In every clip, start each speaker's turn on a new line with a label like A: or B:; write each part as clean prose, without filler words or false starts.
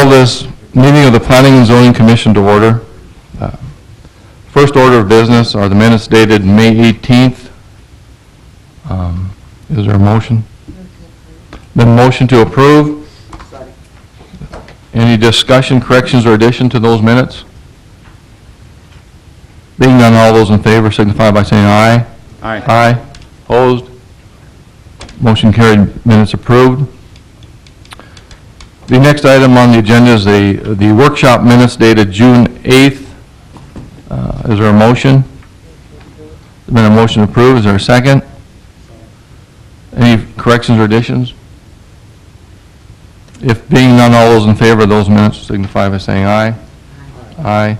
A: call this meeting of the Planning and Zoning Commission to order. First order of business are the minutes dated May 18th. Is there a motion? Then motion to approve. Any discussion, corrections, or addition to those minutes? Being none, all those in favor signify by saying aye.
B: Aye.
A: Aye. Opposed? Motion carried, minutes approved. The next item on the agenda is the workshop minutes dated June 8th. Is there a motion? There's been a motion approved. Is there a second? Any corrections or additions? If being none, all those in favor of those minutes signify by saying aye. Aye.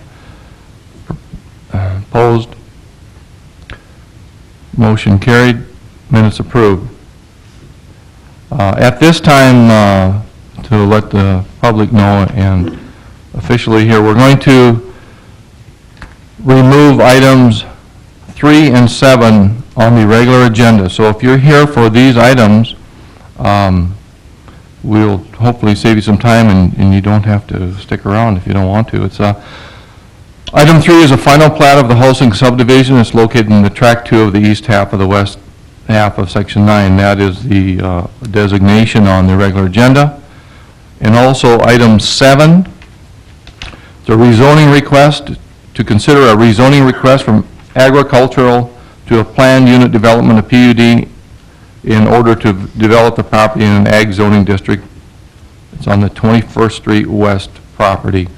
A: Opposed? Motion carried. Minutes approved. At this time, to let the public know and officially here, we're going to remove items 3 and 7 on the regular agenda. So if you're here for these items, we'll hopefully save you some time and you don't have to stick around if you don't want to. It's item 3 is a final plat of the Hulsing subdivision. It's located in the track 2 of the east half of the west half of section 9. That is the designation on the regular agenda. And also item 7, the rezoning request, to consider a rezoning request from agricultural to a planned unit development of PUD in order to develop the property in an ag zoning district. It's on the 21st Street West property.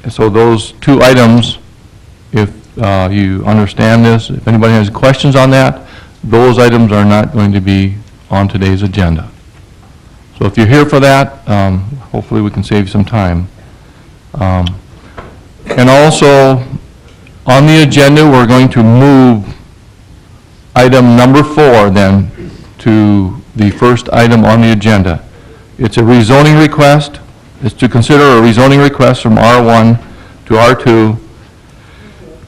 A: So those two items, if you understand this, if anybody has questions on that, those items are not going to be on today's agenda. So if you're here for that, hopefully we can save you some time. And also, on the agenda, we're going to move item number 4 then to the first item on the agenda. It's a rezoning request. It's to consider a rezoning request from R1 to R2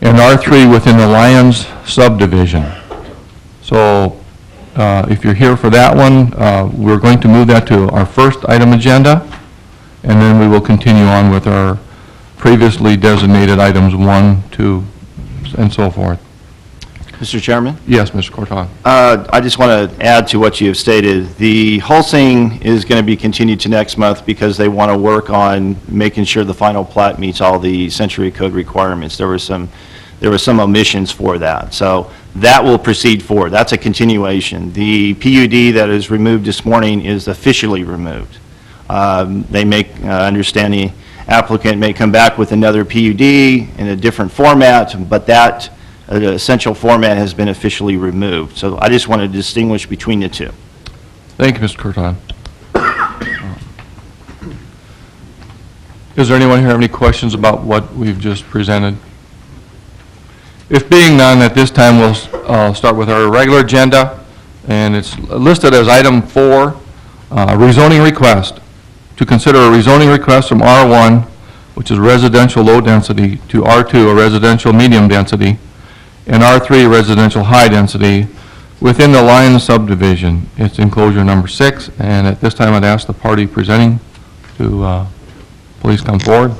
A: and R3 within the Lyons subdivision. So if you're here for that one, we're going to move that to our first item agenda, and then we will continue on with our previously designated items 1, 2, and so forth.
B: Mr. Chairman?
A: Yes, Mr. Corton.
B: I just want to add to what you have stated. The Hulsing is going to be continued to next month because they want to work on making sure the final plat meets all the Century Code requirements. There were some omissions for that. So that will proceed forward. That's a continuation. The PUD that is removed this morning is officially removed. They make, understand the applicant may come back with another PUD in a different format, but that essential format has been officially removed. So I just want to distinguish between the two.
A: Thank you, Mr. Corton. Does there anyone here have any questions about what we've just presented? If being none, at this time we'll start with our regular agenda, and it's listed as item 4, rezoning request. To consider a rezoning request from R1, which is residential low density, to R2, a residential medium density, and R3, residential high density, within the Lyons subdivision. It's enclosure number 6, and at this time I'd ask the party presenting to please come forward.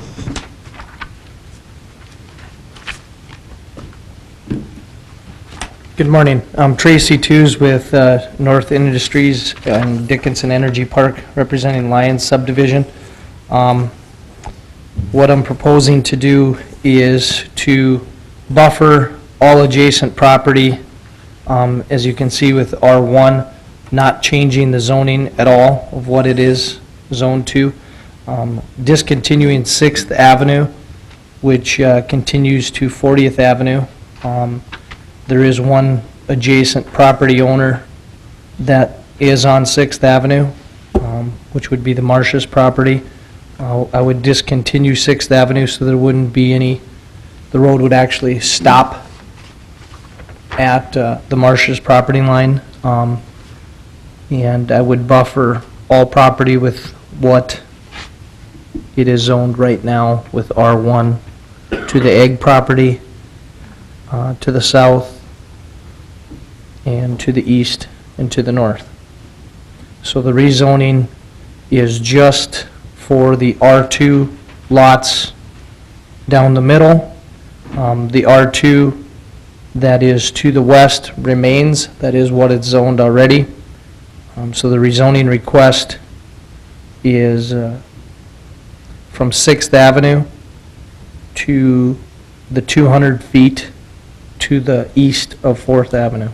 C: Good morning. I'm Tracy Tews with North Industries and Dickinson Energy Park, representing Lyons subdivision. What I'm proposing to do is to buffer all adjacent property, as you can see with R1, not changing the zoning at all of what it is zoned to, discontinuing 6th Avenue, which continues to 40th Avenue. There is one adjacent property owner that is on 6th Avenue, which would be the Marsh's property. I would discontinue 6th Avenue so there wouldn't be any, the road would actually stop at the Marsh's property line. And I would buffer all property with what it is zoned right now with R1 to the egg property, to the south, and to the east and to the north. So the rezoning is just for the R2 lots down the middle. The R2 that is to the west remains, that is what it's zoned already. So the rezoning request is from 6th Avenue to the 200 feet to the east of 4th Avenue.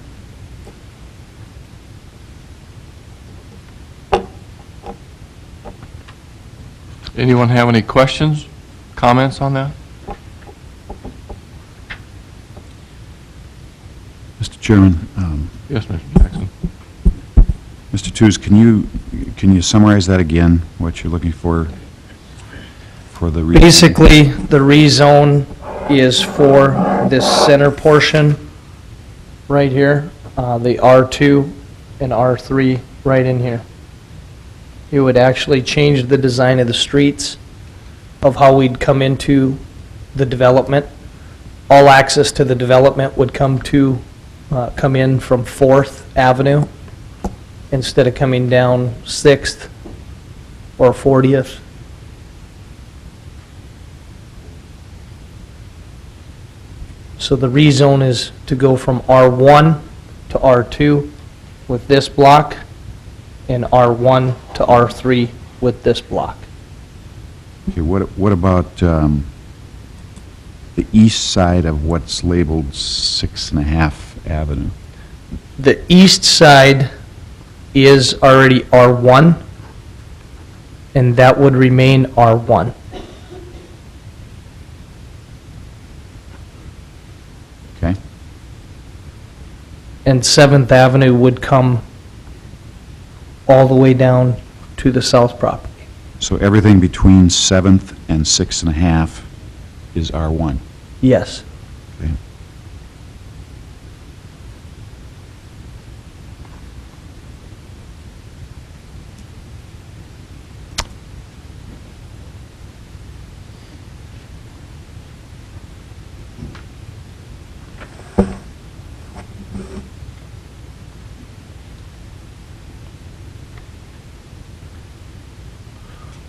A: Anyone have any questions, comments on that?
D: Mr. Chairman,
A: Yes, Mr. Jackson.
D: Mr. Tews, can you summarize that again, what you're looking for the reason?
C: Basically, the rezone is for this center portion right here, the R2 and R3 right in here. It would actually change the design of the streets, of how we'd come into the development. All access to the development would come in from 4th Avenue instead of coming down 6th or 40th. So the rezone is to go from R1 to R2 with this block, and R1 to R3 with this block.
D: Okay, what about the east side of what's labeled 6.5 Avenue?
C: The east side is already R1, and that would remain R1.
D: Okay,
C: And 7th Avenue would come all the way down to the south property.
D: so everything between 7th and 6.5 is R1.
C: Yes.
D: Okay.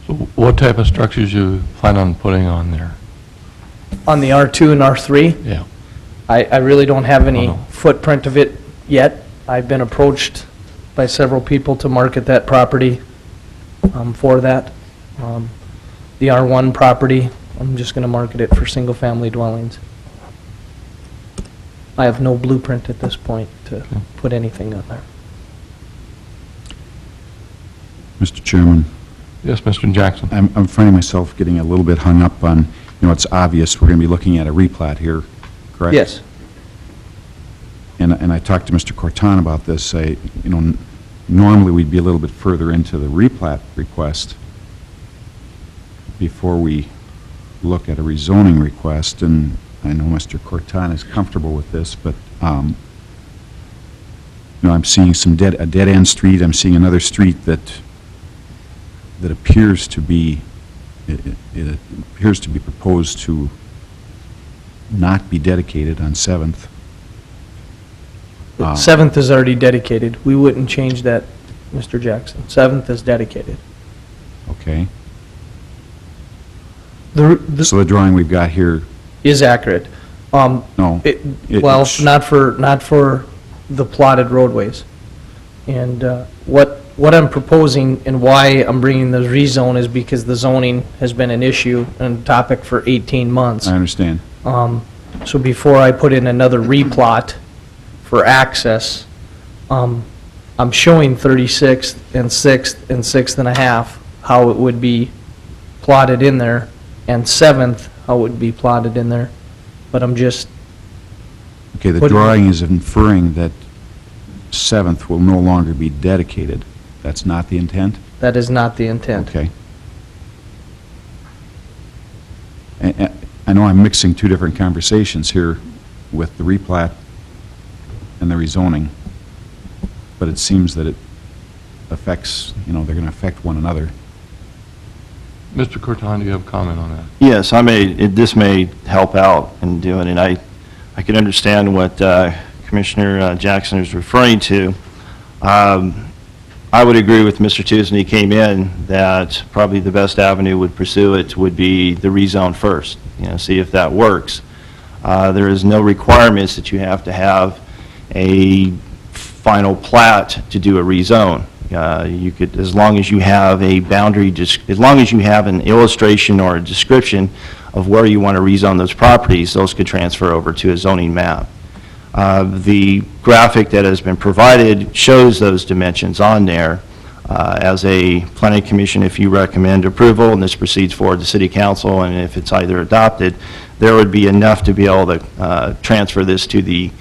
A: So what type of structures you plan on putting on there?
C: On the R2 and R3,
A: Yeah.
C: I really don't have any
A: Oh, no.
C: footprint of it yet. I've been approached by several people to market that property for that. The R1 property, I'm just going to market it for single-family dwellings. I have no blueprint at this point to put anything on there.
D: Mr. Chairman,
A: Yes, Mr. Jackson.
D: I'm finding myself getting a little bit hung up on, it's obvious we're going to be looking at a replat here, correct?
C: Yes.
D: And I talked to Mr. Corton about this. Normally we'd be a little bit further into the replat request before we look at a rezoning request, and I know Mr. Corton is comfortable with this, but, I'm seeing a dead-end street. I'm seeing another street that appears to be, it appears to be proposed to not be dedicated on 7th.
C: 7th is already dedicated. We wouldn't change that, Mr. Jackson. 7th is dedicated.
D: Okay,
C: The
D: so the drawing we've got here,
C: is accurate.
D: no.
C: Well,
D: it's-
C: not for the plotted roadways. And what I'm proposing and why I'm bringing the rezone is because the zoning has been an issue and topic for 18 months.
D: I understand.
C: So before I put in another replot for access, I'm showing 36th and 6th and 6.5, how it would be plotted in there, and 7th, how it would be plotted in there. But I'm just,
D: Okay, the
C: What-
D: drawing is inferring that 7th will no longer be dedicated. That's not the intent?
C: that is not the intent.
D: Okay. I know I'm mixing two different conversations here with the replat and the rezoning, but it seems that it affects, they're going to affect one another.
A: Mr. Corton, do you have a comment on that?
B: Yes, this may help out in doing it. I can understand what Commissioner Jackson is referring to. I would agree with Mr. Tews when he came in that probably the best avenue would pursue it would be the rezone first, see if that works. There is no requirements that you have to have a final plat to do a rezone. You could, as long as you have a boundary, as long as you have an illustration or a description of where you want to rezone those properties, those could transfer over to a zoning map. The graphic that has been provided shows those dimensions on there. As a planning commission, if you recommend approval and this proceeds forward to city council, and if it's either adopted, there would be enough to be able to transfer this to the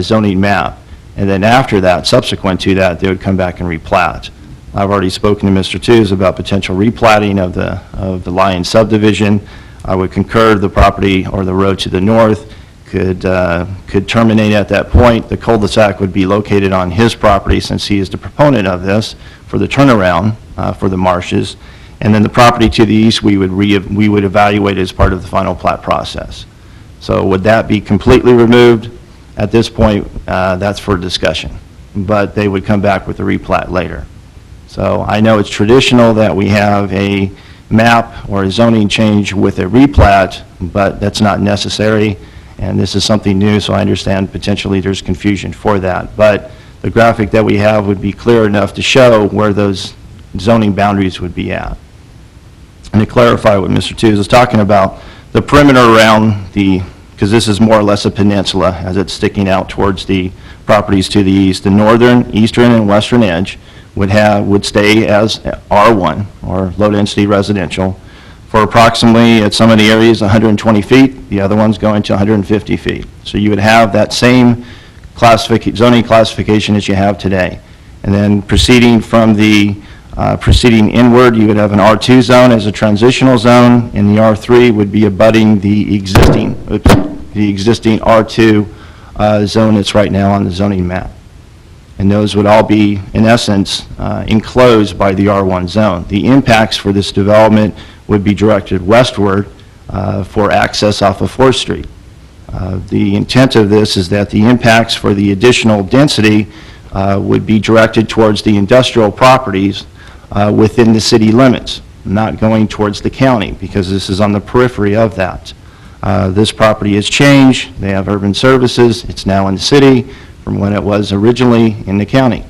B: zoning map. And then after that, subsequent to that, they would come back and replat. I've already spoken to Mr. Tews about potential replatting of the Lyons subdivision. I would concur the property or the road to the north could terminate at that point. The cul-de-sac would be located on his property since he is the proponent of this for the turnaround for the marshes. And then the property to the east we would evaluate as part of the final plat process. So would that be completely removed? At this point, that's for discussion, but they would come back with a replat later. So I know it's traditional that we have a map or a zoning change with a replat, but that's not necessary, and this is something new, so I understand potentially there's confusion for that. But the graphic that we have would be clear enough to show where those zoning boundaries would be at. And to clarify what Mr. Tews was talking about, the perimeter around the, because this is more or less a peninsula as it's sticking out towards the properties to the east, the northern, eastern, and western edge would stay as R1, or low-density residential, for approximately, at some of the areas, 120 feet, the other one's going to 150 feet. So you would have that same zoning classification as you have today. And then proceeding from the, proceeding inward, you would have an R2 zone as a transitional zone, and the R3 would be abutting the existing R2 zone that's right now on the zoning map. And those would all be, in essence, enclosed by the R1 zone. The impacts for this development would be directed westward for access off of 4th Street. The intent of this is that the impacts for the additional density would be directed towards the industrial properties within the city limits, not going towards the county, because this is on the periphery of that. This property has changed. They have urban services. It's now in the city from when it was originally in the county.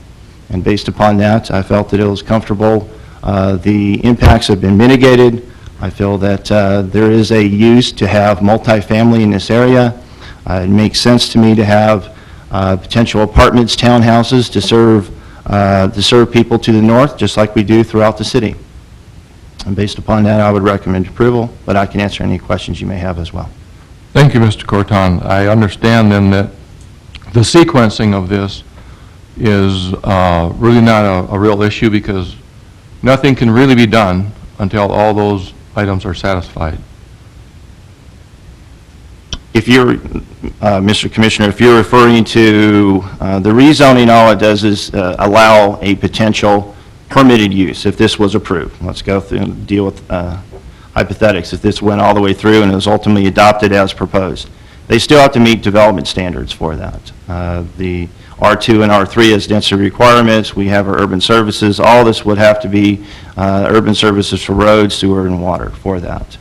B: And based upon that, I felt that it was comfortable. The impacts have been mitigated. I feel that there is a use to have multifamily in this area. It makes sense to me to have potential apartments, townhouses to serve people to the north, just like we do throughout the city. And based upon that, I would recommend approval, but I can answer any questions you may have as well.
A: Thank you, Mr. Corton. I understand then that the sequencing of this is really not a real issue, because nothing can really be done until all those items are satisfied.
B: If you're, Mr. Commissioner, if you're referring to the rezoning, all it does is allow a potential permitted use if this was approved. Let's go through and deal with hypothetics. If this went all the way through and was ultimately adopted as proposed, they still have to meet development standards for that. The R2 and R3 as density requirements. We have our urban services. All this would have to be urban services for roads, sewer, and water for that.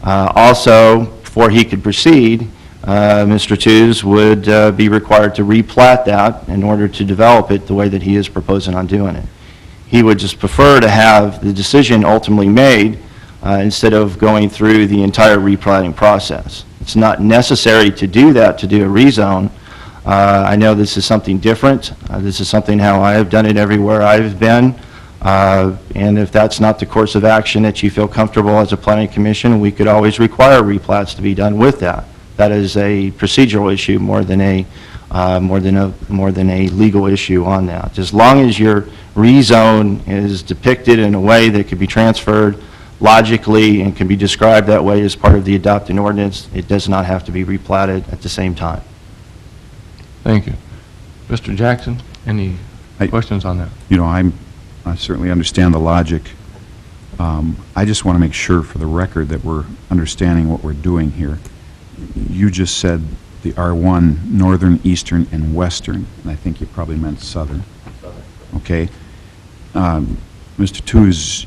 B: Also, before he could proceed, Mr. Tews would be required to replat that in order to develop it the way that he is proposing on doing it. He would just prefer to have the decision ultimately made instead of going through the entire replatting process. It's not necessary to do that, to do a rezone. I know this is something different. This is something how I have done it everywhere I've been. And if that's not the course of action that you feel comfortable as a planning commission, we could always require replats to be done with that. That is a procedural issue more than a legal issue on that. As long as your rezone is depicted in a way that could be transferred logically and can be described that way as part of the adopted ordinance, it does not have to be replatted at the same time.
A: Thank you. Mr. Jackson, any questions on that?
D: You know, I certainly understand the logic. I just want to make sure for the record that we're understanding what we're doing here. You just said the R1, northern, eastern, and western, and I think you probably meant southern. Okay. Mr. Tooze,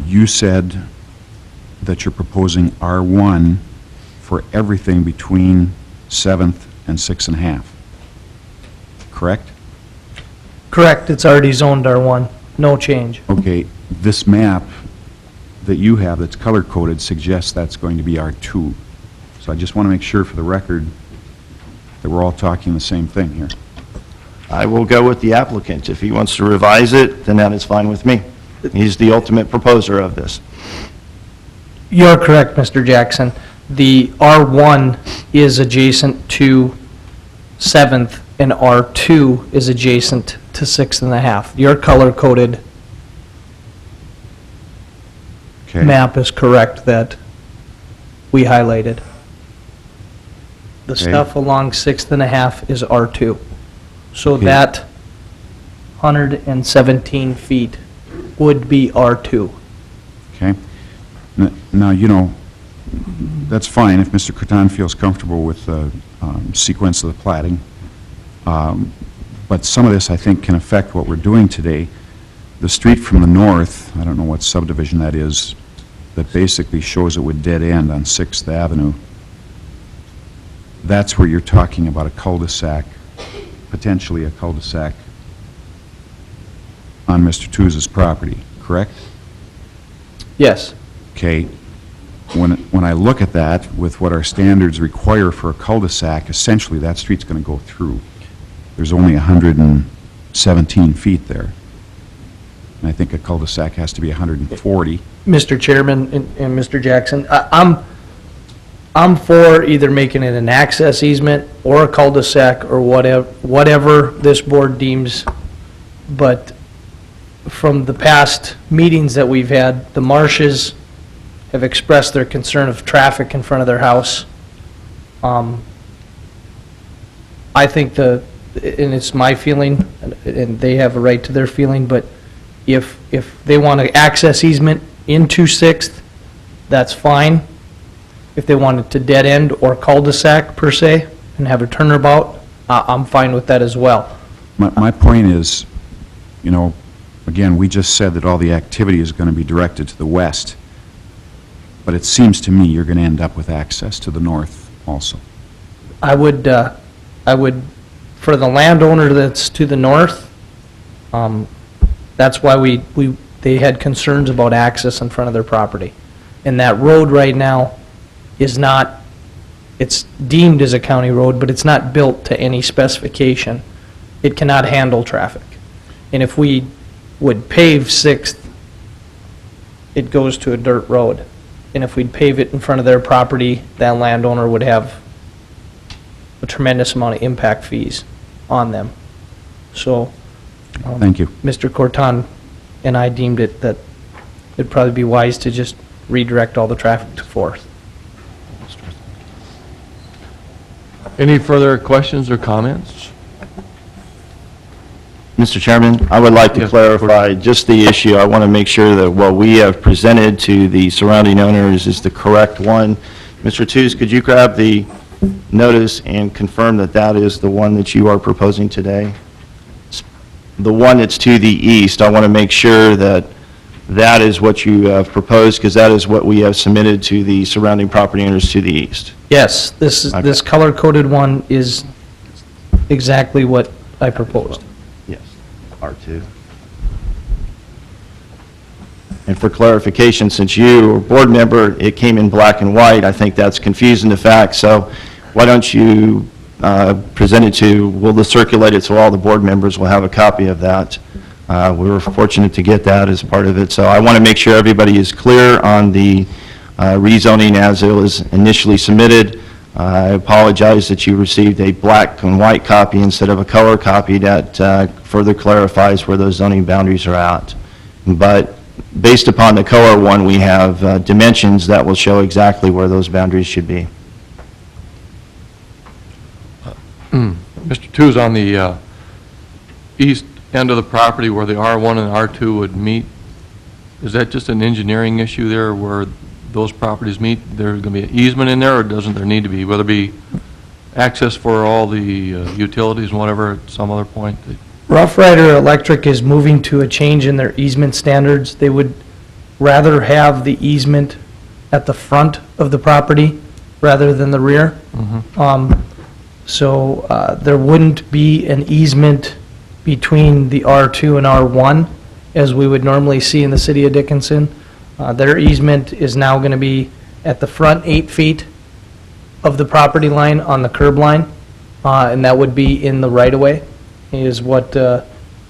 D: you said that you're proposing R1 for everything between 7th and 6½, correct?
C: Correct, it's already zoned R1, no change.
D: Okay, this map that you have that's color-coded suggests that's going to be R2. So I just want to make sure for the record that we're all talking the same thing here.
B: I will go with the applicant. If he wants to revise it, then that is fine with me. He's the ultimate proposer of this.
C: You're correct, Mr. Jackson. The R1 is adjacent to 7th, and R2 is adjacent to 6½. Your color-coded
D: Okay.
C: map is correct that we highlighted. The
D: Okay.
C: stuff along 6½is R2. So
D: Okay.
C: that 117 feet would be R2.
D: Okay? Now, you know, that's fine if Mr. Croton feels comfortable with the sequence of the plating. But some of this, I think, can affect what we're doing today. The street from the north, I don't know what subdivision that is, that basically shows it would dead end on 6th Avenue. That's where you're talking about a cul-de-sac, potentially a cul-de-sac on Mr. Tooze's property, correct?
C: Yes.
D: Okay, when I look at that with what our standards require for a cul-de-sac, essentially that street's going to go through. There's only 117 feet there. And I think a cul-de-sac has to be 140.
C: Mr. Chairman and Mr. Jackson, I'm for either making it an access easement or a cul-de-sac or whatever this board deems, but from the past meetings that we've had, the Marshes have expressed their concern of traffic in front of their house. I think and it's my feeling, and they have a right to their feeling, but if they want an access easement into 6th, that's fine. If they want it to dead end or cul-de-sac per se, and have a turnabout, I'm fine with that as well.
D: My point is, you know, again, we just said that all the activity is going to be directed to the west, but it seems to me you're going to end up with access to the north also.
C: I would, for the landowner that's to the north, that's why they had concerns about access in front of their property. And that road right now is not, it's deemed as a county road, but it's not built to any specification. It cannot handle traffic. And if we would pave 6th, it goes to a dirt road. And if we'd pave it in front of their property, that landowner would have a tremendous amount of impact fees on them. So,
D: Thank you.
C: Mr. Corton and I deemed it that it'd probably be wise to just redirect all the traffic to 4th.
A: Any further questions or comments?
B: Mr. Chairman, I would like to
A: Yes,
B: clarify just the issue. I want to make sure that what we have presented to the surrounding owners is the correct one. Mr. Tooze, could you grab the notice and confirm that that is the one that you are proposing today? The one that's to the east, I want to make sure that that is what you have proposed, because that is what we have submitted to the surrounding property owners to the east.
C: Yes, this color-coded one is exactly what I proposed.
B: Yes, R2. And for clarification, since you are board member, it came in black and white, I think that's confusing the facts, so why don't you present it to, we'll circulate it so all the board members will have a copy of that. We were fortunate to get that as part of it, so I want to make sure everybody is clear on the rezoning as it was initially submitted. I apologize that you received a black and white copy instead of a color copy. That further clarifies where those zoning boundaries are at. But based upon the color one, we have dimensions that will show exactly where those boundaries should be.
A: Mr. Tooze, on the east end of the property where the R1 and R2 would meet, is that just an engineering issue there where those properties meet? There's going to be an easement in there, or doesn't there need to be? Will there be access for all the utilities and whatever at some other point?
C: Rough Rider Electric is moving to a change in their easement standards. They would rather have the easement at the front of the property rather than the rear. So there wouldn't be an easement between the R2 and R1 as we would normally see in the city of Dickinson. Their easement is now going to be at the front 8 feet of the property line on the curb line, and that would be in the right-of-way, is what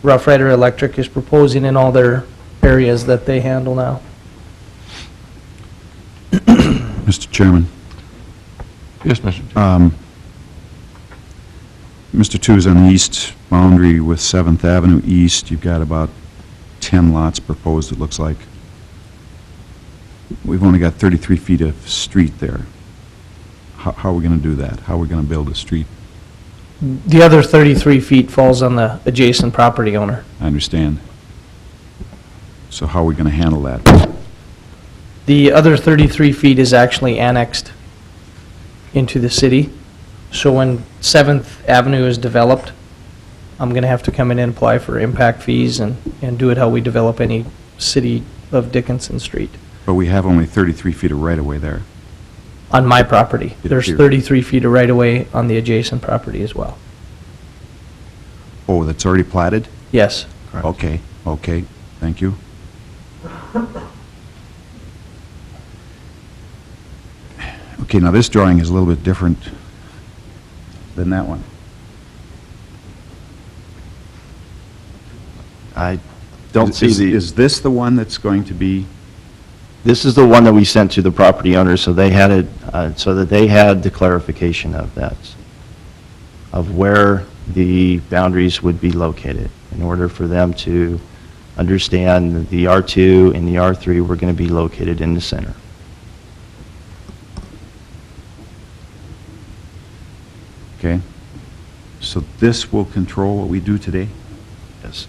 C: Rough Rider Electric is proposing in all their areas that they handle now.
D: Mr. Chairman,
A: Yes, Mr. Chairman.
D: Mr. Two is on the east boundary with 7th Avenue East. You've got about 10 lots proposed, it looks like. We've only got 33 feet of street there. How are we going to do that? How are we going to build a street?
C: The other 33 feet falls on the adjacent property owner.
D: I understand. So how are we going to handle that?
C: The other 33 feet is actually annexed into the city. So when 7th Avenue is developed, I'm going to have to come in and apply for impact fees and do it how we develop any city of Dickinson street.
D: But we have only 33 feet of right-of-way there.
C: On my property,
D: It
C: there's
D: appears.
C: 33 feet of right-of-way on the adjacent property as well.
D: Oh, that's already platted?
C: Yes.
D: Okay, okay, thank you. Okay, now this drawing is a little bit different than that one.
B: I don't see
D: Is-
B: the...
D: Is this the one that's going to be,
B: This is the one that we sent to the property owners, so they had it, so that they had the clarification of that, of where the boundaries would be located, in order for them to understand that the R2 and the R3 were going to be located in the center.
D: okay? So this will control what we do today?
B: Yes.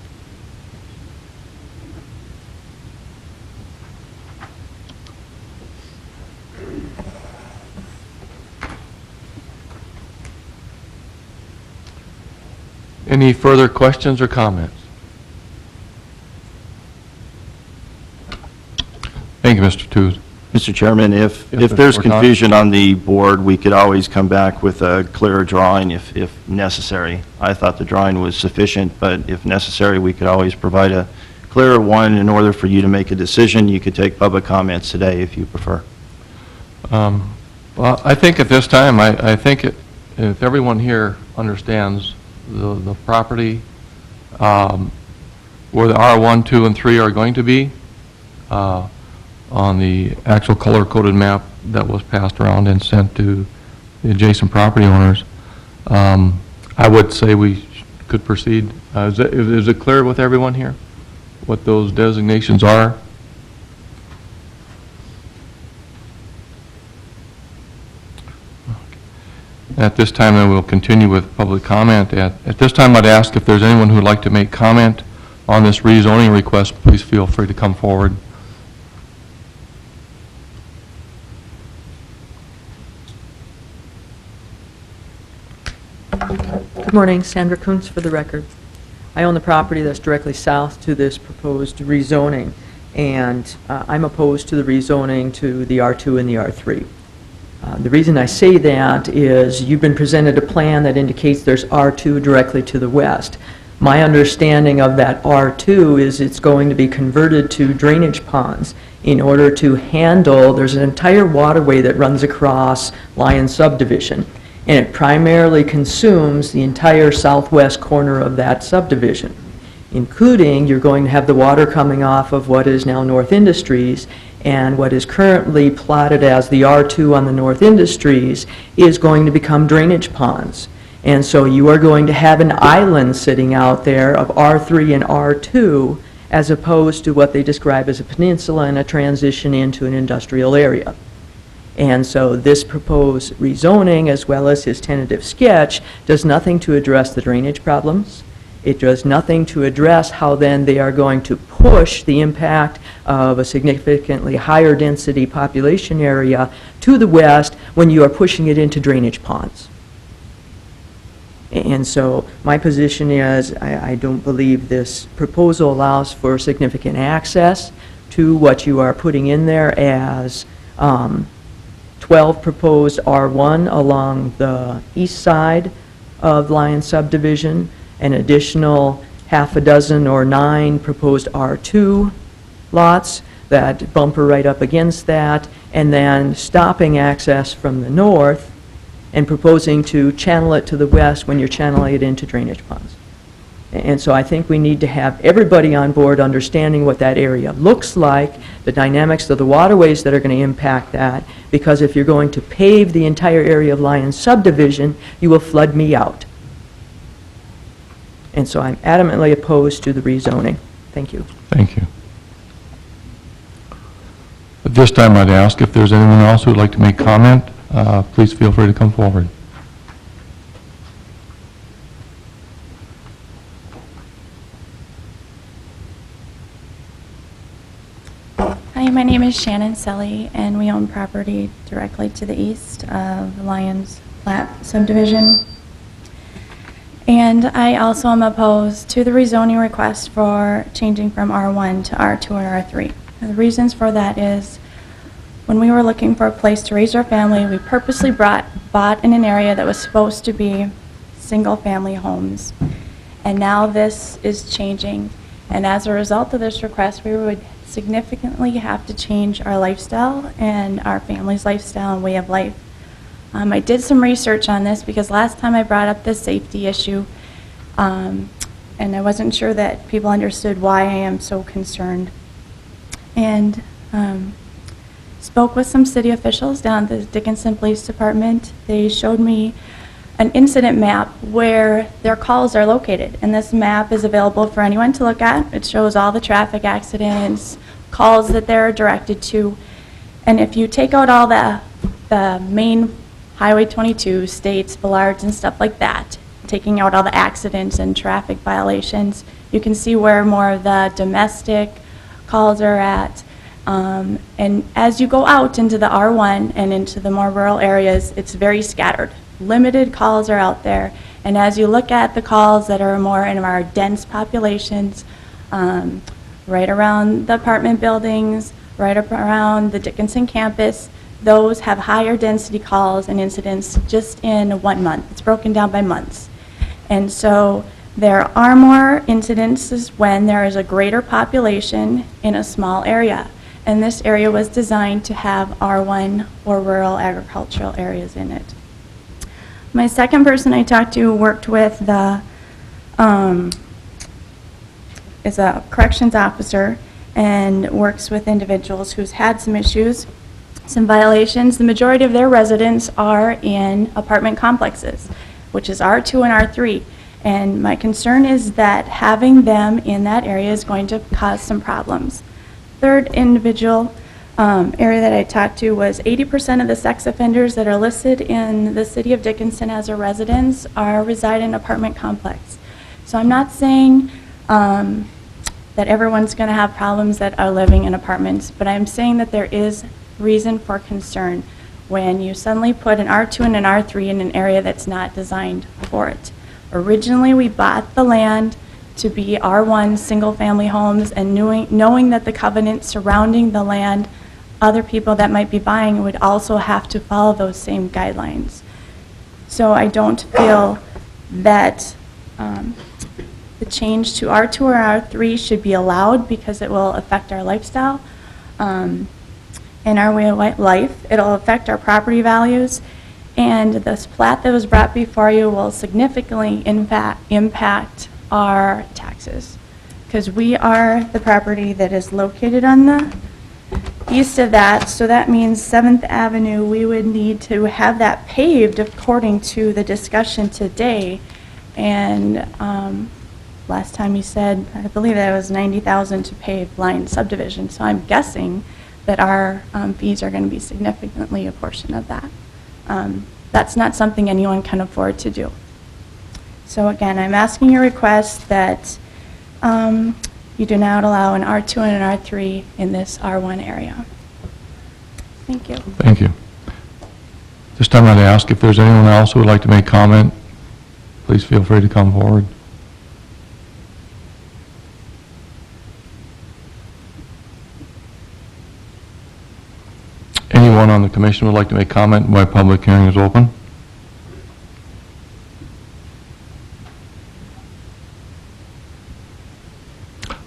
A: Any further questions or comments? Thank you, Mr. Tooze.
B: Mr. Chairman, if
A: Yes, Mr.
B: there's
A: Borton.
B: confusion on the board, we could always come back with a clearer drawing if necessary. I thought the drawing was sufficient, but if necessary, we could always provide a clearer one in order for you to make a decision. You could take public comments today if you prefer.
A: Well, I think at this time, I think if everyone here understands the property, where the R1, 2, and 3 are going to be, on the actual color-coded map that was passed around and sent to the adjacent property owners, I would say we could proceed. Is it clear with everyone here what those designations are? At this time, then, we'll continue with public comment. At this time, I'd ask if there's anyone who would like to make comment on this rezoning request, please feel free to come forward.
E: Good morning, Sandra Kuntz for the record. I own the property that's directly south to this proposed rezoning, and I'm opposed to the rezoning to the R2 and the R3. The reason I say that is you've been presented a plan that indicates there's R2 directly to the west. My understanding of that R2 is it's going to be converted to drainage ponds in order to handle, there's an entire waterway that runs across Lyon subdivision, and it primarily consumes the entire southwest corner of that subdivision, including you're going to have the water coming off of what is now North Industries, and what is currently plotted as the R2 on the North Industries is going to become drainage ponds. And so you are going to have an island sitting out there of R3 and R2 as opposed to what they describe as a peninsula and a transition into an industrial area. And so this proposed rezoning, as well as his tentative sketch, does nothing to address the drainage problems. It does nothing to address how then they are going to push the impact of a significantly higher density population area to the west when you are pushing it into drainage ponds. And so my position is, I don't believe this proposal allows for significant access to what you are putting in there as 12 proposed R1 along the east side of Lyon subdivision, an additional half a dozen or 9 proposed R2 lots that bumper right up against that, and then stopping access from the north and proposing to channel it to the west when you're channeling it into drainage ponds. And so I think we need to have everybody on board understanding what that area looks like, the dynamics of the waterways that are going to impact that, because if you're going to pave the entire area of Lyon subdivision, you will flood me out. And so I'm adamantly opposed to the rezoning. Thank you.
A: Thank you. At this time, I'd ask if there's anyone else who would like to make comment, please feel free to come forward.
F: Hi, my name is Shannon Selly, and we own property directly to the east of the Lyons Plat subdivision. And I also am opposed to the rezoning request for changing from R1 to R2 and R3. And the reasons for that is, when we were looking for a place to raise our family, we purposely bought in an area that was supposed to be single-family homes. And now this is changing. And as a result of this request, we would significantly have to change our lifestyle and our family's lifestyle and way of life. I did some research on this because last time I brought up this safety issue, and I wasn't sure that people understood why I am so concerned. And spoke with some city officials down at the Dickinson Police Department. They showed me an incident map where their calls are located, and this map is available for anyone to look at. It shows all the traffic accidents, calls that they're directed to, and if you take out all the main Highway 22, States, Ballards, and stuff like that, taking out all the accidents and traffic violations, you can see where more of the domestic calls are at. And as you go out into the R1 and into the more rural areas, it's very scattered. Limited calls are out there, and as you look at the calls that are more in our dense populations, right around the apartment buildings, right up around the Dickinson campus, those have higher density calls and incidents just in 1 month. It's broken down by months. And so there are more incidences when there is a greater population in a small area. And this area was designed to have R1 or rural agricultural areas in it. My second person I talked to worked with is a corrections officer and works with individuals who's had some issues, some violations. The majority of their residents are in apartment complexes, which is R2 and R3. And my concern is that having them in that area is going to cause some problems. Third individual area that I talked to was 80% of the sex offenders that are listed in the city of Dickinson as a residence reside in apartment complex. So I'm not saying that everyone's going to have problems that are living in apartments, but I'm saying that there is reason for concern when you suddenly put an R2 and an R3 in an area that's not designed for it. Originally, we bought the land to be R1 single-family homes, and knowing that the covenant surrounding the land, other people that might be buying would also have to follow those same guidelines. So I don't feel that the change to R2 or R3 should be allowed because it will affect our lifestyle and our way of life. It'll affect our property values, and this plat that was brought before you will significantly impact our taxes, because we are the property that is located on the east of that, so that means 7th Avenue, we would need to have that paved according to the discussion today, and last time you said, I believe that was $90,000 to pave Lyon subdivision, so I'm guessing that our fees are going to be significantly a portion of that. That's not something anyone can afford to do. So again, I'm asking your request that you do not allow an R2 and an R3 in this R1 area. Thank you.
A: Thank you. This time I'd ask if there's anyone else who would like to make comment, please feel free to come forward. Anyone on the commission would like to make comment while public hearing is open?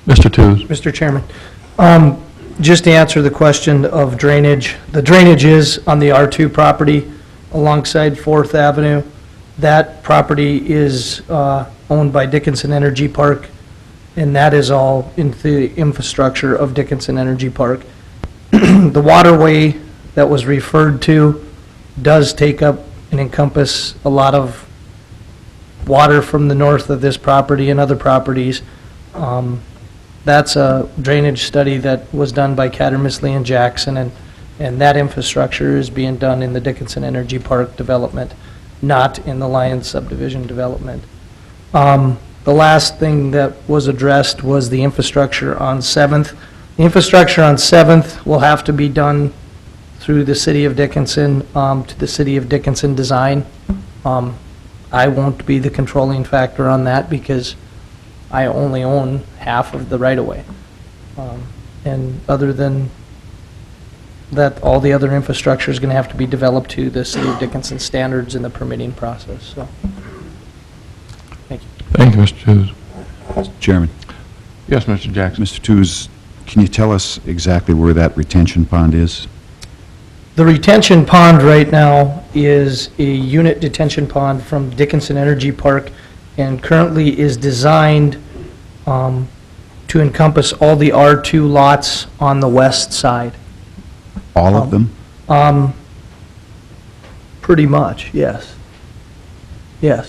A: Mr. Tews.
C: Mr. Chairman, just to answer the question of drainage, the drainage is on the R2 property alongside 4th Avenue. That property is owned by Dickinson Energy Park, and that is all into the infrastructure of Dickinson Energy Park. The waterway that was referred to does take up and encompass a lot of water from the north of this property and other properties. That's a drainage study that was done by Cattermisley and Jackson, and that infrastructure is being done in the Dickinson Energy Park development, not in the Lyons subdivision development. The last thing that was addressed was the infrastructure on 7th. The infrastructure on 7th will have to be done through the city of Dickinson, to the city of Dickinson design. I won't be the controlling factor on that because I only own half of the right-of-way. And other than that, all the other infrastructure is going to have to be developed to the city of Dickinson standards in the permitting process, so. Thank you.
A: Thank you, Mr. Tews.
D: Mr. Chairman.
A: Yes, Mr. Jackson.
D: Mr. Tews, can you tell us exactly where that retention pond is?
C: The retention pond right now is a unit detention pond from Dickinson Energy Park and currently is designed to encompass all the R2 lots on the west side.
D: All of them?
C: Pretty much, yes. Yes.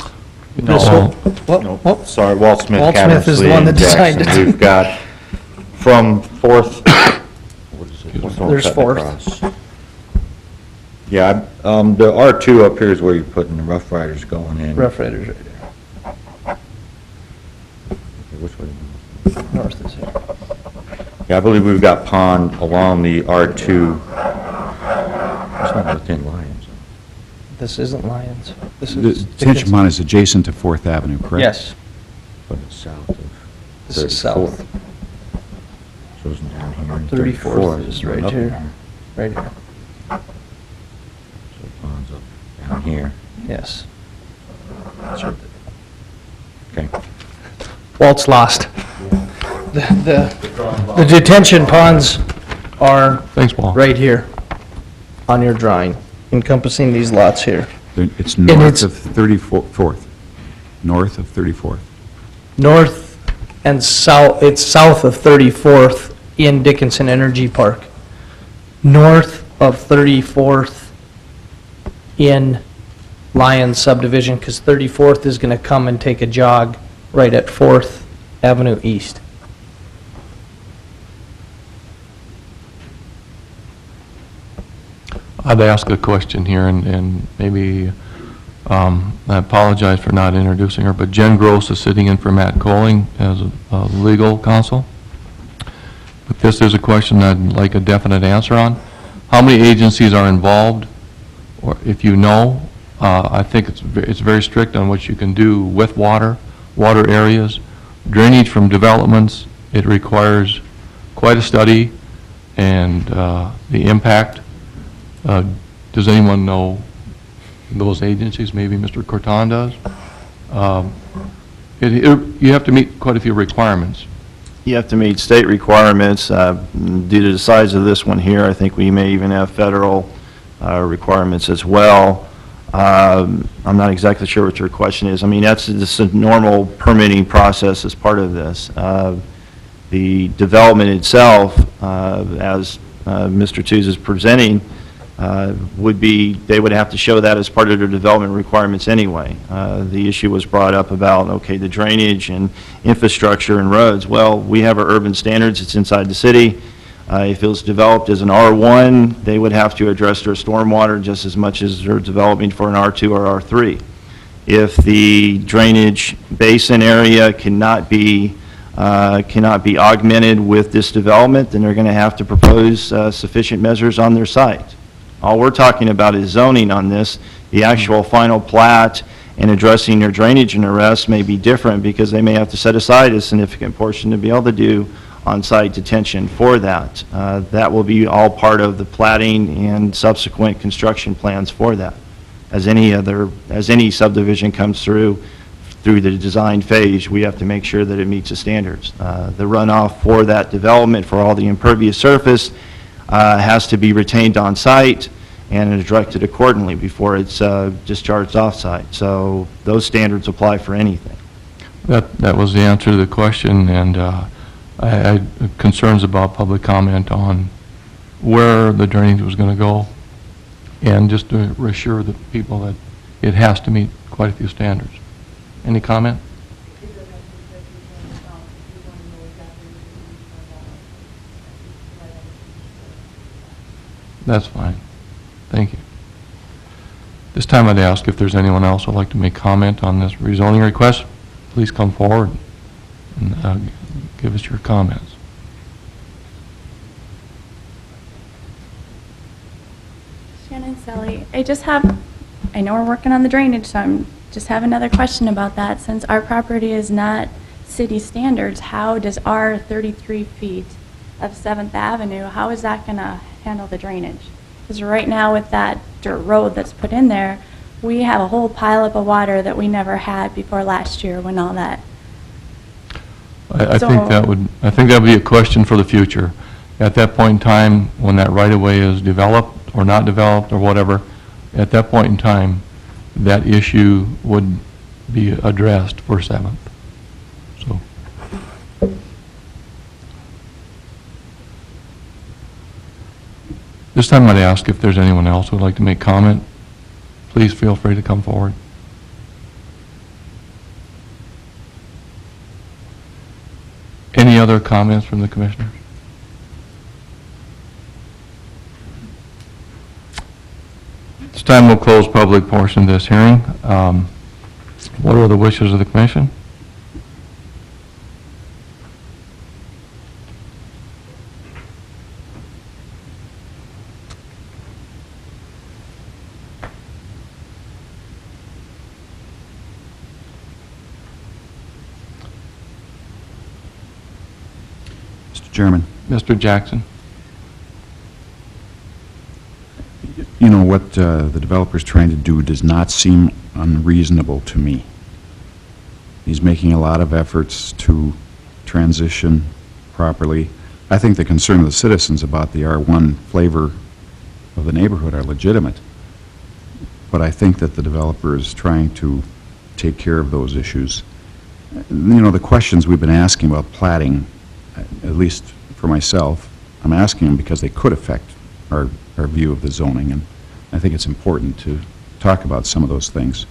A: No.
C: This whole-
G: No,
C: Whoop.
G: sorry, Walt Smith,
C: Walt Smith is the one that
G: Cattersley, and
C: designed
G: Jackson.
C: it.
G: We've got from Fourth, what is it? What's the one
C: There's
G: cutting
C: Fourth.
G: across? Yeah, the R2 up here is where you're putting the Rough Riders going in.
C: Rough Riders right there.
G: Which way?
C: North is here.
G: Yeah, I believe we've got pond along the R2. It's not within Lyons.
C: This isn't Lyons. This
D: The
C: is
D: detention
C: Dickinson.
D: pond is adjacent to 4th Avenue, correct?
C: Yes,
G: But it's south of 34th.
C: this is south,
G: So it's down here. and
C: 34th is right
G: up
C: here. right here.
G: So the pond's up down here.
C: Yes.
G: Okay.
C: Walt's lost. The detention ponds are
A: Thanks, Paul.
C: right here on your drawing, encompassing these lots here.
D: It's
C: it's-
D: north of 34th. North of 34th.
C: North and south, it's south of 34th in Dickinson Energy Park. North of 34th in Lyons subdivision, because 34th is going to come and take a jog right at 4th Avenue East.
A: I'd ask a question here, and maybe, I apologize for not introducing her, but Jen Gross is sitting in for Matt Coling as a legal counsel. But this is a question I'd like a definite answer on. How many agencies are involved? Or if you know, I think it's very strict on what you can do with water areas, drainage from developments. It requires quite a study and the impact. Does anyone know those agencies? Maybe Mr. Corton does? You have to meet quite a few requirements.
B: You have to meet state requirements. Due to the size of this one here, I think we may even have federal requirements as well. I'm not exactly sure what your question is. I mean, that's just a normal permitting process as part of this. The development itself, as Mr. Tews is presenting, they would have to show that as part of their development requirements anyway. The issue was brought up about, okay, the drainage and infrastructure and roads. Well, we have our urban standards, it's inside the city. If it was developed as an R1, they would have to address their stormwater just as much as they're developing for an R2 or R3. If the drainage basin area cannot be augmented with this development, then they're going to have to propose sufficient measures on their site. All we're talking about is zoning on this. The actual final plat and addressing their drainage and the rest may be different because they may have to set aside a significant portion to be able to do on-site detention for that. That will be all part of the plating and subsequent construction plans for that. As any subdivision comes through the design phase, we have to make sure that it meets the standards. The runoff for that development, for all the impervious surface, has to be retained on site and directed accordingly before it's discharged off-site. So those standards apply for anything.
A: That was the answer to the question, and I had concerns about public comment on where the drainage was going to go, and just to reassure the people that it has to meet quite a few standards. Any comment? That's fine. Thank you. This time I'd ask if there's anyone else who'd like to make comment on this rezoning request. Please come forward and give us your comments.
F: Shannon Selly, I know we're working on the drainage, so I'm just have another question about that. Since our property is not city standards, how does our 33 feet of 7th Avenue, how is that going to handle the drainage? Because right now with that dirt road that's put in there, we have a whole pileup of water that we never had before last year when all that.
A: I think that would be a question for the future. At that point in time, when that right-of-way is developed or not developed or whatever, at that point in time, that issue would be addressed for 7th. So. This time I'd ask if there's anyone else who would like to make comment. Please feel free to come forward. Any other comments from the commissioners? This time we'll close public portion of this hearing. What are the wishes of the commission?
D: Mr. Chairman.
A: Mr. Jackson?
D: You know, what the developer's trying to do does not seem unreasonable to me. He's making a lot of efforts to transition properly. I think the concern of the citizens about the R1 flavor of the neighborhood are legitimate, but I think that the developer is trying to take care of those issues. You know, the questions we've been asking about platting, at least for myself, I'm asking them because they could affect our view of the zoning, and I think it's important to talk about some of those things.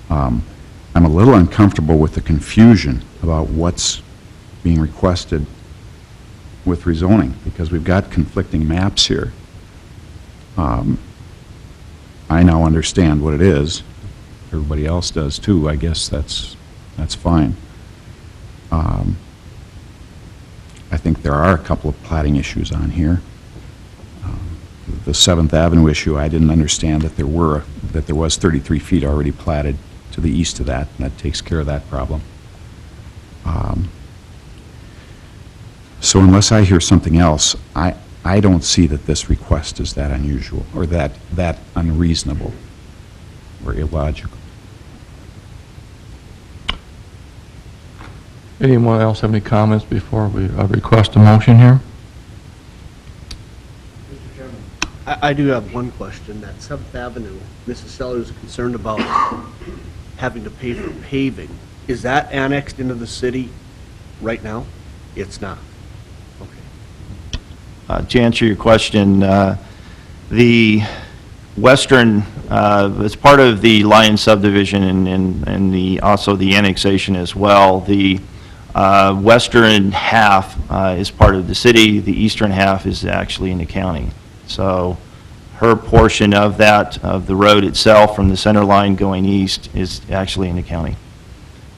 D: I'm a little uncomfortable with the confusion about what's being requested with rezoning, because we've got conflicting maps here. I now understand what it is. Everybody else does too. I guess that's fine. I think there are a couple of platting issues on here. The 7th Avenue issue, I didn't understand that there was 33 feet already platted to the east of that, and that takes care of that problem. So unless I hear something else, I don't see that this request is that unusual or that unreasonable or illogical.
A: Anyone else have any comments before we request a motion here?
H: Mr. Chairman, I do have one question. That 7th Avenue, Mrs. Sellers is concerned about having to pay for paving. Is that annexed into the city right now? It's not. Okay.
B: To answer your question, the western, as part of the Lyons subdivision and also the annexation as well, the western half is part of the city, the eastern half is actually in the county. So her portion of that, of the road itself from the center line going east, is actually in the county.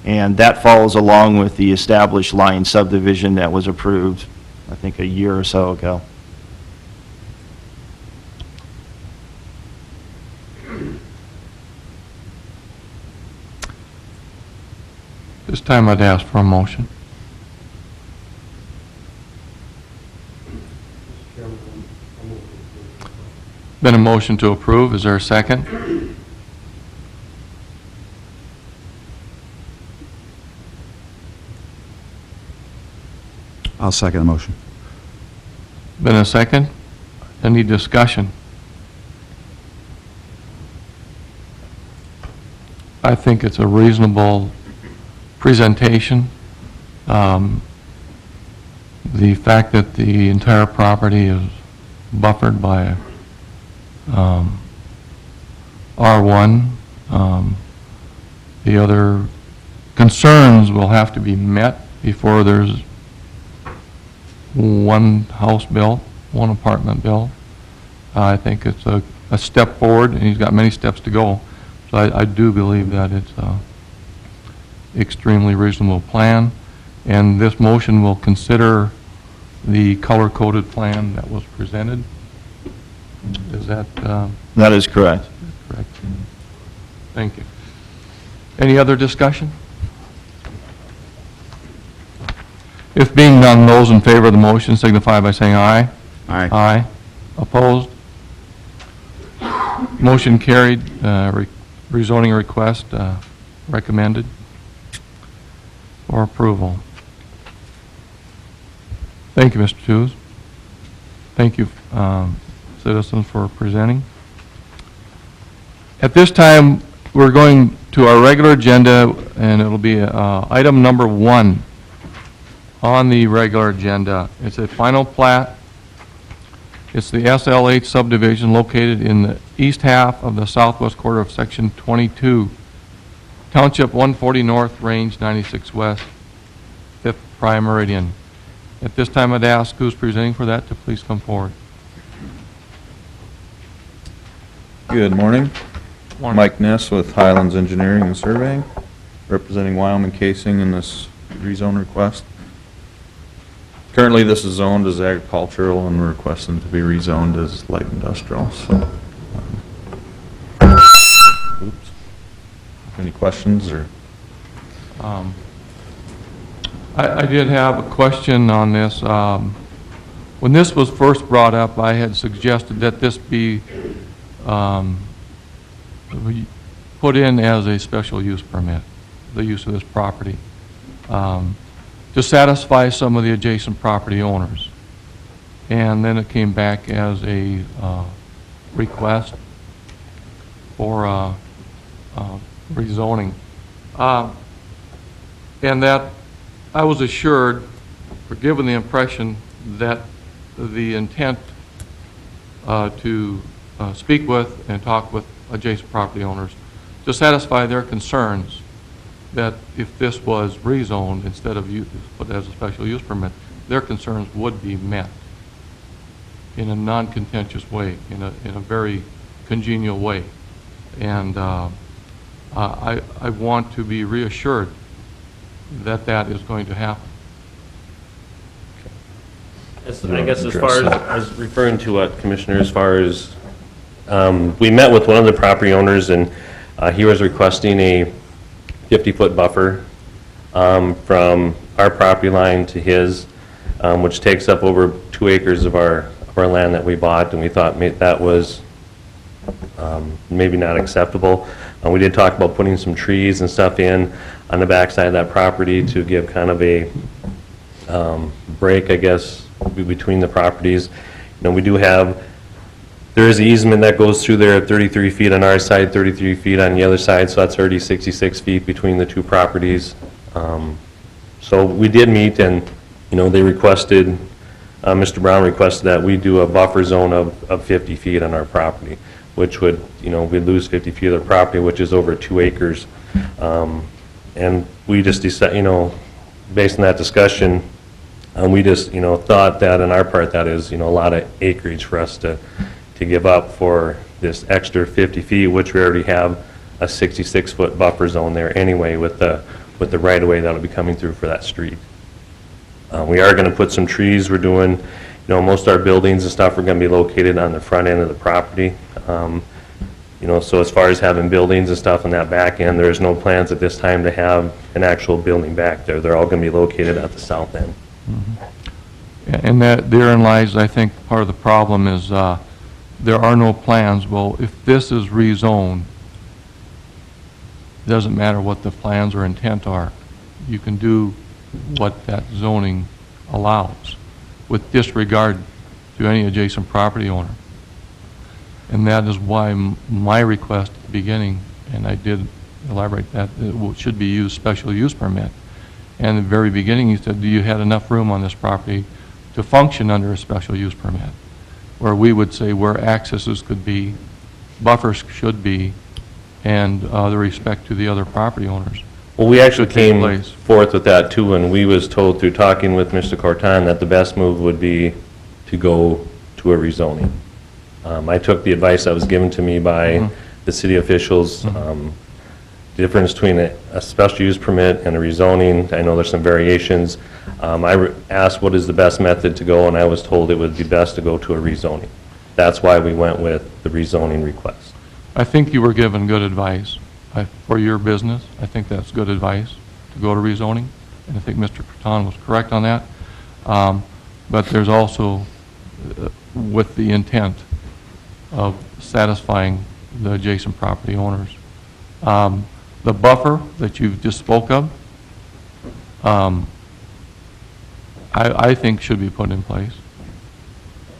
B: And that follows along with the established Lyons subdivision that was approved, I think, a year or so ago.
A: This time I'd ask for a motion. Been a motion to approve. Is there a second?
D: I'll second the motion.
A: Been a second? Any discussion? I think it's a reasonable presentation. The fact that the entire property is buffered by R1, the other concerns will have to be met before there's one house built, one apartment built. I think it's a step forward, and he's got many steps to go. So I do believe that it's an extremely reasonable plan, and this motion will consider the color-coded plan that was presented. Is that
B: That is correct.
A: correct? Thank you. Any other discussion? If being none, those in favor of the motion signify by saying aye.
D: Aye.
A: Aye. Opposed? Motion carried. Rezoning request recommended for approval. Thank you, Mr. Tews. Thank you, citizens, for presenting. At this time, we're going to our regular agenda, and it'll be item number 1 on the regular agenda. It's a final plat. It's the SLH subdivision located in the east half of the southwest quarter of Section 22, Township 140 North, Range 96 West, 5th Prime Meridian. At this time, I'd ask who's presenting for that to please come forward.
G: Good morning.
A: Morning.
G: Mike Ness with Highlands Engineering and Surveying, representing Wyoming Casing in this rezone request. Currently, this is zoned as agricultural, and we're requesting to be rezoned as light industrial, so. Oops. Any questions, or?
A: I did have a question on this. When this was first brought up, I had suggested that this be put in as a special use permit, the use of this property, to satisfy some of the adjacent property owners. And then it came back as a request for rezoning. And that I was assured, or given the impression, that the intent to speak with and talk with adjacent property owners to satisfy their concerns that if this was rezoned instead of put as a special use permit, their concerns would be met in a non-contentious way, in a very congenial way. And I want to be reassured that that is going to happen.
I: I guess as far as, I was referring to what, Commissioner, as far as, we met with one of the property owners, and he was requesting a 50-foot buffer from our property line to his, which takes up over 2 acres of our land that we bought, and we thought that was maybe not acceptable. We did talk about putting some trees and stuff in on the backside of that property to give kind of a break, I guess, between the properties. You know, we do have, there is an easement that goes through there at 33 feet on our side, 33 feet on the other side, so that's already 66 feet between the 2 properties. So we did meet, and, you know, they requested, Mr. Brown requested that we do a buffer zone of 50 feet on our property, which would, you know, we'd lose 50 feet of the property, which is over 2 acres. And we just decided, you know, based on that discussion, we just, you know, thought that on our part, that is, you know, a lot of acreage for us to give up for this extra 50 feet, which we already have a 66-foot buffer zone there anyway with the right-of-way that'll be coming through for that street. We are going to put some trees. We're doing, you know, most of our buildings and stuff are going to be located on the front end of the property. You know, so as far as having buildings and stuff in that back end, there is no plans at this time to have an actual building back there. They're all going to be located at the south end.
A: And that, therein lies, I think, part of the problem is, there are no plans. Well, if this is rezoned, it doesn't matter what the plans or intent are. You can do what that zoning allows with disregard to any adjacent property owner. And that is why my request at the beginning, and I did elaborate that, it should be used special use permit. And at the very beginning, he said, do you have enough room on this property to function under a special use permit? Where we would say where accesses could be, buffers should be, and the respect to the other property owners.
I: Well, we actually
A: Would take
I: came
A: place.
I: forth with that too, and we was told through talking with Mr. Corton that the best move would be to go to a rezoning. I took the advice that was given to me by the city officials. The difference between a special use permit and a rezoning, I know there's some variations. I asked what is the best method to go, and I was told it would be best to go to a rezoning. That's why we went with the rezoning request.
A: I think you were given good advice for your business. I think that's good advice to go to rezoning, and I think Mr. Croton was correct on that. But there's also, with the intent of satisfying the adjacent property owners. The buffer that you just spoke of, I think should be put in place.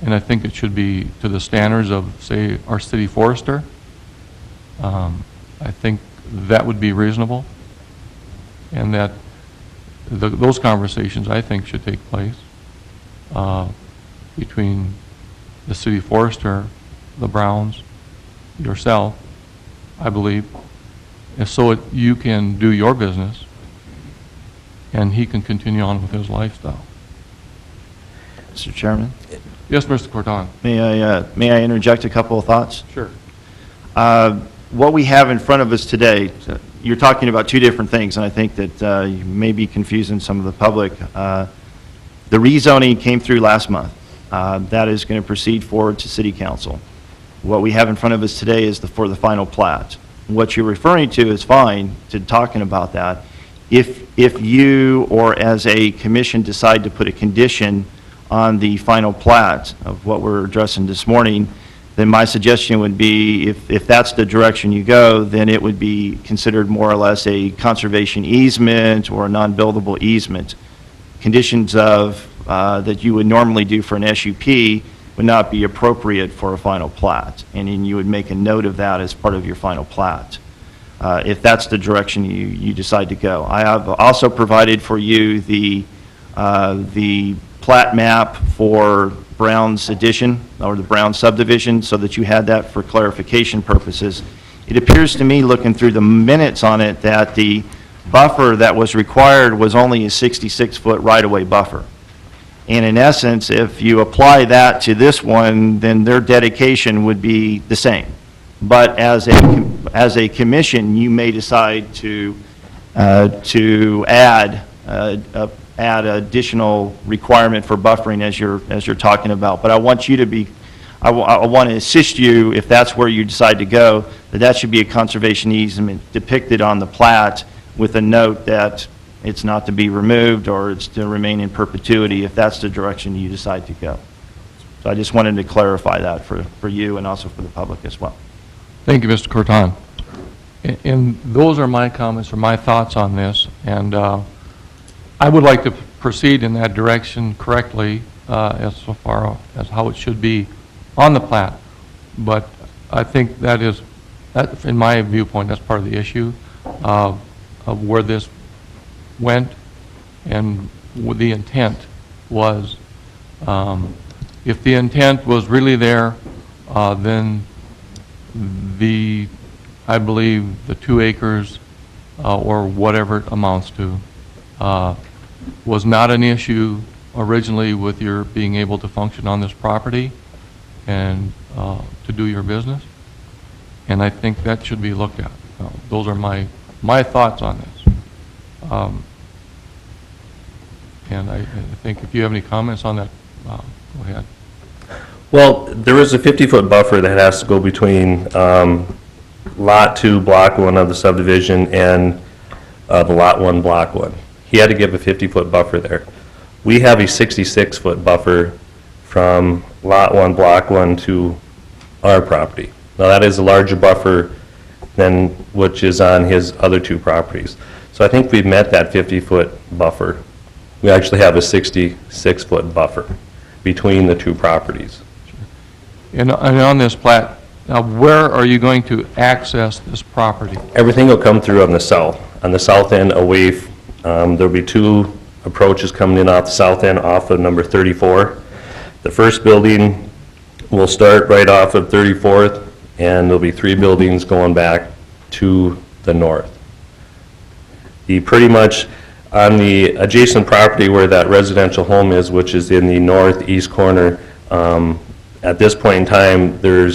A: And I think it should be to the standards of, say, our city forester. I think that would be reasonable. And that those conversations, I think, should take place between the city forester, the Browns, yourself, I believe, and so you can do your business and he can continue on with his lifestyle.
B: Mr. Chairman,
A: Yes, Mr. Corton.
B: may I interject a couple of thoughts?
A: Sure.
B: What we have in front of us today, you're talking about two different things, and I think that you may be confusing some of the public. The rezoning came through last month. That is going to proceed forward to City Council. What we have in front of us today is for the final plat. What you're referring to is fine, to talking about that. If you or as a commission decide to put a condition on the final plat of what we're addressing this morning, then my suggestion would be, if that's the direction you go, then it would be considered more or less a conservation easement or a non-buildable easement. Conditions of, that you would normally do for an SUP would not be appropriate for a final plat, and then you would make a note of that as part of your final plat, if that's the direction you decide to go. I have also provided for you the plat map for Brown's addition, or the Brown subdivision, so that you had that for clarification purposes. It appears to me, looking through the minutes on it, that the buffer that was required was only a 66-foot right-of-way buffer. And in essence, if you apply that to this one, then their dedication would be the same. But as a commission, you may decide to add additional requirement for buffering as you're talking about. But I want you to be, I want to assist you, if that's where you decide to go, that should be a conservation easement depicted on the plat with a note that it's not to be removed or it's to remain in perpetuity if that's the direction you decide to go. So I just wanted to clarify that for you and also for the public as well.
A: Thank you, Mr. Corton. And those are my comments or my thoughts on this, and I would like to proceed in that direction correctly as so far as how it should be on the plat. But I think that is, in my viewpoint, that's part of the issue of where this went and what the intent was. If the intent was really there, then I believe the 2 acres or whatever it amounts to was not an issue originally with your being able to function on this property and to do your business. And I think that should be looked at. Those are my thoughts on this. And I think if you have any comments on that, go ahead.
I: Well, there is a 50-foot buffer that has to go between Lot 2, Block 1 of the subdivision and the Lot 1, Block 1. He had to give a 50-foot buffer there. We have a 66-foot buffer from Lot 1, Block 1 to our property. Now, that is a larger buffer than which is on his other two properties. So I think we've met that 50-foot buffer. We actually have a 66-foot buffer between the two properties.
A: And on this plat, now where are you going to access this property?
I: Everything will come through on the south end away, there'll be two approaches coming in off the south end off of number 34. The first building will start right off of 34th, and there'll be three buildings going back to the north. Pretty much on the adjacent property where that residential home is, which is in the northeast corner, at this point in time, there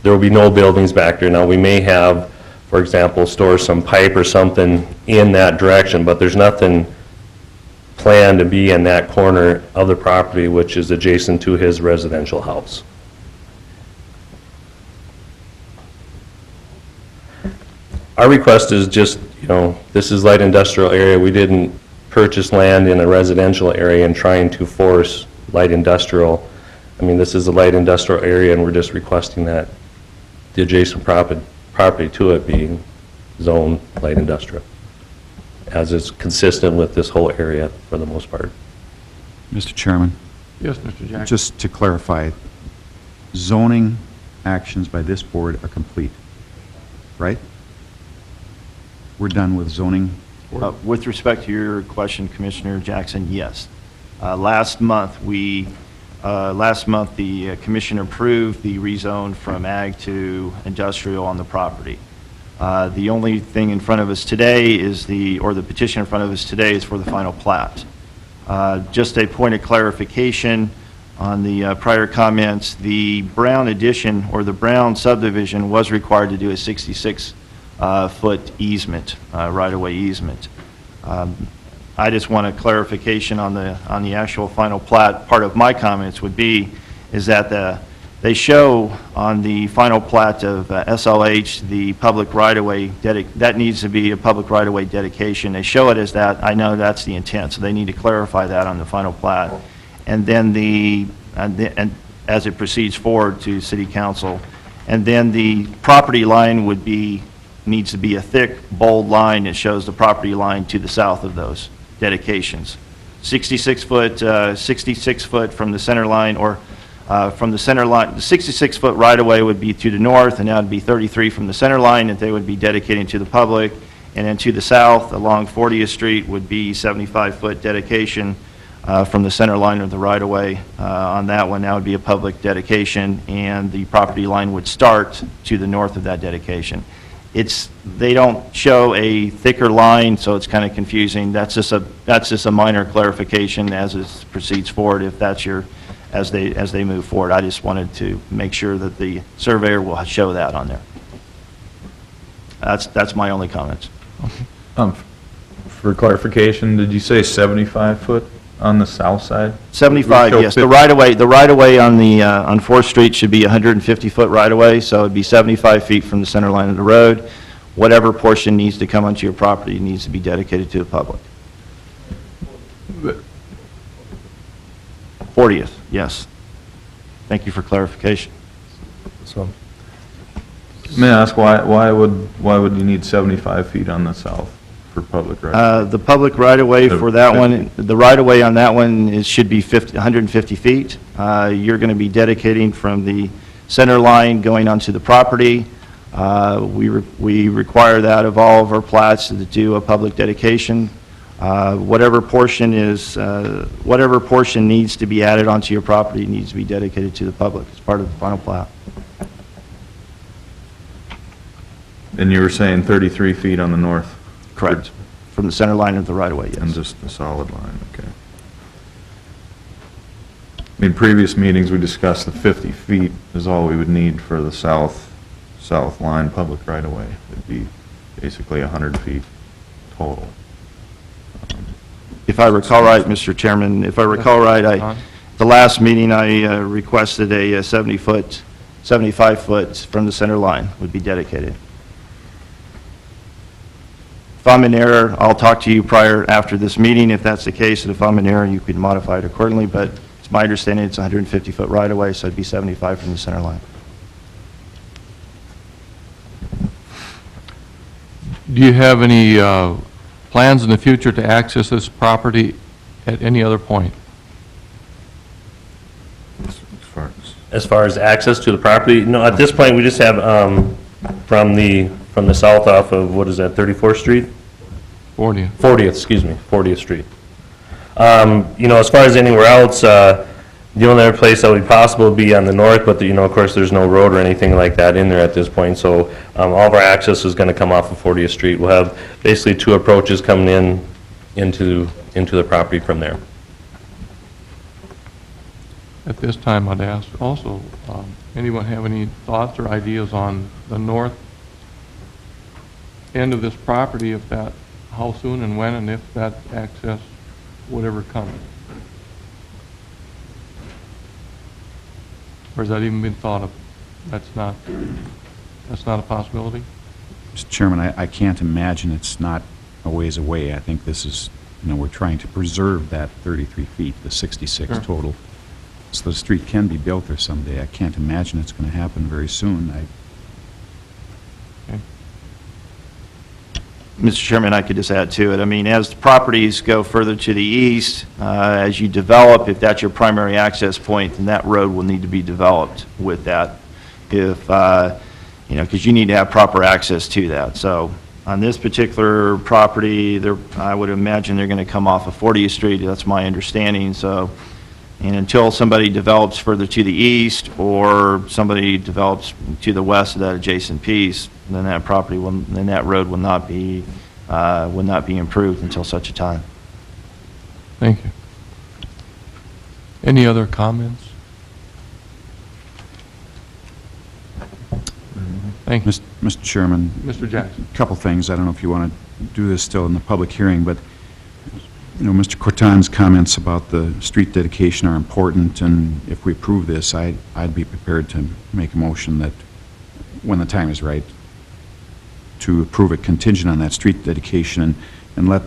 I: will be no buildings back there. Now, we may have, for example, store some pipe or something in that direction, but there's nothing planned to be in that corner of the property, which is adjacent to his residential house. Our request is just, this is light industrial area. We didn't purchase land in a residential area and trying to force light industrial. I mean, this is a light industrial area, and we're just requesting that the adjacent property to it being zoned light industrial, as is consistent with this whole area for the most part.
D: Mr. Chairman,
A: Yes, Mr. Jackson.
D: just to clarify, zoning actions by this board are complete, right? We're done with zoning?
B: With respect to your question, Commissioner Jackson, yes. Last month, the commission approved the rezone from ag to industrial on the property. The only thing in front of us today is the petition in front of us today is for the final plat. Just a point of clarification on the prior comments, the Brown addition or the Brown subdivision was required to do a 66-foot easement, right-of-way easement. I just want a clarification on the actual final plat. Part of my comments would be is that they show on the final plat of SLH the public right-of-way that needs to be a public right-of-way dedication. They show it as that. I know that's the intent, so they need to clarify that on the final plat. And then and as it proceeds forward to City Council, and then the property line needs to be a thick, bold line that shows the property line to the south of those dedications. 66 foot from the center line, or from the center line, the 66-foot right-of-way would be to the north, and that would be 33 from the center line that they would be dedicating to the public. And then to the south, along 40th Street, would be 75-foot dedication from the center line of the right-of-way. On that one, that would be a public dedication, and the property line would start to the north of that dedication. They don't show a thicker line, so it's kind of confusing. That's just a minor clarification as it proceeds forward, if that's as they move forward. I just wanted to make sure that the surveyor will show that on there. That's my only comments.
G: For clarification, did you say 75 foot on the south side?
B: 75, yes. The right-of-way on 4th Street should be 150-foot right-of-way, so it'd be 75 feet from the center line of the road. Whatever portion needs to come onto your property needs to be dedicated to the public. 40th, yes. Thank you for clarification.
I: So,
G: May I ask why would you need 75 feet on the south for public right?
B: The public right-of-way for that one, the right-of-way on that one should be 150 feet. You're going to be dedicating from the center line going onto the property. We require that of all of our plats to do a public dedication. Whatever portion needs to be added onto your property needs to be dedicated to the public as part of the final plat.
G: And you were saying 33 feet on the north?
B: Correct. From the center line of the right-of-way, yes.
G: And just the solid line, okay. In previous meetings, we discussed the 50 feet is all we would need for the south line public right-of-way. It'd be basically 100 feet total.
B: If I recall right, Mr. Chairman, the last meeting, I requested a 75 foot from the center line would be dedicated. If I'm in error, I'll talk to you after this meeting, if that's the case, and if I'm in error, you could modify it accordingly, but it's my understanding it's a 150-foot right-of-way, so it'd be 75 from the center line.
A: Do you have any plans in the future to access this property at any other point?
I: As far as access to the property, no, at this point, we just have, from the south off of, what is that, 34th Street? 40th, excuse me, 40th Street. You know, as far as anywhere else, the only other place that would be possible would be on the north, but, you know, of course, there's no road or anything like that in there at this point, so all of our access is going to come off of 40th Street. We'll have basically two approaches coming into the property from there.
A: At this time, I'd ask also, anyone have any thoughts or ideas on the north end of this property, if that, how soon and when, and if that access would ever come? Or has that even been thought of? That's not a possibility?
D: Mr. Chairman, I can't imagine it's not a ways away. I think this is, you know, we're trying to preserve that 33 feet, the 66
A: Sure.
D: total, so the street can be built there someday. I can't imagine it's going to happen very soon.
A: Okay.
B: Mr. Chairman, I could just add to it. I mean, as the properties go further to the east, as you develop, if that's your primary access point, then that road will need to be developed with that. If, you know, because you need to have proper access to that. So on this particular property, I would imagine they're going to come off of 40th Street. That's my understanding. So, and until somebody develops further to the east or somebody develops to the west of that adjacent piece, then that property will, then that road will not be improved until such a time.
A: Thank you. Any other comments? Thank you.
D: Mr. Chairman,
A: Mr. Jackson.
D: a couple things. I don't know if you want to do this still in the public hearing, but, you know, Mr. Corton's comments about the street dedication are important, and if we approve this, I'd be prepared to make a motion that, when the time is right, to approve it contingent on that street dedication, and let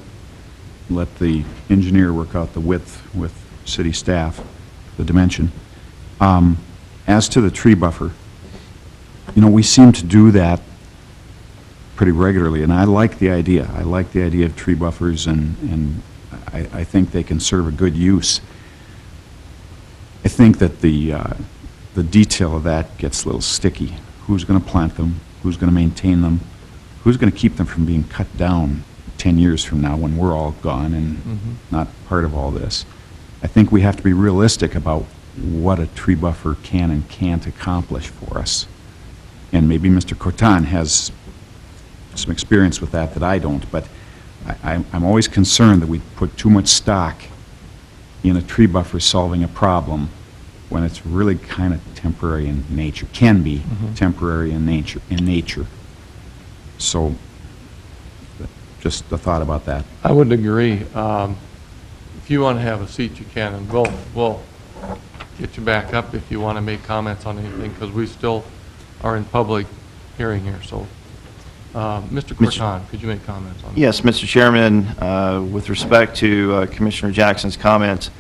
D: the engineer work out the width with city staff, the dimension. As to the tree buffer, you know, we seem to do that pretty regularly, and I like the idea. I like the idea of tree buffers, and I think they can serve a good use. I think that the detail of that gets a little sticky. Who's going to plant them? Who's going to maintain them? Who's going to keep them from being cut down 10 years from now when we're all gone and not part of all this? I think we have to be realistic about what a tree buffer can and can't accomplish for us. And maybe Mr. Corton has some experience with that I don't, but I'm always concerned that we put too much stock in a tree buffer solving a problem when it's really kind of temporary in nature, can be temporary in nature. So, just a thought about that.
A: I would agree. If you want to have a seat, you can, and we'll get you back up if you want to make comments on anything, because we still are in public hearing here, so. Mr. Corton, could you make comments on that?
B: Yes, Mr. Chairman, with respect to Commissioner Jackson's comments,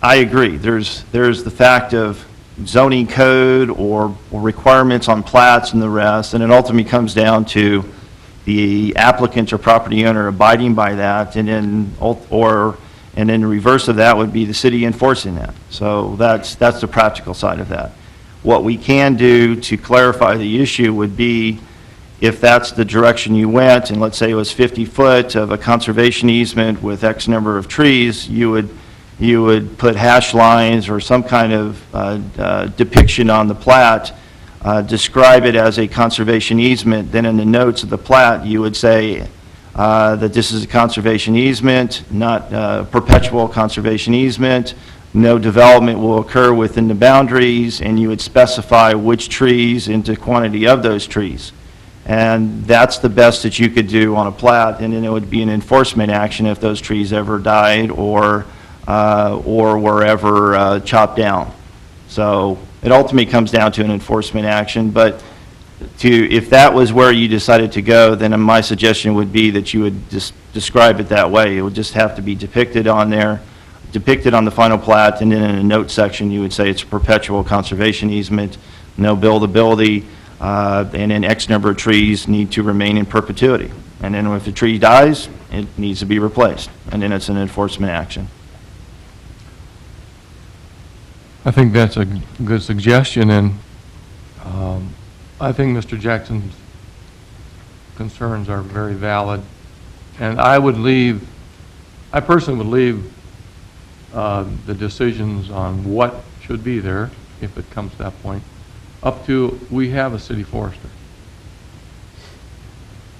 B: I agree. There's the fact of zoning code or requirements on plats and the rest, and it ultimately comes down to the applicant or property owner abiding by that, and then the reverse of that would be the city enforcing that. So that's the practical side of that. What we can do to clarify the issue would be, if that's the direction you went, and let's say it was 50 foot of a conservation easement with X number of trees, you would put hash lines or some kind of depiction on the plat, describe it as a conservation easement. Then in the notes of the plat, you would say that this is a conservation easement, not a perpetual conservation easement. No development will occur within the boundaries, and you would specify which trees and the quantity of those trees. And that's the best that you could do on a plat, and then it would be an enforcement action if those trees ever died or were ever chopped down. So it ultimately comes down to an enforcement action, but if that was where you decided to go, then my suggestion would be that you would just describe it that way. It would just have to be depicted on there, depicted on the final plat, and then in a note section, you would say it's a perpetual conservation easement, no buildability, and then X number of trees need to remain in perpetuity. And then if the tree dies, it needs to be replaced, and then it's an enforcement action.
A: I think that's a good suggestion, and I think Mr. Jackson's concerns are very valid. And I personally would leave the decisions on what should be there, if it comes to that point, up to, we have a city forester,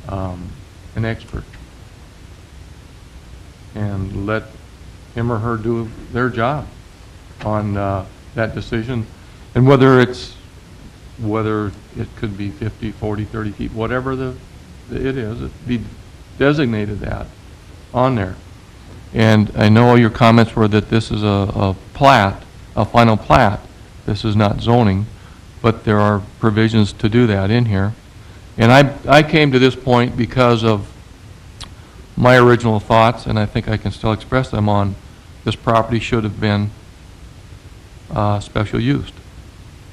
A: an expert, and let him or her do their job on that decision, and whether it could be 50, 40, 30 feet, whatever it is, it be designated that on there. And I know your comments were that this is a plat, a final plat. This is not zoning, but there are provisions to do that in here. And I came to this point because of my original thoughts, and I think I can still express them on this property should have been special used.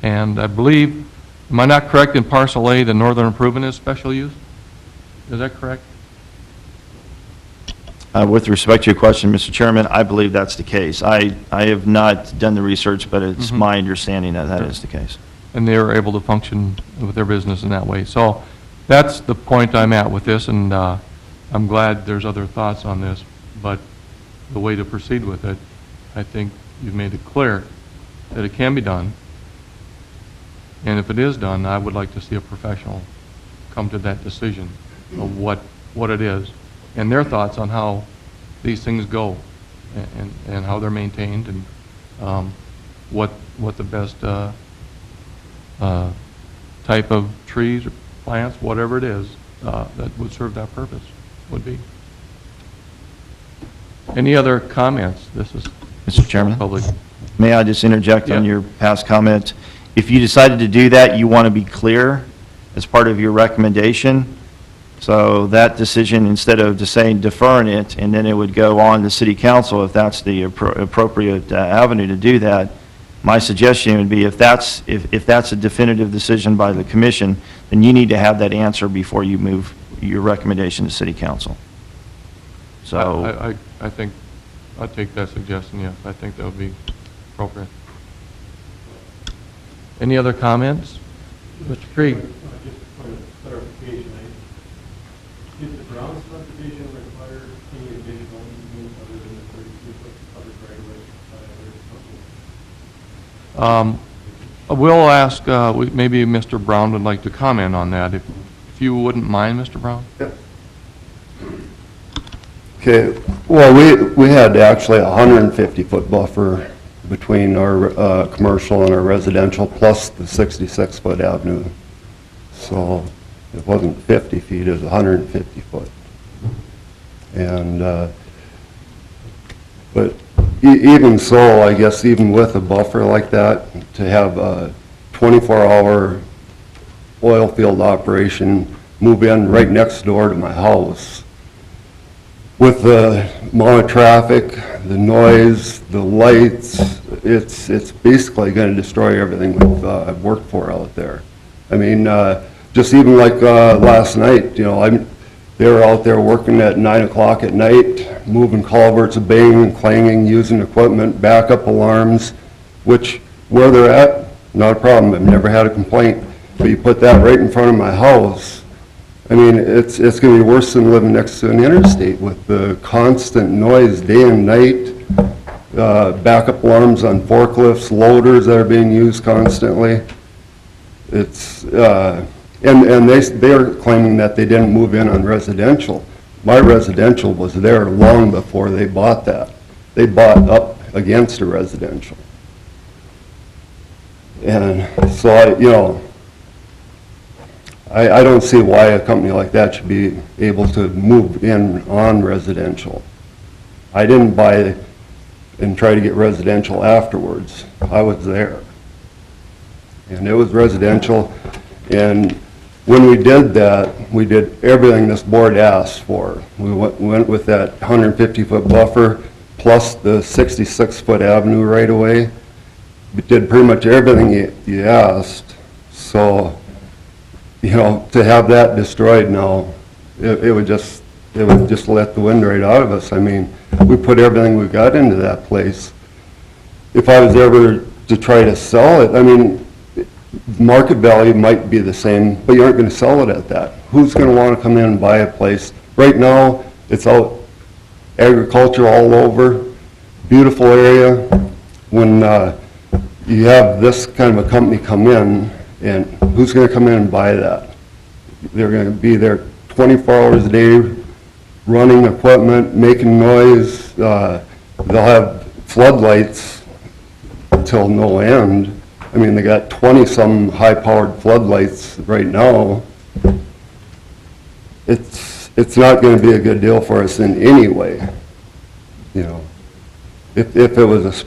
A: And I believe, am I not correct, in parcel A, the northern improvement is special use? Is that correct?
B: With respect to your question, Mr. Chairman, I believe that's the case. I have not done the research, but it's my understanding that that is the case.
A: And they are able to function with their business in that way. So that's the point I'm at with this, and I'm glad there's other thoughts on this, but the way to proceed with it, I think you've made it clear that it can be done. And if it is done, I would like to see a professional come to that decision of what it is, and their thoughts on how these things go, and how they're maintained, and what the best type of trees or plants, whatever it is, that would serve that purpose would be. Any other comments? This is
B: Mr. Chairman?
A: public.
B: May I just interject on
A: Yeah.
B: your past comment? If you decided to do that, you want to be clear as part of your recommendation. So that decision, instead of just saying deferring it, and then it would go on to city council if that's the appropriate avenue to do that, my suggestion would be if that's a definitive decision by the commission, then you need to have that answer before you move your recommendation to city council. So,
A: I think, I'd take that suggestion, yes. I think that would be appropriate. Any other comments? Mr. Krieg?
J: Just a point of clarification, did the Brown subdivision require any additional easement other than the 32-foot covered right of way?
A: We'll ask, maybe Mr. Brown would like to comment on that, if you wouldn't mind, Mr. Brown?
K: Okay, well, we had actually a 150-foot buffer between our commercial and our residential, plus the 66-foot avenue. So it wasn't 50 feet, it was 150 foot. And, but even so, I guess even with a buffer like that, to have a 24-hour oil field operation move in right next door to my house, with the amount of traffic, the noise, the lights, it's basically going to destroy everything I've worked for out there. I mean, just even like last night, you know, they were out there working at 9 o'clock at night, moving culverts, banging, clanging, using equipment, backup alarms, which where they're at, not a problem. I've never had a complaint. But you put that right in front of my house, I mean, it's going to be worse than living next to an interstate with the constant noise day and night, backup alarms on forklifts, loaders that are being used constantly. It's, and they're claiming that they didn't move in on residential. My residential was there long before they bought that. They bought up against a residential. And so, you know, I don't see why a company like that should be able to move in on residential. I didn't buy and try to get residential afterwards. I was there. And it was residential, and When we did that, we did everything this board asked for. We went with that 150-foot buffer plus the 66-foot avenue right away. We did pretty much everything you asked. So, you know, to have that destroyed now, it would just let the wind right out of us. I mean, we put everything we got into that place. If I was ever to try to sell it, I mean, market value might be the same, but you aren't going to sell it at that. Who's going to want to come in and buy a place? Right now, it's out agriculture all over, beautiful area. When you have this kind of a company come in, and who's going to come in and buy that? They're going to be there 24 hours a day, running equipment, making noise. They'll have floodlights till no end. I mean, they got 20-some high-powered floodlights right now. It's not going to be a good deal for us in any way, you know. If it was a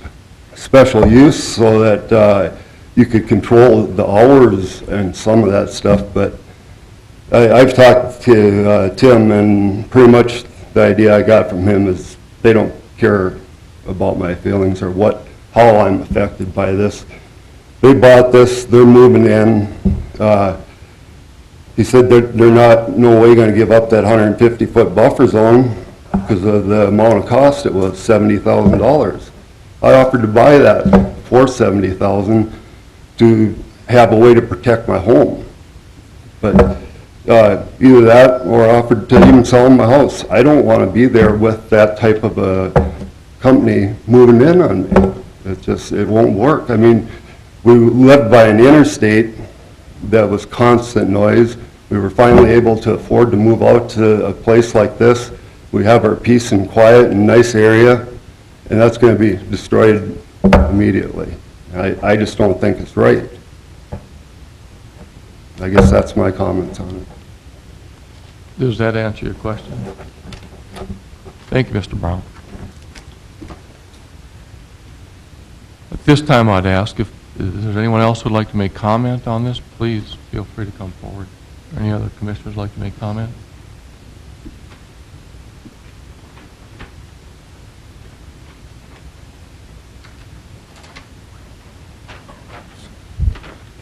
K: special use so that you could control the hours and some of that stuff, but I've talked to Tim, and pretty much the idea I got from him is they don't care about my feelings or how I'm affected by this. They bought this, they're moving in. He said they're no way going to give up that 150-foot buffer zone because of the amount of cost. It was $70,000. I offered to buy that for $70,000 to have a way to protect my home. But either that or offered to even sell my house. I don't want to be there with that type of a company moving in on me. It won't work. I mean, we lived by an interstate that was constant noise. We were finally able to afford to move out to a place like this. We have our peace and quiet and nice area, and that's going to be destroyed immediately. I just don't think it's right. I guess that's my comments on it.
A: Does that answer your question? Thank you, Mr. Brown. At this time, I'd ask if there's anyone else who'd like to make comment on this, please feel free to come forward. Any other commissioners like to make comment?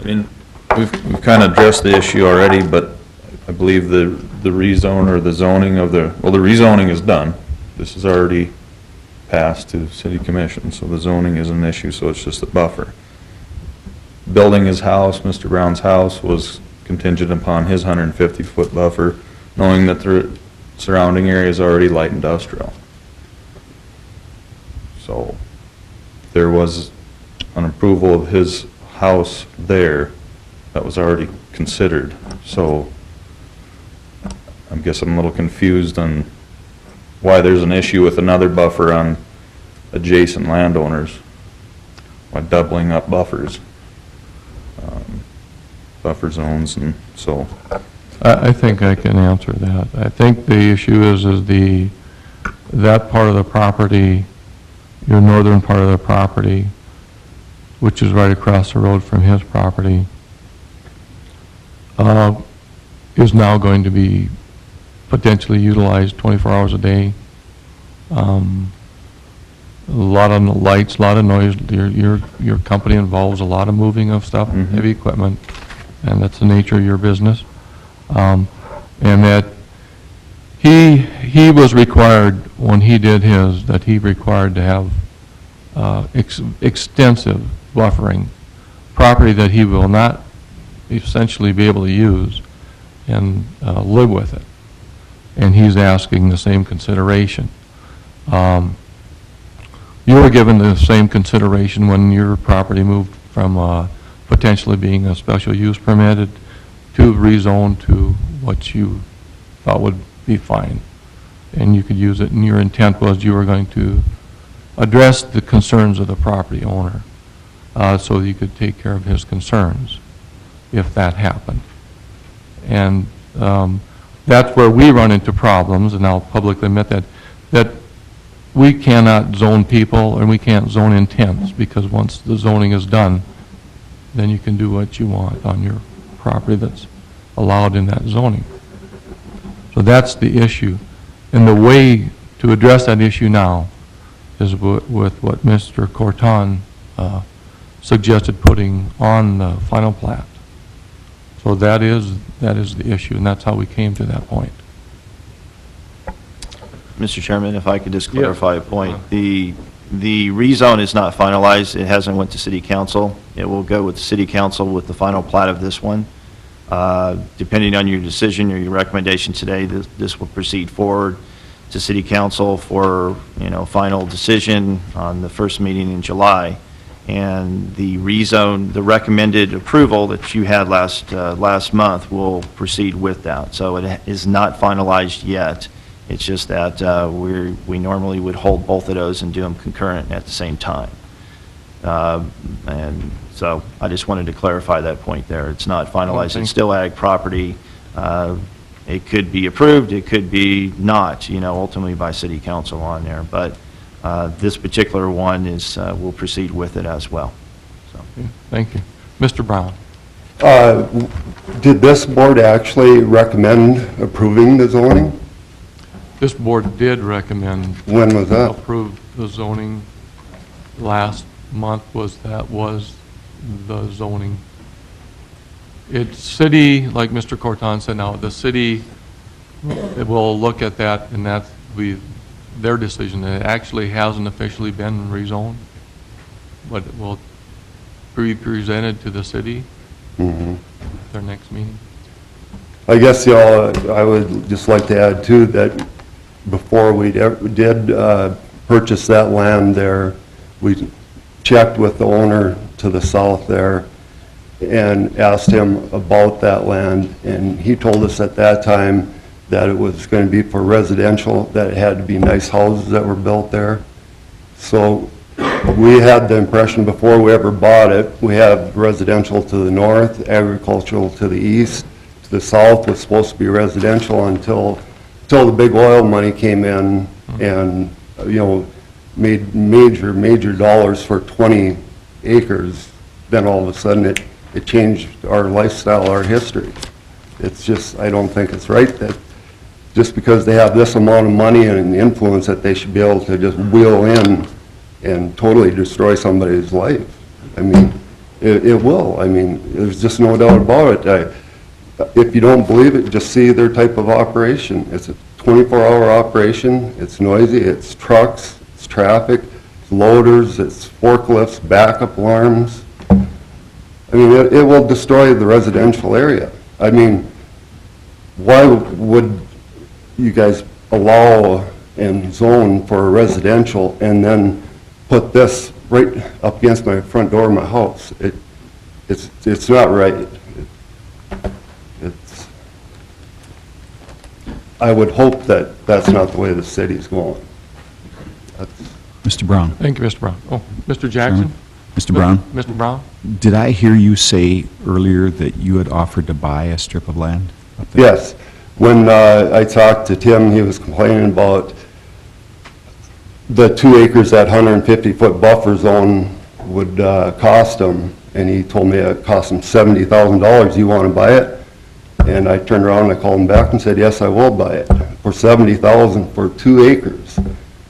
G: I mean, we've kind of addressed the issue already, but I believe the rezone or the zoning of the rezoning is done. This is already passed to city commission, so the zoning is an issue, so it's just a buffer. Building his house, Mr. Brown's house, was contingent upon his 150-foot buffer, knowing that the surrounding area is already light industrial. So there was an approval of his house there that was already considered. So I guess I'm a little confused on why there's an issue with another buffer on adjacent landowners, why doubling up buffers, buffer zones, and so.
A: I think I can answer that. I think the issue is that part of the property, your northern part of the property, which is right across the road from his property, is now going to be potentially utilized 24 hours a day. A lot of lights, a lot of noise. Your company involves a lot of moving of stuff, heavy equipment, and that's the nature of your business. And that he was required, when he did his, that he required to have extensive buffering, property that he will not essentially be able to use and live with it. And he's asking the same consideration. You were given the same consideration when your property moved from potentially being a special use permitted to rezoned to what you thought would be fine. And you could use it, and your intent was you were going to address the concerns of the property owner so you could take care of his concerns if that happened. And that's where we run into problems, and I'll publicly admit that we cannot zone people and we can't zone intents, because once the zoning is done, then you can do what you want on your property that's allowed in that zoning. So that's the issue. And the way to address that issue now is with what Mr. Corton suggested putting on the final plat. So that is the issue, and that's how we came to that point.
B: Mr. Chairman, if I could just clarify a point. The rezone is not finalized. It hasn't went to city council. It will go with the city council with the final plat of this one. Depending on your decision or your recommendation today, this will proceed forward to city council for, final decision on the first meeting in July. And the rezone, the recommended approval that you had last month will proceed with that. So it is not finalized yet. It's just that we normally would hold both of those and do them concurrent at the same time. And so I just wanted to clarify that point there. It's not finalized. It's still ag property. It could be approved. It could be not, ultimately by city council on there. But this particular one is, we'll proceed with it as well. So.
A: Okay, thank you. Mr. Brown?
K: Did this board actually recommend approving the zoning?
A: This board did recommend.
K: When was that?
A: Approve the zoning. Last month was the zoning. It's city, like Mr. Corton said now, the city will look at that, and that's their decision. It actually hasn't officially been rezoned, but it will be presented to the city at their next meeting.
K: I guess, I would just like to add too that before we did purchase that land there, we checked with the owner to the south there and asked him about that land, and he told us at that time that it was going to be for residential, that it had to be nice houses that were built there. So we had the impression before we ever bought it, we have residential to the north, agricultural to the east. To the south was supposed to be residential until the big oil money came in and, made major dollars for 20 acres. Then all of a sudden it changed our lifestyle, our history. It's just, I don't think it's right that just because they have this amount of money and influence that they should be able to just wheel in and totally destroy somebody's life. I mean, it will. I mean, there's just no doubt about it. If you don't believe it, just see their type of operation. It's a 24-hour operation. It's noisy. It's trucks. It's traffic. It's loaders. It's forklifts, backup alarms. I mean, it will destroy the residential area. I mean, why would you guys allow and zone for residential and then put this right up against my front door of my house? It's not right. I would hope that that's not the way the city's going.
D: Mr. Brown?
A: Thank you, Mr. Brown. Oh, Mr. Jackson?
D: Mr. Brown?
A: Mr. Brown?
D: Did I hear you say earlier that you had offered to buy a strip of land up there?
K: Yes. When I talked to Tim, he was complaining about the 2 acres, that 150-foot buffer zone would cost him, and he told me it cost him $70,000. You want to buy it? And I turned around and I called him back and said, yes, I will buy it for $70,000 for 2 acres,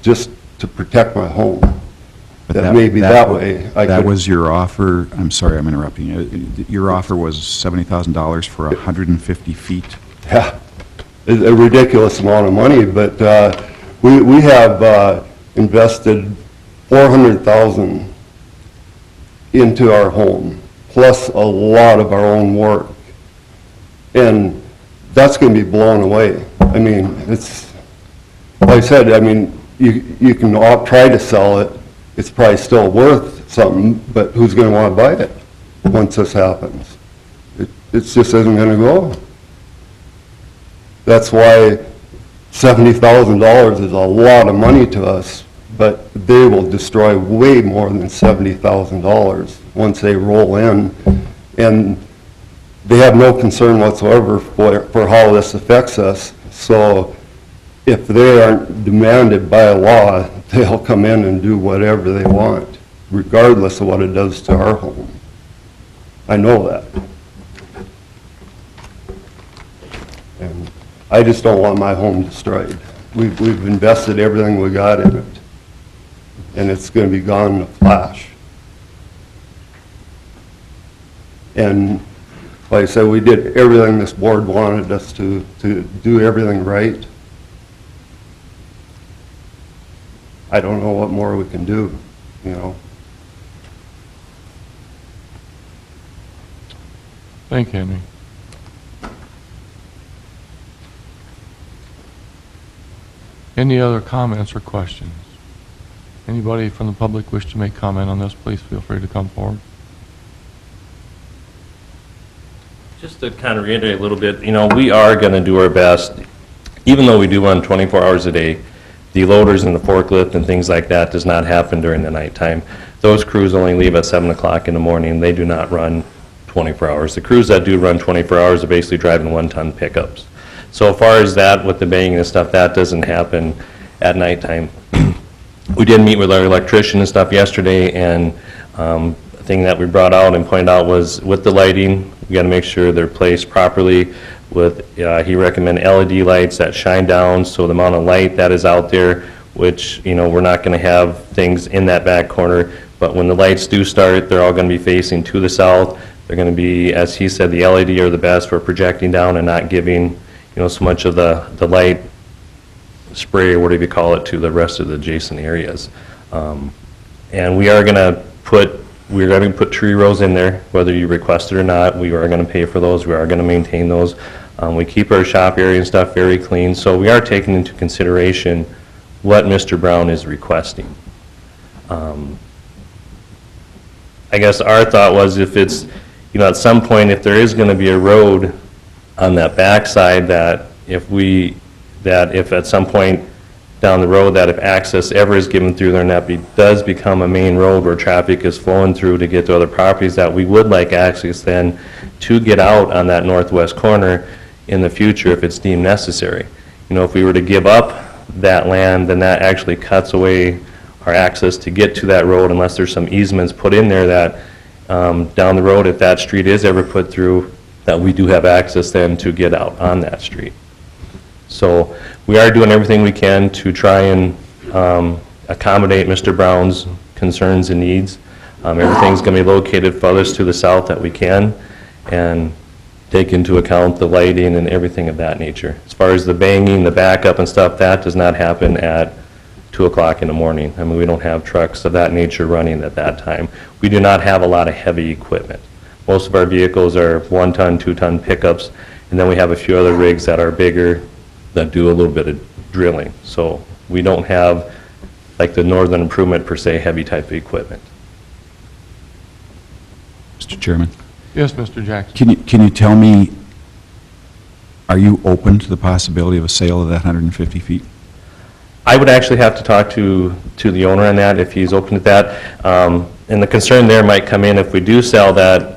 K: just to protect my home.
D: But
K: That maybe that way I
D: That
K: could.
D: was your offer, I'm sorry, I'm interrupting you. Your offer was $70,000 for 150 feet?
K: Yeah, it's a ridiculous amount of money, but we have invested $400,000 into our home, plus a lot of our own work. And that's going to be blown away. I mean, it's, like I said, I mean, you can try to sell it. It's probably still worth something, but who's going to want to buy it once this happens? It just isn't going to go. That's why $70,000 is a lot of money to us, but they will destroy way more than $70,000 once they roll in. And they have no concern whatsoever for how this affects us. So if they aren't demanded by a law, they'll come in and do whatever they want, regardless of what it does to our home. I know that. I just don't want my home destroyed. We've invested everything we got in it, and it's going to be gone in a flash. And like I said, we did everything this board wanted us to do everything right. I don't know what more we can do, you know.
A: Thank you, Henry. Any other comments or questions? Anybody from the public wish to make comment on this, please feel free to come forward.
I: Just to kind of reiterate a little bit, we are going to do our best, even though we do run 24 hours a day, the loaders and the forklift and things like that does not happen during the nighttime. Those crews only leave at 7 o'clock in the morning. They do not run 24 hours. The crews that do run 24 hours are basically driving 1-ton pickups. So as far as that, with the banging and stuff, that doesn't happen at nighttime. We did meet with our electrician and stuff yesterday, and a thing that we brought out and pointed out was with the lighting, we got to make sure they're placed properly. He recommended LED lights that shine down, so the amount of light that is out there, which, we're not going to have things in that back corner, but when the lights do start, they're all going to be facing to the south. They're going to be, as he said, the LED are the best for projecting down and not giving, so much of the light spray, or whatever you call it, to the rest of the adjacent areas. And we are going to put tree rows in there, whether you request it or not. We are going to pay for those. We are going to maintain those. We keep our shop area and stuff very clean, so we are taking into consideration what Mr. Brown is requesting. I guess our thought was if it's, at some point, if there is going to be a road on that backside, that if at some point down the road, that if access ever is given through there and that does become a main road where traffic is flowing through to get to other properties, that we would like access then to get out on that northwest corner in the future if it's deemed necessary. If we were to give up that land, then that actually cuts away our access to get to that road unless there's some easements put in there that down the road, if that street is ever put through, that we do have access then to get out on that street. So we are doing everything we can to try and accommodate Mr. Brown's concerns and needs. Everything's going to be located farthest to the south that we can, and take into account the lighting and everything of that nature. As far as the banging, the backup and stuff, that does not happen at 2 o'clock in the morning. I mean, we don't have trucks of that nature running at that time. We do not have a lot of heavy equipment. Most of our vehicles are 1-ton, 2-ton pickups, and then we have a few other rigs that are bigger that do a little bit of drilling. So we don't have, like the Northern Improvement per se, heavy type of equipment.
D: Mr. Chairman?
A: Yes, Mr. Jackson.
D: Can you tell me, are you open to the possibility of a sale of that 150 feet?
I: I would actually have to talk to the owner on that, if he's open to that. And the concern there might come in, if we do sell that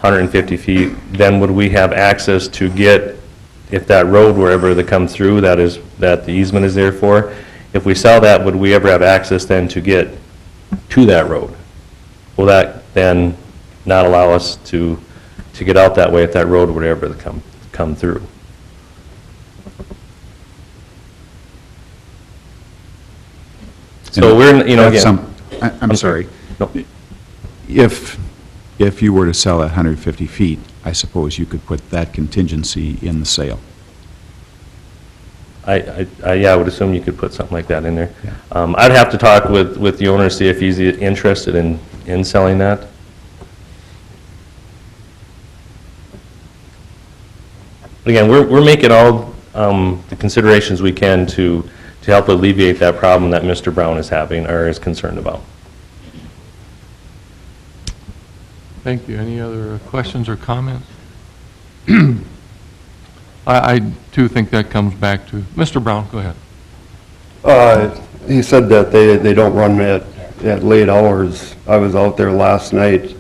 I: 150 feet, then would we have access to get, if that road, wherever they come through, that the easement is there for, if we sell that, would we ever have access then to get to that road? Will that then not allow us to get out that way if that road would ever come through? So we're, again.
D: I'm sorry.
I: No.
D: If you were to sell at 150 feet, I suppose you could put that contingency in the sale.
I: Yeah, I would assume you could put something like that in there.
D: Yeah.
I: I'd have to talk with the owner, see if he's interested in selling that. Again, we're making all the considerations we can to help alleviate that problem that Mr. Brown is having or is concerned about.
A: Thank you. Any other questions or comments? I too think that comes back to, Mr. Brown, go ahead.
K: He said that they don't run at late hours. I was out there last night.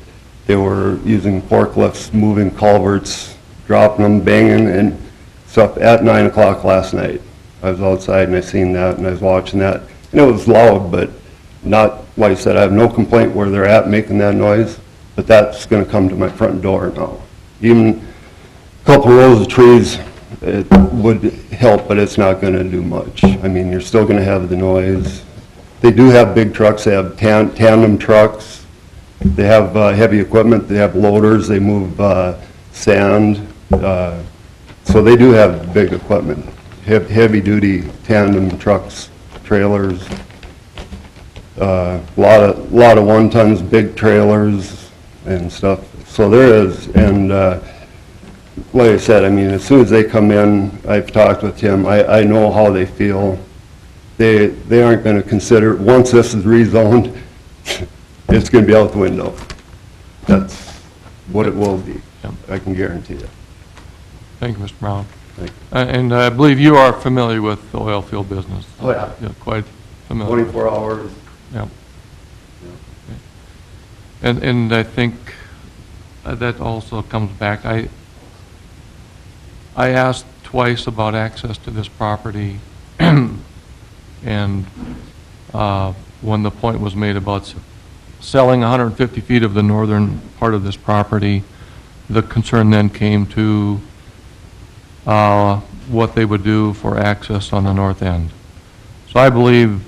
K: They were using forklifts, moving culverts, dropping them, banging, and stuff at 9 o'clock last night. I was outside and I seen that and I was watching that. And it was loud, but not, like I said, I have no complaint where they're at making that noise, but that's going to come to my front door now. Even a couple rows of trees it would help, but it's not going to do much. I mean, you're still going to have the noise. They do have big trucks, they have tandem trucks, they have heavy equipment, they have loaders, they move sand, so they do have big equipment, heavy-duty tandem trucks, trailers, lot of one-tons, big trailers and stuff. So there is, and like I said, I mean, as soon as they come in, I've talked with Tim, I know how they feel. They aren't going to consider, once this is rezoned, it's going to be out the window. That's what it will be, I can guarantee it.
A: Thank you, Mr. Brown.
K: Thank you.
A: And I believe you are familiar with the oil field business.
K: Oh, yeah.
A: Quite familiar.
K: 24 hours.
A: Yeah. And I think that also comes back. I asked twice about access to this property, and when the point was made about selling 150 feet of the northern part of this property, the concern then came to what they would do for access on the north end. So I believe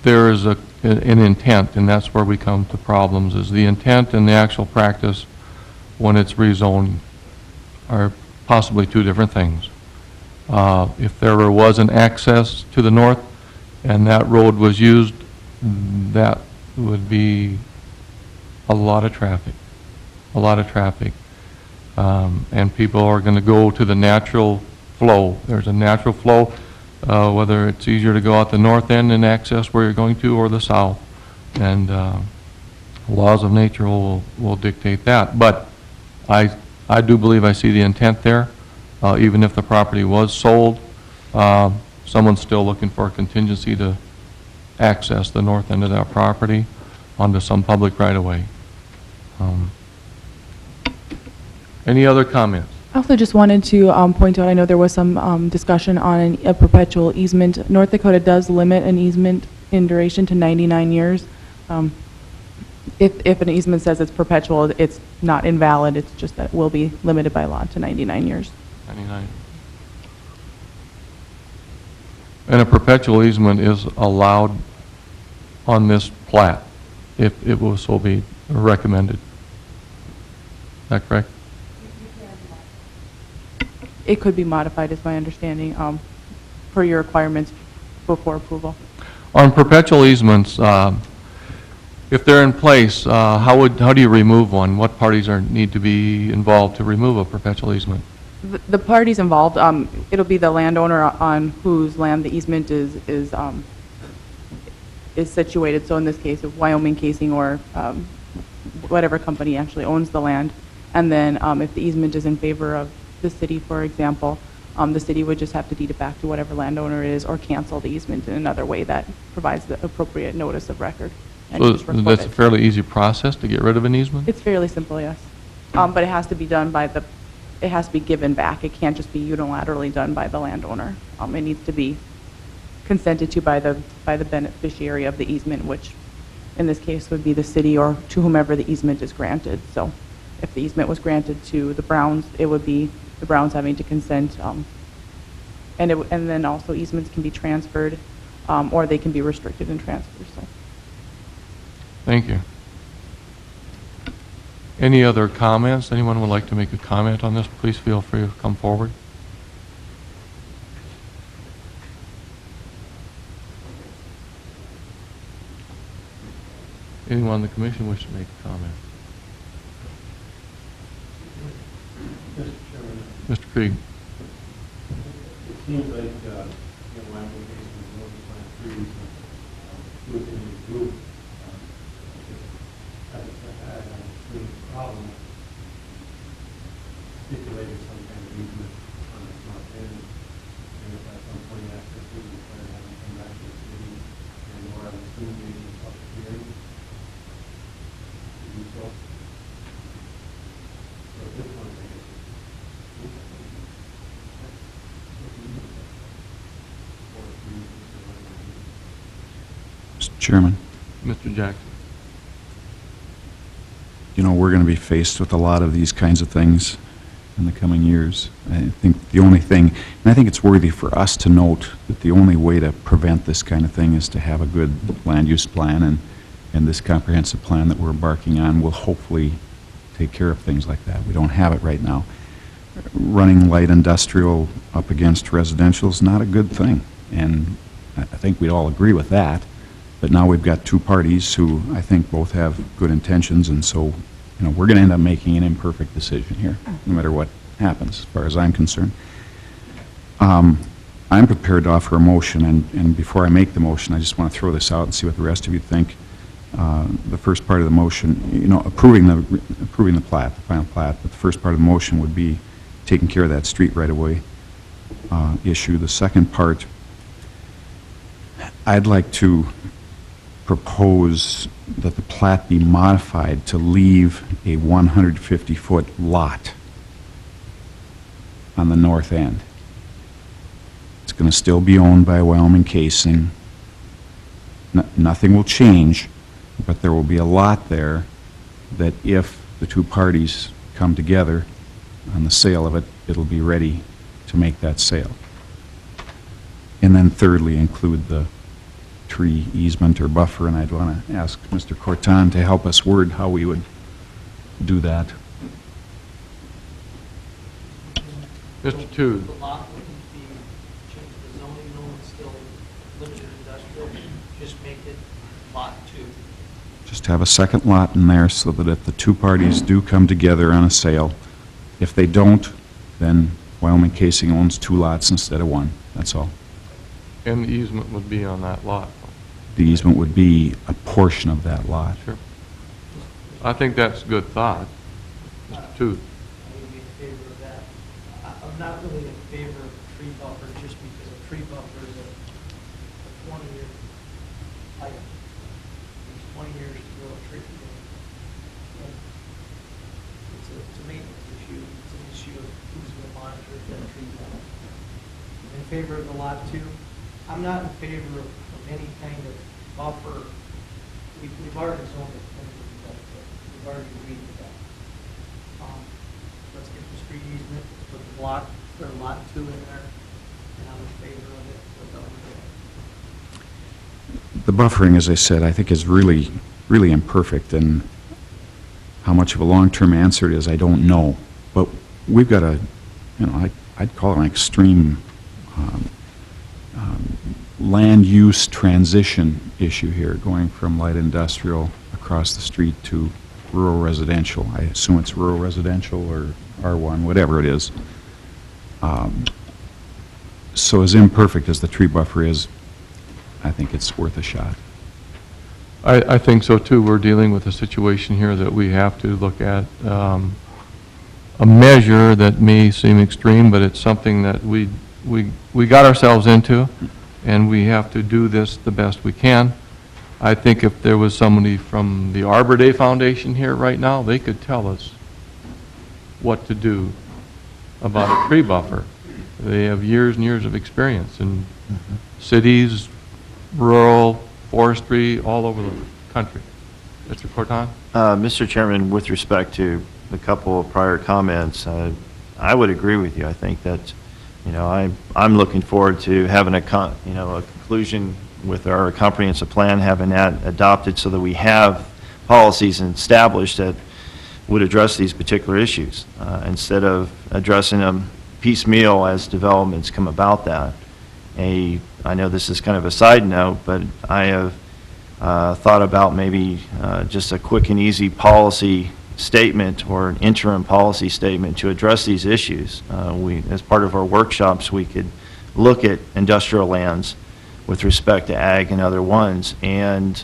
A: there is an intent, and that's where we come to problems, is the intent and the actual practice when it's rezoned are possibly two different things. If there was an access to the north and that road was used, that would be a lot of traffic, and people are going to go to the natural flow. There's a natural flow, whether it's easier to go out the north end and access where you're going to, or the south, and laws of nature will dictate that. But I do believe I see the intent there. Even if the property was sold, someone's still looking for a contingency to access the north end of that property onto some public right-of-way. Any other comments?
L: I also just wanted to point out, I know there was some discussion on a perpetual easement. North Dakota does limit an easement in duration to 99 years. If an easement says it's perpetual, it's not invalid, it's just that it will be limited by law to 99 years.
A: 99. And a perpetual easement is allowed on this plat, if it will so be recommended. Is that correct?
L: It could be modified, is my understanding, per your requirements before approval.
A: On perpetual easements, if they're in place, how do you remove one? What parties need to be involved to remove a perpetual easement?
L: The parties involved, it'll be the landowner on whose land the easement is situated. So in this case, of Wyoming Casing or whatever company actually owns the land. And then if the easement is in favor of the city, for example, the city would just have to deed it back to whatever landowner it is or cancel the easement in another way that provides the appropriate notice of record. And
A: So
L: just record
A: that's
L: it.
A: a fairly easy process to get rid of an easement?
L: It's fairly simple, yes. But it has to be done by it has to be given back. It can't just be unilaterally done by the landowner. It needs to be consented to by the beneficiary of the easement, which in this case would be the city or to whomever the easement is granted. So if the easement was granted to the Browns, it would be the Browns having to consent. And then also easements can be transferred or they can be restricted and transferred. So.
A: Thank you. Any other comments? Anyone would like to make a comment on this? Please feel free to come forward. Anyone on the commission wish to make a comment?
J: Mr. Chairman,
A: Mr. Krieg?
J: it seems like, Wyoming Basin is one of the plant trees within the group. I have a problem stipulating some kind of easement on the north end, and if at some point access is required, have them come back to the city, and or I'm assuming maybe a public hearing to do so. So this one, I guess,
D: Mr. Chairman,
A: Mr. Jackson?
D: you know, we're going to be faced with a lot of these kinds of things in the coming years. I think the only thing, and I think it's worthy for us to note that the only way to prevent this kind of thing is to have a good land use plan, and this comprehensive plan that we're embarking on will hopefully take care of things like that. We don't have it right now. Running light industrial up against residential is not a good thing, and I think we'd all agree with that. But now we've got two parties who I think both have good intentions, and so, we're going to end up making an imperfect decision here, no matter what happens, as far as I'm concerned. I'm prepared to offer a motion, and before I make the motion, I just want to throw this out and see what the rest of you think. The first part of the motion, approving the plat, the final plat, but the first part of the motion would be taking care of that street right-of-way issue. The second part, I'd like to propose that the plat be modified to leave a 150-foot lot on the north end. It's going to still be owned by Wyoming Casing. Nothing will change, but there will be a lot there that if the two parties come together on the sale of it, it'll be ready to make that sale. And then thirdly, include the tree easement or buffer, and I'd want to ask Mr. Corton to help us word how we would do that.
A: Mr. Tude.
C: The lot wouldn't be, change the zoning, no, it's still limited industrial, just make it lot 2.
D: Just have a second lot in there so that if the two parties do come together on a sale, if they don't, then Wyoming Casing owns 2 lots instead of 1. That's all.
A: And the easement would be on that lot.
D: The easement would be a portion of that lot.
A: Sure. I think that's a good thought. Mr. Tude.
C: I would be in favor of that. I'm not really in favor of a tree buffer just because a tree buffer is a 20-year item. It's 20 years to grow a tree. It's a maintenance issue. It's an issue of who's going to monitor that tree down. I'm in favor of the lot 2. I'm not in favor of any kind of buffer. We've already zoned it. We've already agreed with that. Let's get the street easement, put the block, or lot 2 in there, and I'm in favor of it.
D: The buffering, as I said, I think is really, really imperfect, and how much of a long-term answer it is, I don't know. But we've got a, I'd call it an extreme land use transition issue here, going from light industrial across the street to rural residential. I assume it's rural residential or R1, whatever it is. So as imperfect as the tree buffer is, I think it's worth a shot.
A: I think so too. We're dealing with a situation here that we have to look at a measure that may seem extreme, but it's something that we got ourselves into, and we have to do this the best we can. I think if there was somebody from the Arbor Day Foundation here right now, they could tell us what to do about a tree buffer. They have years and years of experience in cities, rural, forestry, all over the country. Mr. Corton?
B: Mr. Chairman, with respect to a couple of prior comments, I would agree with you. I think that, I'm looking forward to having a conclusion with our comprehensive plan, having that adopted so that we have policies established that would address these particular issues, instead of addressing them piecemeal as developments come about that. I know this is kind of a side note, but I have thought about maybe just a quick and easy policy statement or an interim policy statement to address these issues. As part of our workshops, we could look at industrial lands with respect to ag and other ones, and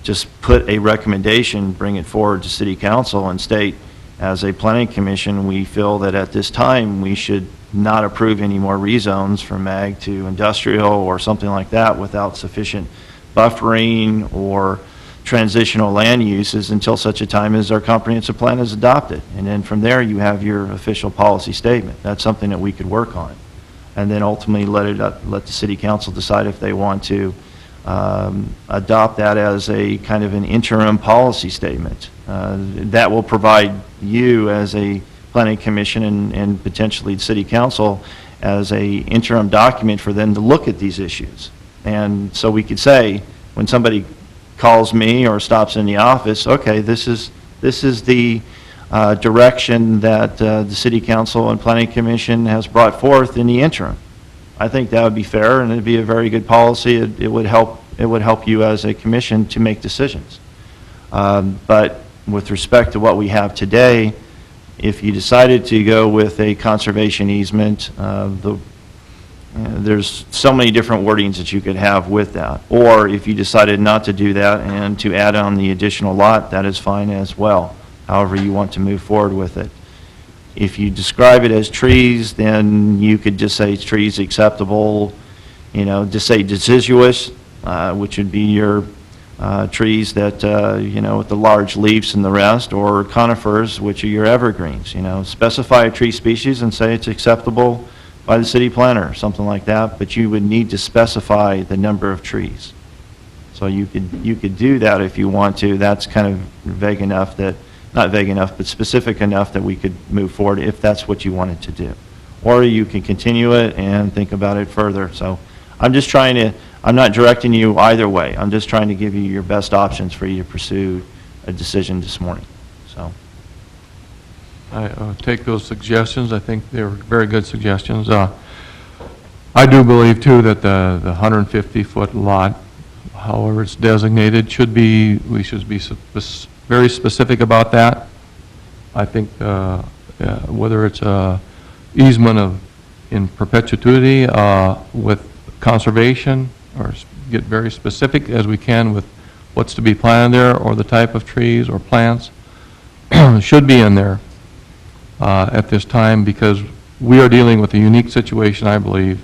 B: just put a recommendation, bring it forward to City Council and state, as a planning commission, we feel that at this time we should not approve any more rezones from ag to industrial or something like that without sufficient buffering or transitional land uses until such a time as our comprehensive plan is adopted. And then from there you have your official policy statement. That's something that we could work on. And then ultimately let the City Council decide if they want to adopt that as a kind of an interim policy statement. That will provide you as a planning commission and potentially the city council as a interim document for them to look at these issues. And so we could say, when somebody calls me or stops in the office, okay, this is the direction that the city council and planning commission has brought forth in the interim. I think that would be fair, and it'd be a very good policy. It would help you as a commission to make decisions. But with respect to what we have today, if you decided to go with a conservation easement, there's so many different wordings that you could have with that. Or if you decided not to do that and to add on the additional lot, that is fine as well, however you want to move forward with it. If you describe it as trees, then you could just say trees acceptable, just say deciduous, which would be your trees that, with the large leaves and the rest, or conifers, which are your evergreens. Specify a tree species and say it's acceptable by the city planner, something like that, but you would need to specify the number of trees. So you could do that if you want to. That's kind of vague enough that, not vague enough, but specific enough that we could move forward if that's what you wanted to do. Or you can continue it and think about it further. So I'm not directing you either way. I'm just trying to give you your best options for you to pursue a decision this morning. So
A: I take those suggestions. I think they're very good suggestions. I do believe, too, that the 150-foot lot, however it's designated, we should be very specific about that. I think whether it's a easement in perpetuity with conservation, or get very specific as we can with what's to be planted there, or the type of trees or plants, should be in there at this time, because we are dealing with a unique situation, I believe,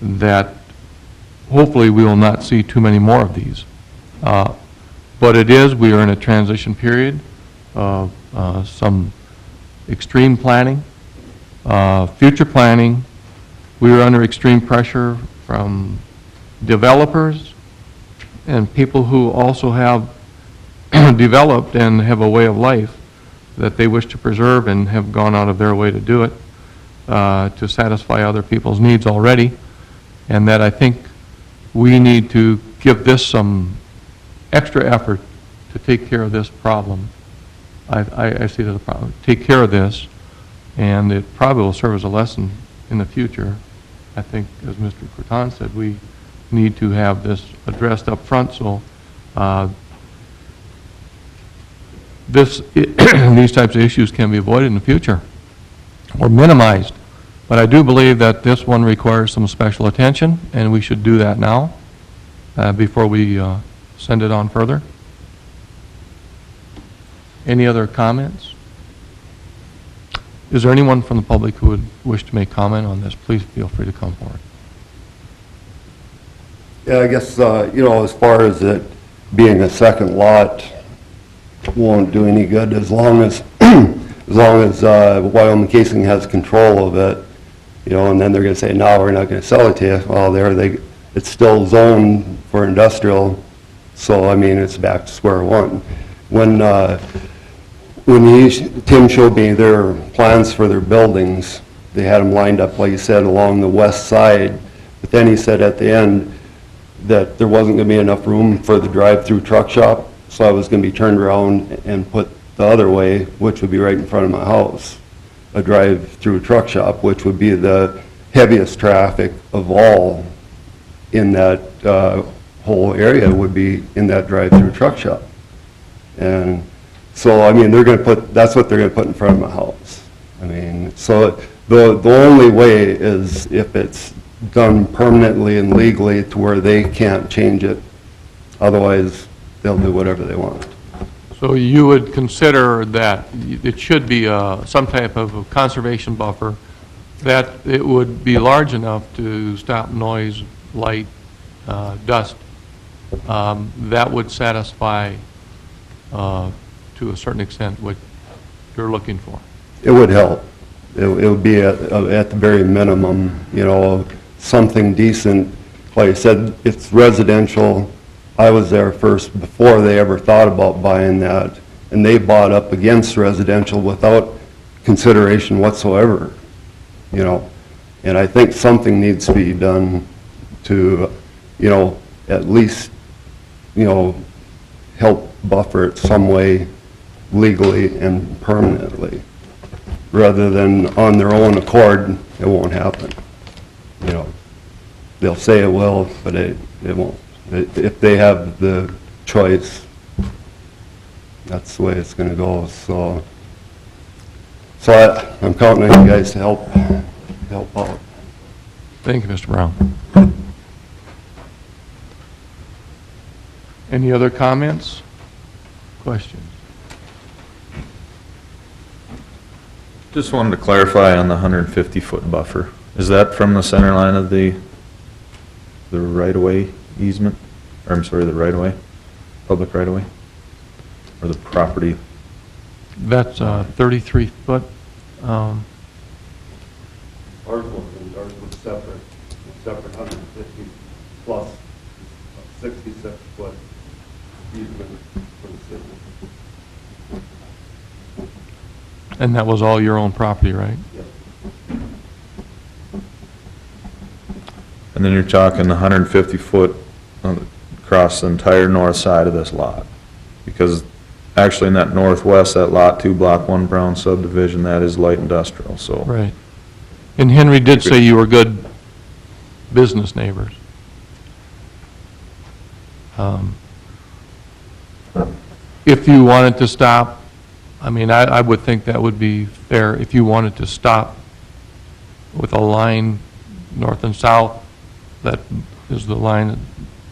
A: that hopefully we will not see too many more of these. But we are in a transition period of some extreme planning, future planning. We are under extreme pressure from developers and people who also have developed and have a way of life that they wish to preserve and have gone out of their way to do it to satisfy other people's needs already, and that I think we need to give this some extra effort to take care of this problem. I see that the problem. Take care of this, and it probably will serve as a lesson in the future. I think, as Mr. Croton said, we need to have this addressed up front, so these types of issues can be avoided in the future or minimized. But I do believe that this one requires some special attention, and we should do that now before we send it on further. Any other comments? Is there anyone from the public who would wish to make comment on this? Please feel free to come forward.
K: Yeah, I guess, as far as it being a second lot, won't do any good as long as Wyoming Casing has control of it, and then they're going to say, no, we're not going to sell it to you. Well, it's still zoned for industrial, so I mean, it's back to square one. When Tim showed me their plans for their buildings, they had them lined up, like you said, along the west side, but then he said at the end that there wasn't going to be enough room for the drive-through truck shop, so I was going to be turned around and put the other way, which would be right in front of my house, a drive-through truck shop, which would be the heaviest traffic of all in that whole area, would be in that drive-through truck shop. And so, I mean, that's what they're going to put in front of my house. I mean, so the only way is if it's done permanently and legally to where they can't change it. Otherwise, they'll do whatever they want.
A: So you would consider that it should be some type of a conservation buffer, that it would be large enough to stop noise, light, dust. That would satisfy, to a certain extent, what you're looking for.
K: It would help. It would be at the very minimum, something decent. Like I said, it's residential. I was there first before they ever thought about buying that, and they bought up against residential without consideration whatsoever, you know? And I think something needs to be done to, you know, at least, you know, help buffer it some way legally and permanently, rather than on their own accord, it won't happen. You know, they'll say it will, but it won't. If they have the choice, that's the way it's gonna go, so I'm counting on you guys to help out.
A: Thank you, Mr. Brown. Any other comments? Questions?
G: Just wanted to clarify on the 150-foot buffer. Is that from the center line of the right-of-way easement? Or, I'm sorry, the right-of-way, public right-of-way? Or the property?
A: That's 33 foot.
K: Ours was separate 150 plus 66 foot easement for the city.
A: And that was all your own property, right?
K: Yep.
G: And then you're talking 150-foot across the entire north side of this lot? Because actually in that northwest, that Lot 2, Block 1 Brown subdivision, that is light industrial, so.
A: Right. And Henry did say you were good business neighbors. If you wanted to stop, I mean, I would think that would be fair, if you wanted to stop with a line north and south, that is the line,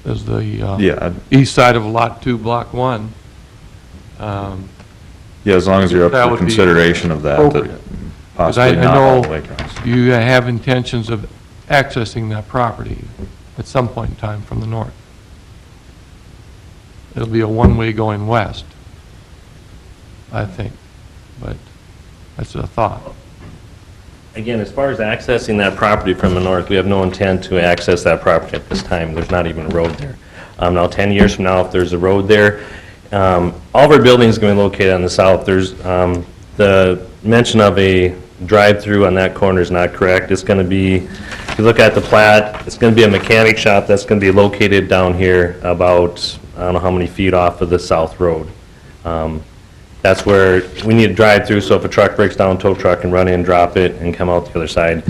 A: is the
G: Yeah,
A: east side of Lot 2, Block 1.
G: yeah, as long as you're up
A: That
G: for
A: would be
G: consideration of that,
A: appropriate.
G: that
A: 'Cause
G: possibly not all the
A: know
G: way across.
A: you have intentions of accessing that property at some point in time from the north. It'll be a one-way going west, I think, but that's a thought.
I: Again, as far as accessing that property from the north, we have no intent to access that property at this time. There's not even a road there. Now, 10 years from now, if there's a road there, all of our buildings are going to be located on the south. There's the mention of a drive-through on that corner is not correct. It's going to be, if you look at the plat, it's going to be a mechanic shop that's going to be located down here about, I don't know how many feet off of the south road. That's where we need a drive-through, so if a truck breaks down, tow truck can run in, drop it, and come out the other side.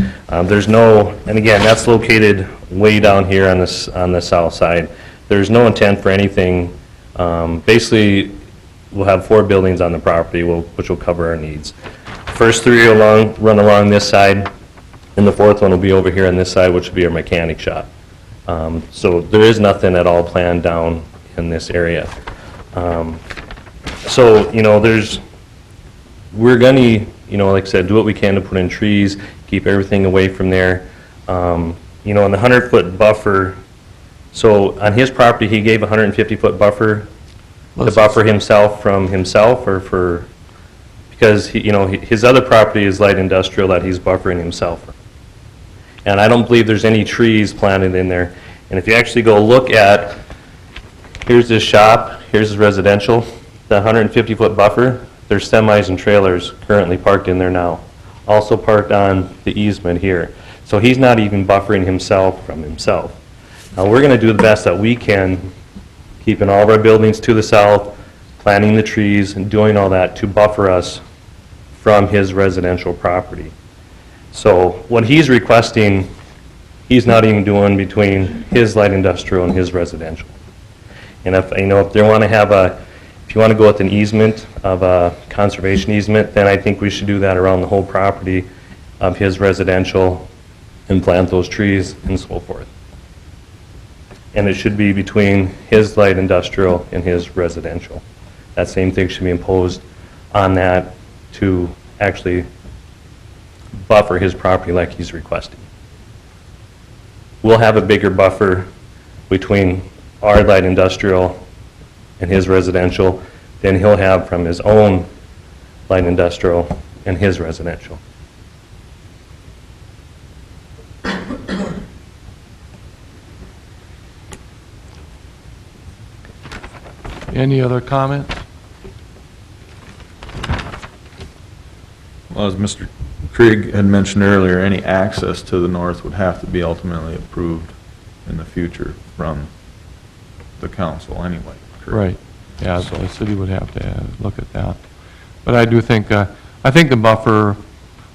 I: There's no, and again, that's located way down here on the south side. There's no intent for anything. Basically, we'll have 4 buildings on the property, which will cover our needs. First 3 run along this side, and the 4th one will be over here on this side, which will be our mechanic shop. So there is nothing at all planned down in this area. So, you know, we're gonna, you know, like I said, do what we can to put in trees, keep everything away from there. You know, in the 100-foot buffer, so on his property, he gave a 150-foot buffer to buffer himself from himself, or for, because, you know, his other property is light industrial that he's buffering himself from. And I don't believe there's any trees planted in there. And if you actually go look at, here's his shop, here's his residential, the 150-foot buffer, there's semis and trailers currently parked in there now. Also parked on the easement here. So he's not even buffering himself from himself. Now, we're going to do the best that we can, keeping all of our buildings to the south, planting the trees, and doing all that to buffer us from his residential property. So what he's requesting, he's not even doing between his light industrial and his residential. And if, you know, if they want to have if you want to go with an easement of a conservation easement, then I think we should do that around the whole property of his residential and plant those trees and so forth. And it should be between his light industrial and his residential. That same thing should be imposed on that to actually buffer his property like he's requesting. We'll have a bigger buffer between our light industrial and his residential than he'll have from his own light industrial and his residential.
A: Any other comments?
G: Well, as Mr. Krieg had mentioned earlier, any access to the north would have to be ultimately approved in the future from the council anyway. correct?
A: Right, yeah, so the city would have to look at that. But I do think, I think the buffer,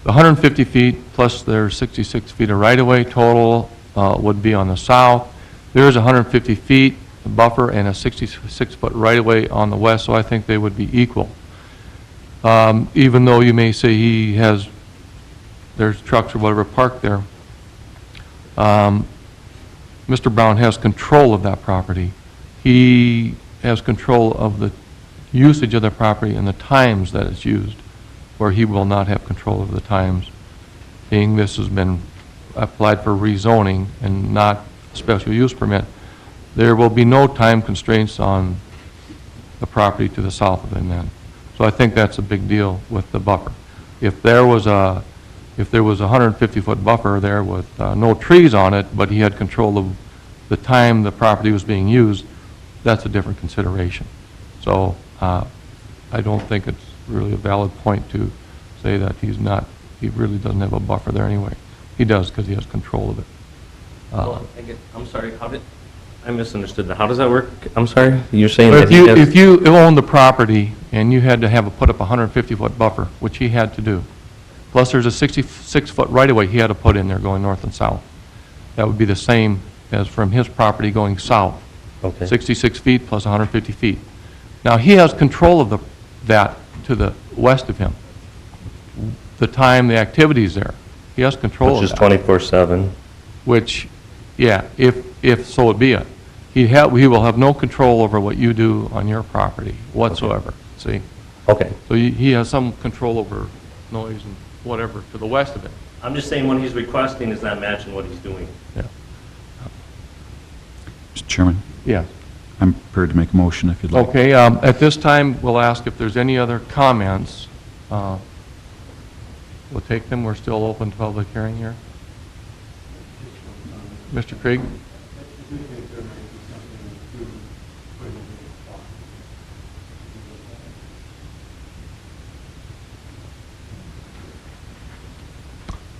A: the 150 feet plus their 66 feet of right-of-way total would be on the south. There is 150 feet buffer and a 66-foot right-of-way on the west, so I think they would be equal. Even though you may say he has, there's trucks or whatever parked there, Mr. Brown has control of that property. He has control of the usage of the property and the times that it's used, where he will not have control of the times, being this has been applied for rezoning and not special use permit. There will be no time constraints on the property to the south of him then. So I think that's a big deal with the buffer. If there was a 150-foot buffer there with no trees on it, but he had control of the time the property was being used, that's a different consideration. So I don't think it's really a valid point to say that he really doesn't have a buffer there anyway. He does because he has control of it.
I: Well, I'm sorry, I misunderstood that. How does that work? I'm sorry? You're saying
A: But
I: that he has...
A: if you own the property and you had to put up a 150-foot buffer, which he had to do, plus there's a 66-foot right-of-way he had to put in there going north and south, that would be the same as from his property going south.
I: Okay.
A: 66 feet plus 150 feet. Now, he has control of that to the west of him. The time the activity's there, he has control of
I: Which
A: that.
I: is 24/7.
A: Which, yeah, if so it be it. He will have no control over what you do on your property whatsoever, see?
I: Okay.
A: So he has some control over noise and whatever to the west of it.
I: I'm just saying what he's requesting is not matching what he's doing.
A: Yeah.
D: Mr. Chairman,
A: Yeah.
D: I'm prepared to make a motion if you'd like.
A: Okay, at this time, we'll ask if there's any other comments. We'll take them. We're still open to public hearing here. Mr. Krieg?
J: I do think there might be something to put in the box.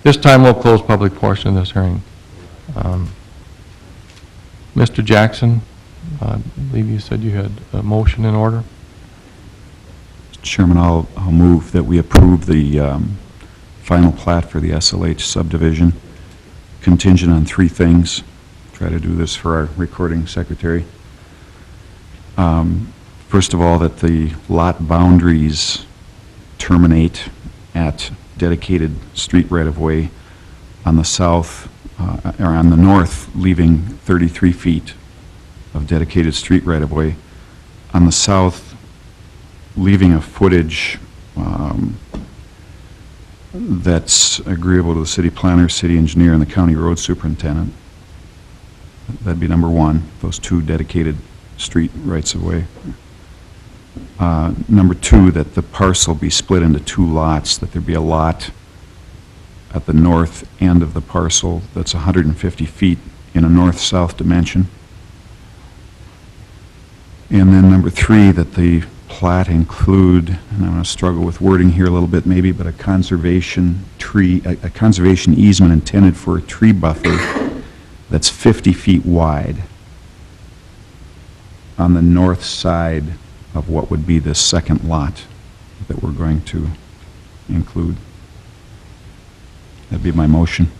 A: This time, we'll close public portion of this hearing. Mr. Jackson, I believe you said you had a motion in order.
D: Mr. Chairman, I'll move that we approve the final plat for the SLH subdivision, contingent on three things. Try to do this for our recording secretary. First of all, that the lot boundaries terminate at dedicated street right-of-way on the south, or on the north, leaving 33 feet of dedicated street right-of-way. On the south, leaving a footage that's agreeable to the city planner, city engineer, and the county road superintendent. That'd be number one, those two dedicated street rights-of-way. Number two, that the parcel be split into two lots, that there be a lot at the north end of the parcel that's 150 feet in a north-south dimension. And then number three, that the plat include, and I'm going to struggle with wording here a little bit maybe, but a conservation easement intended for a tree buffer that's 50 feet wide on the north side of what would be this second lot that we're going to include. That'd be my motion.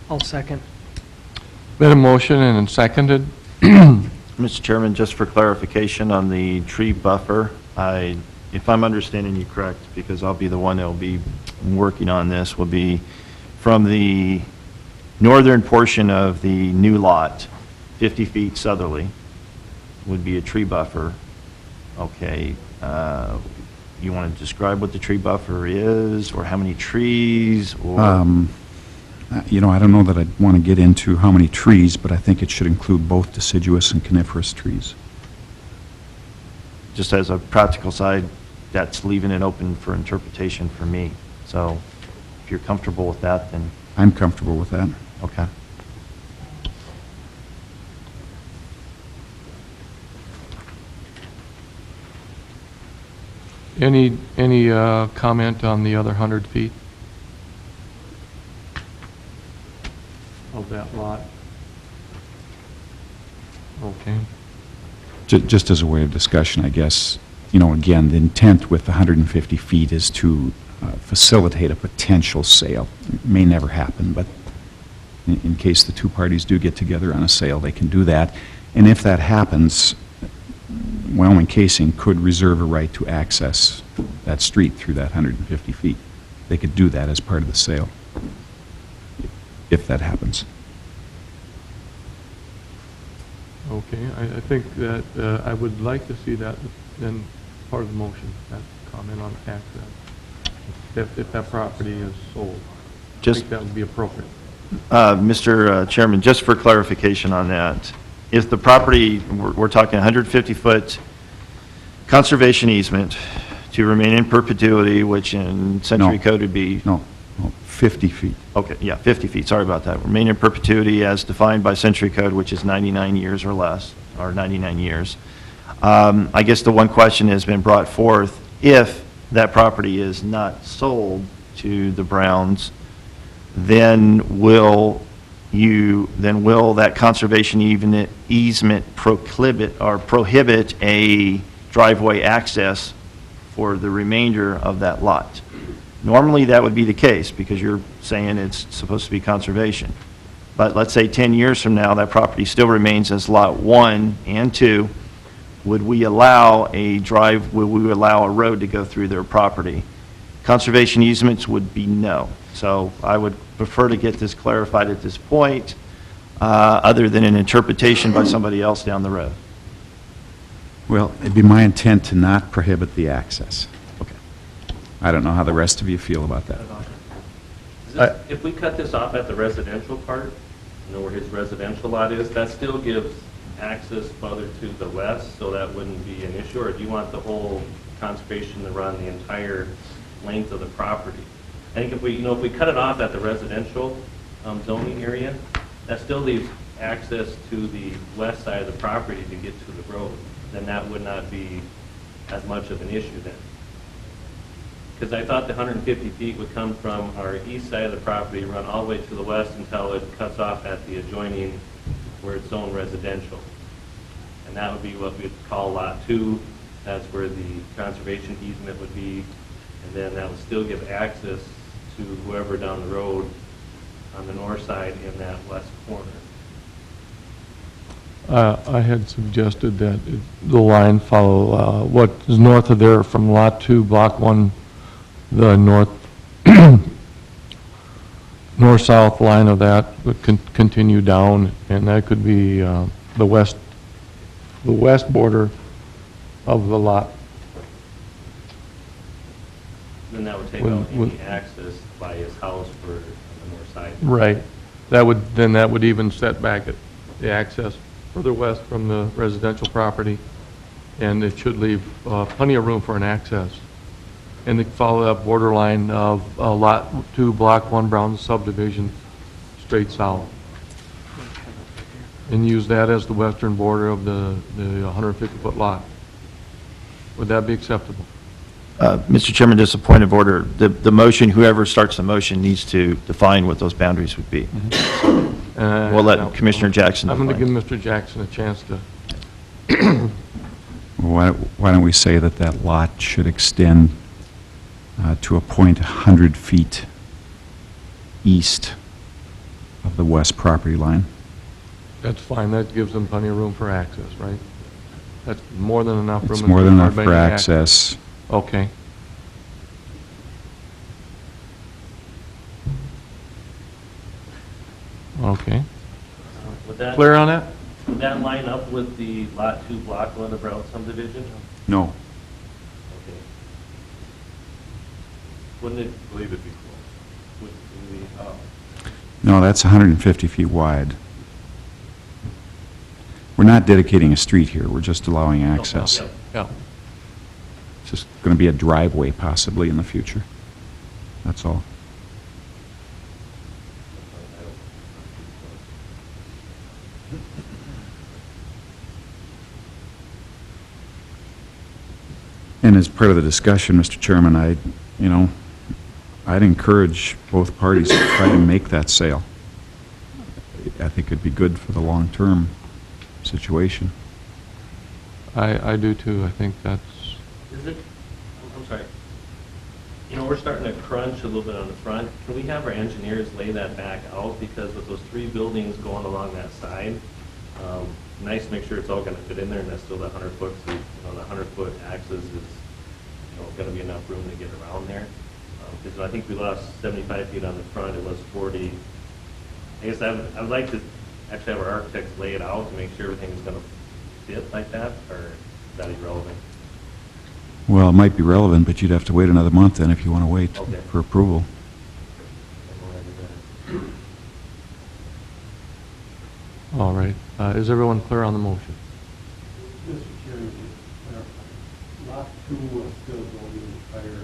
C: I'll second.
A: Been a motion and seconded.
B: Mr. Chairman, just for clarification on the tree buffer, if I'm understanding you correct, because I'll be the one that will be working on this, will be from the northern portion of the new lot, 50 feet southerly, would be a tree buffer. Okay, you want to describe what the tree buffer is, or how many trees, or?
D: You know, I don't know that I'd want to get into how many trees, but I think it should include both deciduous and coniferous trees.
B: Just as a practical side, that's leaving it open for interpretation for me. So if you're comfortable with that, then,
D: I'm comfortable with that.
B: okay.
A: Any comment on the other 100 feet of that lot? Okay.
D: Just as a way of discussion, I guess, again, the intent with the 150 feet is to facilitate a potential sale. It may never happen, but in case the two parties do get together on a sale, they can do that. And if that happens, Wyoming Casing could reserve a right to access that street through that 150 feet. They could do that as part of the sale, if that happens.
A: Okay, I think that I would like to see that then part of the motion, that comment on access, if that property is sold. I
B: Just-
A: think that would be appropriate.
B: Mr. Chairman, just for clarification on that, if the property, we're talking 150-foot conservation easement to remain in perpetuity, which in Century
D: No.
B: Code would be,
D: No, 50 feet.
B: okay, yeah, 50 feet, sorry about that. Remain in perpetuity as defined by Century Code, which is 99 years or less, or 99 years. I guess the one question has been brought forth, if that property is not sold to the Browns, then will that conservation easement prohibit a driveway access for the remainder of that lot? Normally, that would be the case, because you're saying it's supposed to be conservation. But let's say 10 years from now, that property still remains as Lot 1 and 2. Would we allow a road to go through their property? Conservation easements would be no. So I would prefer to get this clarified at this point, other than an interpretation by somebody else down the road.
D: Well, it'd be my intent to not prohibit the access.
B: Okay.
D: I don't know how the rest of you feel about that.
I: If we cut this off at the residential part, where his residential lot is, that still gives access further to the west, so that wouldn't be an issue? Or do you want the whole conservation to run the entire length of the property? I think if we cut it off at the residential zoning area, that still leaves access to the west side of the property to get to the road. Then that would not be as much of an issue then. Because I thought the 150 feet would come from our east side of the property, run all the way to the west until it cuts off at the adjoining, where it's zoned residential. And that would be what we'd call Lot 2. That's where the conservation easement would be. And then that would still give access to whoever down the road on the north side in that west corner.
A: I had suggested that the line follow what is north of there from Lot 2, Block 1, the north-south line of that would continue down, and that could be the west border of the lot.
I: Then that would take out any access by his house for the north side.
A: Right. That would even set back the access further west from the residential property, and it should leave plenty of room for an access. And to follow that borderline of Lot 2, Block 1 Brown subdivision, straight south. And use that as the western border of the 150-foot lot. Would that be acceptable?
B: Mr. Chairman, just a point of order. The motion, whoever starts the motion needs to define what those boundaries would be. We'll let Commissioner Jackson
A: I'm going to
B: define.
A: give Mr. Jackson a chance to.
D: Why don't we say that that lot should extend to a point 100 feet east of the west property line?
A: That's fine, that gives them plenty of room for access, right? That's more than enough room.
D: It's more than enough for access.
A: Okay. Okay.
I: Would that,
A: Clear on that?
I: would that line up with the Lot 2, Block 1 of Brown subdivision?
D: No.
I: Okay. Wouldn't it, believe it'd be close? Would we,
D: No, that's 150 feet wide. We're not dedicating a street here, we're just allowing access.
I: yeah.
A: Yeah.
D: It's just going to be a driveway possibly in the future. That's all. And as part of the discussion, Mr. Chairman, I'd encourage both parties to try to make that sale. I think it'd be good for the long-term situation.
A: I do too. I think that's,
I: Is it, I'm sorry, we're starting to crunch a little bit on the front. Can we have our engineers lay that back out? Because with those 3 buildings going along that side, nice to make sure it's all going to fit in there, and that's still that 100-foot, so, the 100-foot axis is, going to be enough room to get around there. Because I think we lost 75 feet on the front, it was 40. I guess I would like to actually have our architects lay it out to make sure everything's going to fit like that, or is that irrelevant?
D: Well, it might be relevant, but you'd have to wait another month then if you want to wait
I: Okay.
D: for approval.
A: all right. Is everyone clear on the motion?
J: Mr. Chairman, just clarify, lot 2 will still go the entire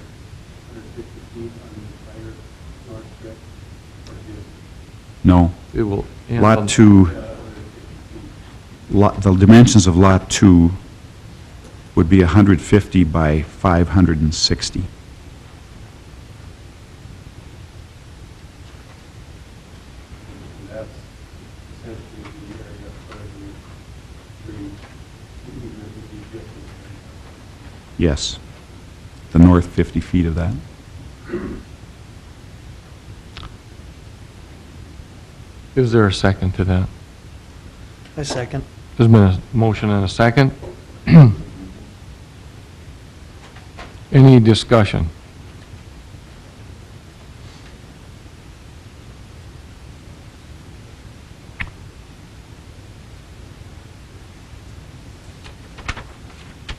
J: 150 feet on the entire north strip, or just
D: No.
A: It will. end
D: Lot
A: on-
D: 2,
J: 150 feet?
D: the dimensions of Lot 2 would be 150 by 560.
J: And that's essentially the area for the 3 easement would be just in the area.
D: Yes. The north 50 feet of that.
A: Is there a second to that?
C: A second.
A: There's been a motion and a second. Any discussion?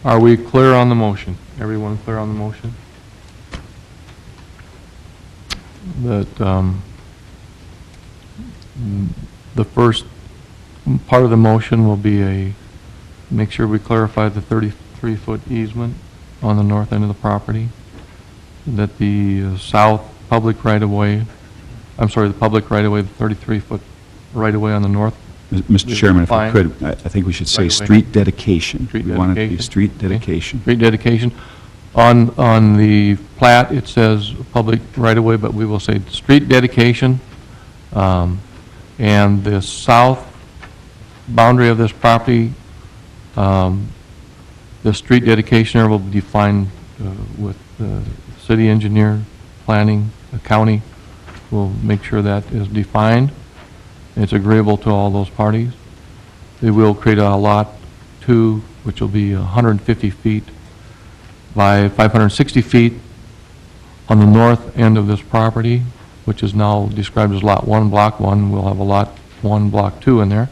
A: Are we clear on the motion? Everyone clear on the motion? That the first part of the motion will be make sure we clarify the 33-foot easement on the north end of the property, that the south public right-of-way, the public right-of-way, the 33-foot right-of-way on the north.
D: Mr. Chairman, if I
A: Fine.
D: could, I think we should say
A: Right away.
D: street dedication.
A: Street
D: We want it to be
A: dedication.
D: street
A: Okay.
D: dedication.
A: Street dedication. On the plat, it says public right-of-way, but we will say street dedication. And the south boundary of this property, the street dedication area will be defined with the city engineer, planning, the county. We'll make sure that is defined. It's agreeable to all those parties. They will create a lot 2, which will be 150 feet by 560 feet on the north end of this property, which is now described as Lot 1, Block 1. We'll have a Lot 1, Block 2 in there.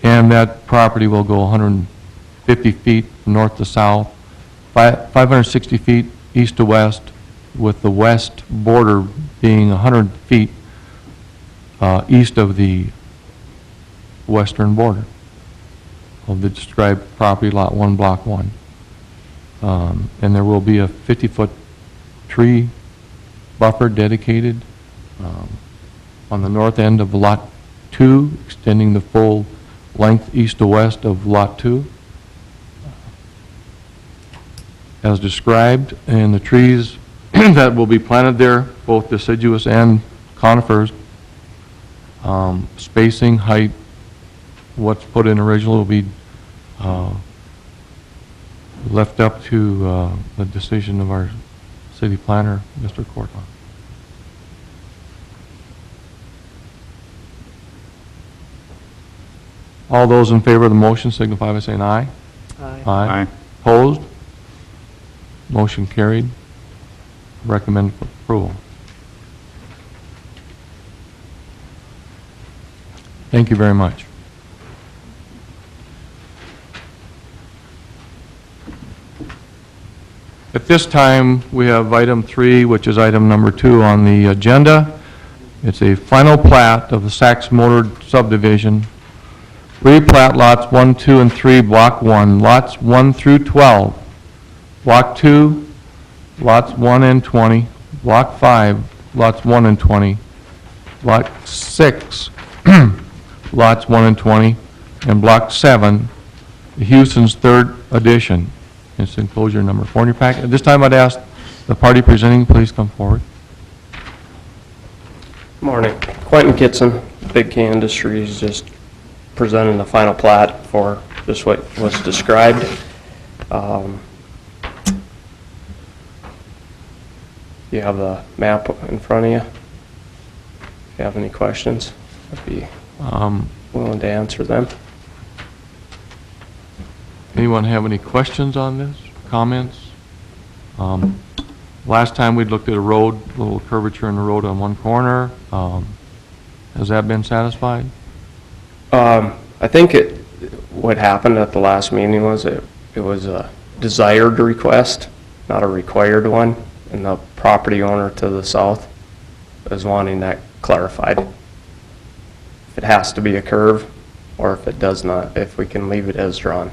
A: And that property will go 150 feet from north to south, 560 feet east to west, with the west border being 100 feet east of the western border of the described property, Lot 1, Block 1. And there will be a 50-foot tree buffer dedicated on the north end of Lot 2, extending the full length east to west of Lot 2. As described, and the trees that will be planted there, both deciduous and conifers, spacing, height, what's put in original will be left up to the decision of our city planner, Mr. Cortland. All those in favor of the motion signify by saying aye.
C: Aye.
D: Aye.
A: Opposed? Motion carried. Recommend for approval. Thank you very much. At this time, we have item 3, which is item number 2 on the agenda. It's a final plat of the Saks Motor subdivision. Replat lots 1, 2, and 3, Block 1, lots 1 through 12. Block 2, lots 1 and 20. Block 5, lots 1 and 20. Block 6, lots 1 and 20. And Block 7, Houston's third addition. It's enclosure number 4 in your packet. At this time, I'd ask the party presenting, please come forward.
M: Morning. Quentin Kitson, Big K Industries, just presenting the final plat for just what was described. You have the map in front of you. If you have any questions, I'd be willing to answer them.
A: Anyone have any questions on this, comments? Last time we looked at a road, a little curvature in the road on one corner. Has that been satisfied?
M: I think what happened at the last meeting was it was a desired request, not a required one, and the property owner to the south is wanting that clarified. If it has to be a curve, or if it does not, if we can leave it as drawn.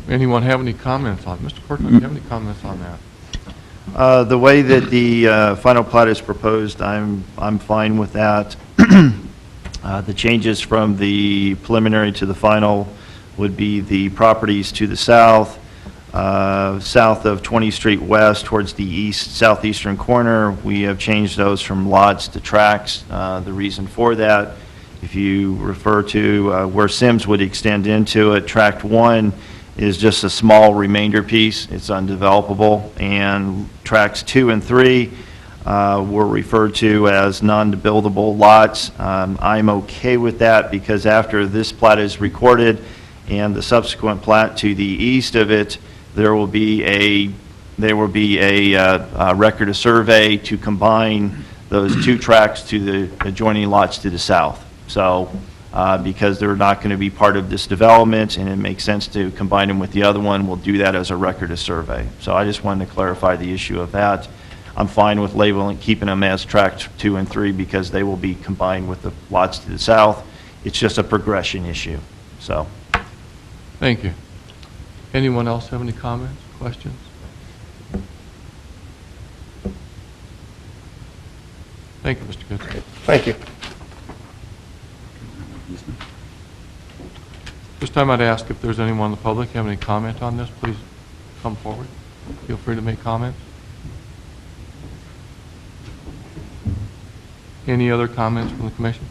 A: Anyone have any comments on, Mr. Cortland, do you have any comments on that?
B: The way that the final plat is proposed, I'm fine with that. The changes from the preliminary to the final would be the properties to the south, south of 20th Street West towards the southeastern corner. We have changed those from lots to tracks. The reason for that, if you refer to where Sims would extend into it, tract 1 is just a small remainder piece. It's undevelopable. And tracks 2 and 3 were referred to as non-buildable lots. I'm okay with that because after this plat is recorded and the subsequent plat to the east of it, there will be a record of survey to combine those 2 tracts to the adjoining lots to the south. So because they're not going to be part of this development and it makes sense to combine them with the other one, we'll do that as a record of survey. So I just wanted to clarify the issue of that. I'm fine with labeling, keeping them as tract 2 and 3 because they will be combined with the lots to the south. It's just a progression issue. So.
A: Thank you. Anyone else have any comments, questions? Thank you, Mr. Goodson.
M: Thank you.
A: This time I'd ask if there's anyone in the public have any comment on this, please come forward. Feel free to make comments. Any other comments from the commission?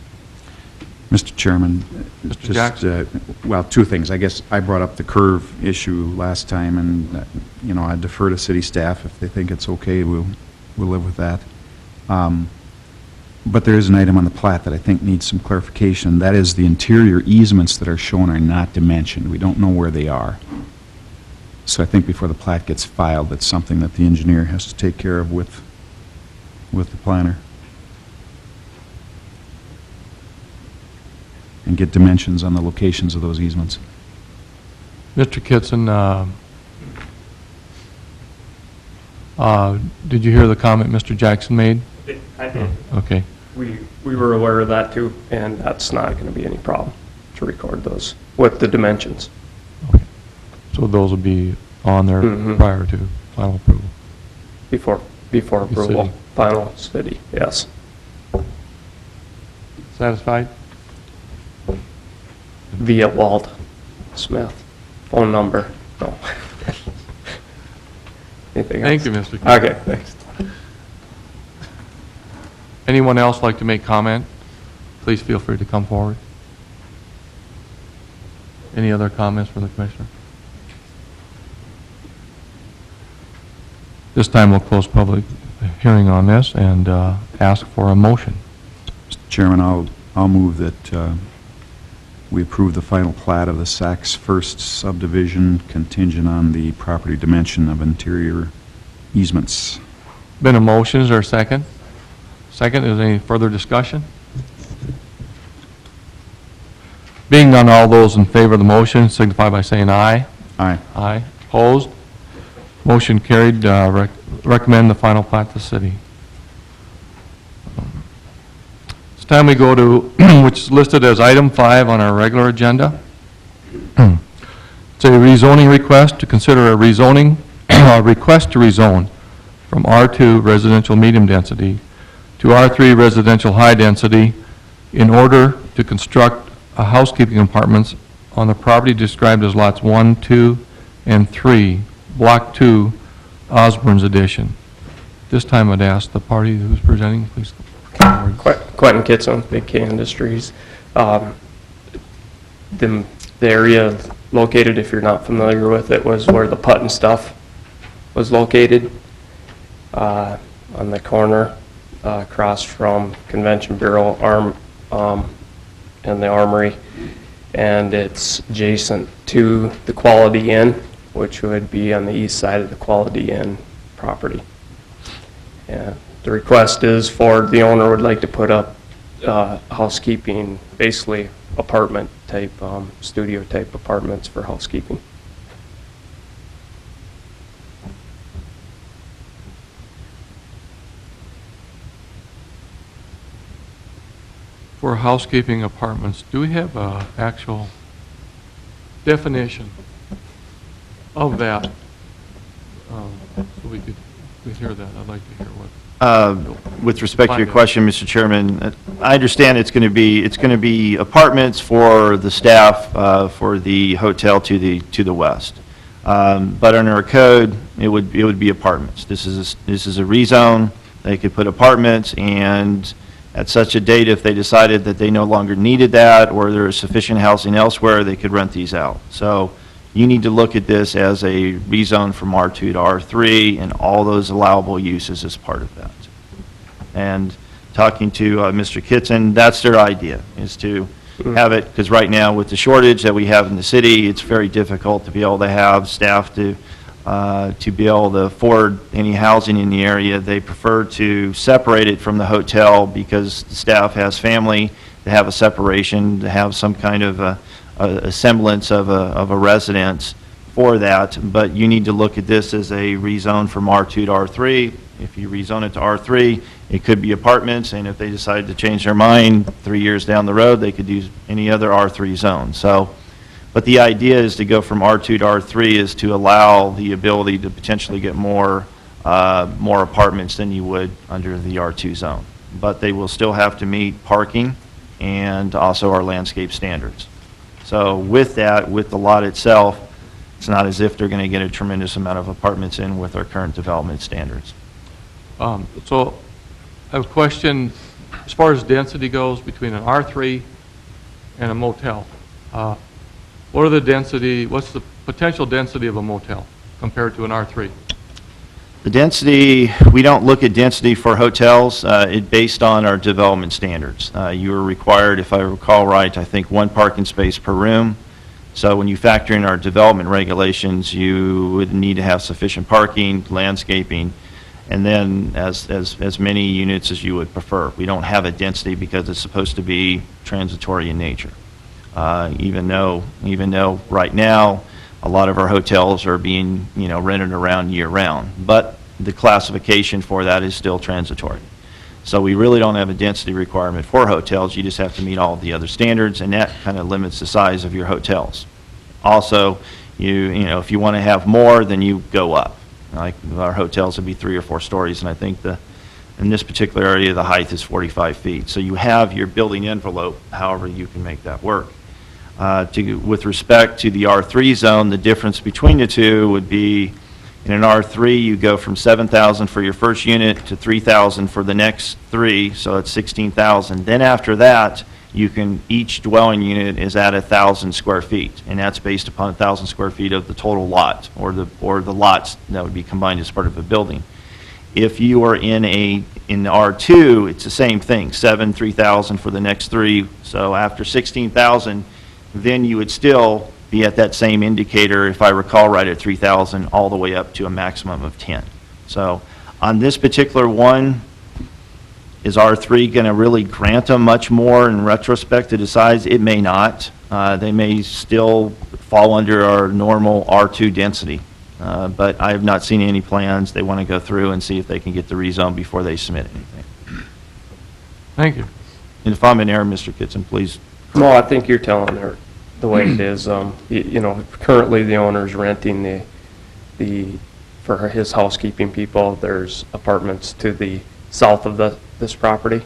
D: Mr. Chairman.
A: Mr. Jackson?
D: Well, 2 things. I guess I brought up the curve issue last time, and, you know, I defer to city staff. If they think it's okay, we'll live with that. But there is an item on the plat that I think needs some clarification. That is the interior easements that are shown are not dimensioned. We don't know where they are. So I think before the plat gets filed, that's something that the engineer has to take care of with the planner. And get dimensions on the locations of those easements.
A: Mr. Kitson, did you hear the comment Mr. Jackson made?
M: I did.
A: Okay.
M: We were aware of that too, and that's not going to be any problem to record those with the dimensions.
A: Okay. So those will be on there prior to final approval?
M: Before approval.
A: City.
M: Final city, yes.
A: Satisfied?
M: Via Walt Smith. Phone number. No. Anything else?
A: Thank you, Mr. Kitson.
M: Okay, thanks.
A: Anyone else like to make comment? Please feel free to come forward. Any other comments from the commissioner? This time we'll close public hearing on this and ask for a motion.
D: Mr. Chairman, I'll move that we approve the final plat of the Saks First subdivision contingent on the property dimension of interior easements.
A: Been a motion, is there a second? Second, is there any further discussion? Being none, all those in favor of the motion signify by saying aye.
D: Aye.
A: Aye. Opposed? Motion carried. Recommend the final plat to the city. It's time we go to, which is listed as item 5 on our regular agenda. It's a rezoning request to consider a rezoning, a request to rezone from R2 residential medium density to R3 residential high density in order to construct housekeeping apartments on the property described as lots 1, 2, and 3, Block 2, Osborne's addition. This time I'd ask the party who's presenting, please come forward.
M: Quentin Kitson, Big K Industries. The area located, if you're not familiar with it, was where the Putt and Stuff was located, on the corner, across from Convention Bureau and the Armory. And it's adjacent to the Quality Inn, which would be on the east side of the Quality Inn property. And the request is for, the owner would like to put up housekeeping, basically apartment type, studio type apartments for housekeeping.
A: For housekeeping apartments, do we have a actual definition of that? So we could hear that. I'd like to hear what.
B: With respect to your question, Mr. Chairman, I understand it's going to be apartments for the staff for the hotel to the west. But under our code, it would be apartments. This is a rezone. They could put apartments, and at such a date, if they decided that they no longer needed that or there is sufficient housing elsewhere, they could rent these out. So you need to look at this as a rezone from R2 to R3 and all those allowable uses as part of that. And talking to Mr. Kitson, that's their idea, is to have it, because right now with the shortage that we have in the city, it's very difficult to be able to have staff to be able to afford any housing in the area. They prefer to separate it from the hotel because the staff has family, to have a separation, to have some kind of a semblance of a residence for that. But you need to look at this as a rezone from R2 to R3. If you rezone it to R3, it could be apartments, and if they decide to change their mind 3 years down the road, they could use any other R3 zone. So, but the idea is to go from R2 to R3 is to allow the ability to potentially get more apartments than you would under the R2 zone. But they will still have to meet parking and also our landscape standards. So with that, with the lot itself, it's not as if they're going to get a tremendous amount of apartments in with our current development standards.
A: So I have a question, as far as density goes between an R3 and a motel. What are the density, what's the potential density of a motel compared to an R3?
B: The density, we don't look at density for hotels. It's based on our development standards. You are required, if I recall right, I think 1 parking space per room. So when you factor in our development regulations, you would need to have sufficient parking, landscaping, and then as many units as you would prefer. We don't have a density because it's supposed to be transitory in nature. Even though right now a lot of our hotels are being rented around year round, but the classification for that is still transitory. So we really don't have a density requirement for hotels. You just have to meet all of the other standards, and that kind of limits the size of your hotels. Also, if you want to have more, then you go up. Like our hotels would be 3 or 4 stories, and I think in this particular area the height is 45 feet. So you have your building envelope, however you can make that work. With respect to the R3 zone, the difference between the two would be in an R3 you go from $7,000 for your first unit to $3,000 for the next 3, so it's $16,000. Then after that, each dwelling unit is at 1,000 square feet, and that's based upon 1,000 square feet of the total lot, or the lots that would be combined as part of a building. If you are in R2, it's the same thing, 3,000 for the next 3, so after 16,000, then you would still be at that same indicator, if I recall right, at 3,000, all the way up to a maximum of 10. So on this particular one, is R3 going to really grant them much more in retrospect to decide? It may not. They may still fall under our normal R2 density. But I have not seen any plans. They want to go through and see if they can get the rezone before they submit anything.
A: Thank you.
B: And if I'm in error, Mr. Kitson, please.
M: No, I think you're telling her the way it is. Currently the owner's renting for his housekeeping people. There's apartments to the south of this property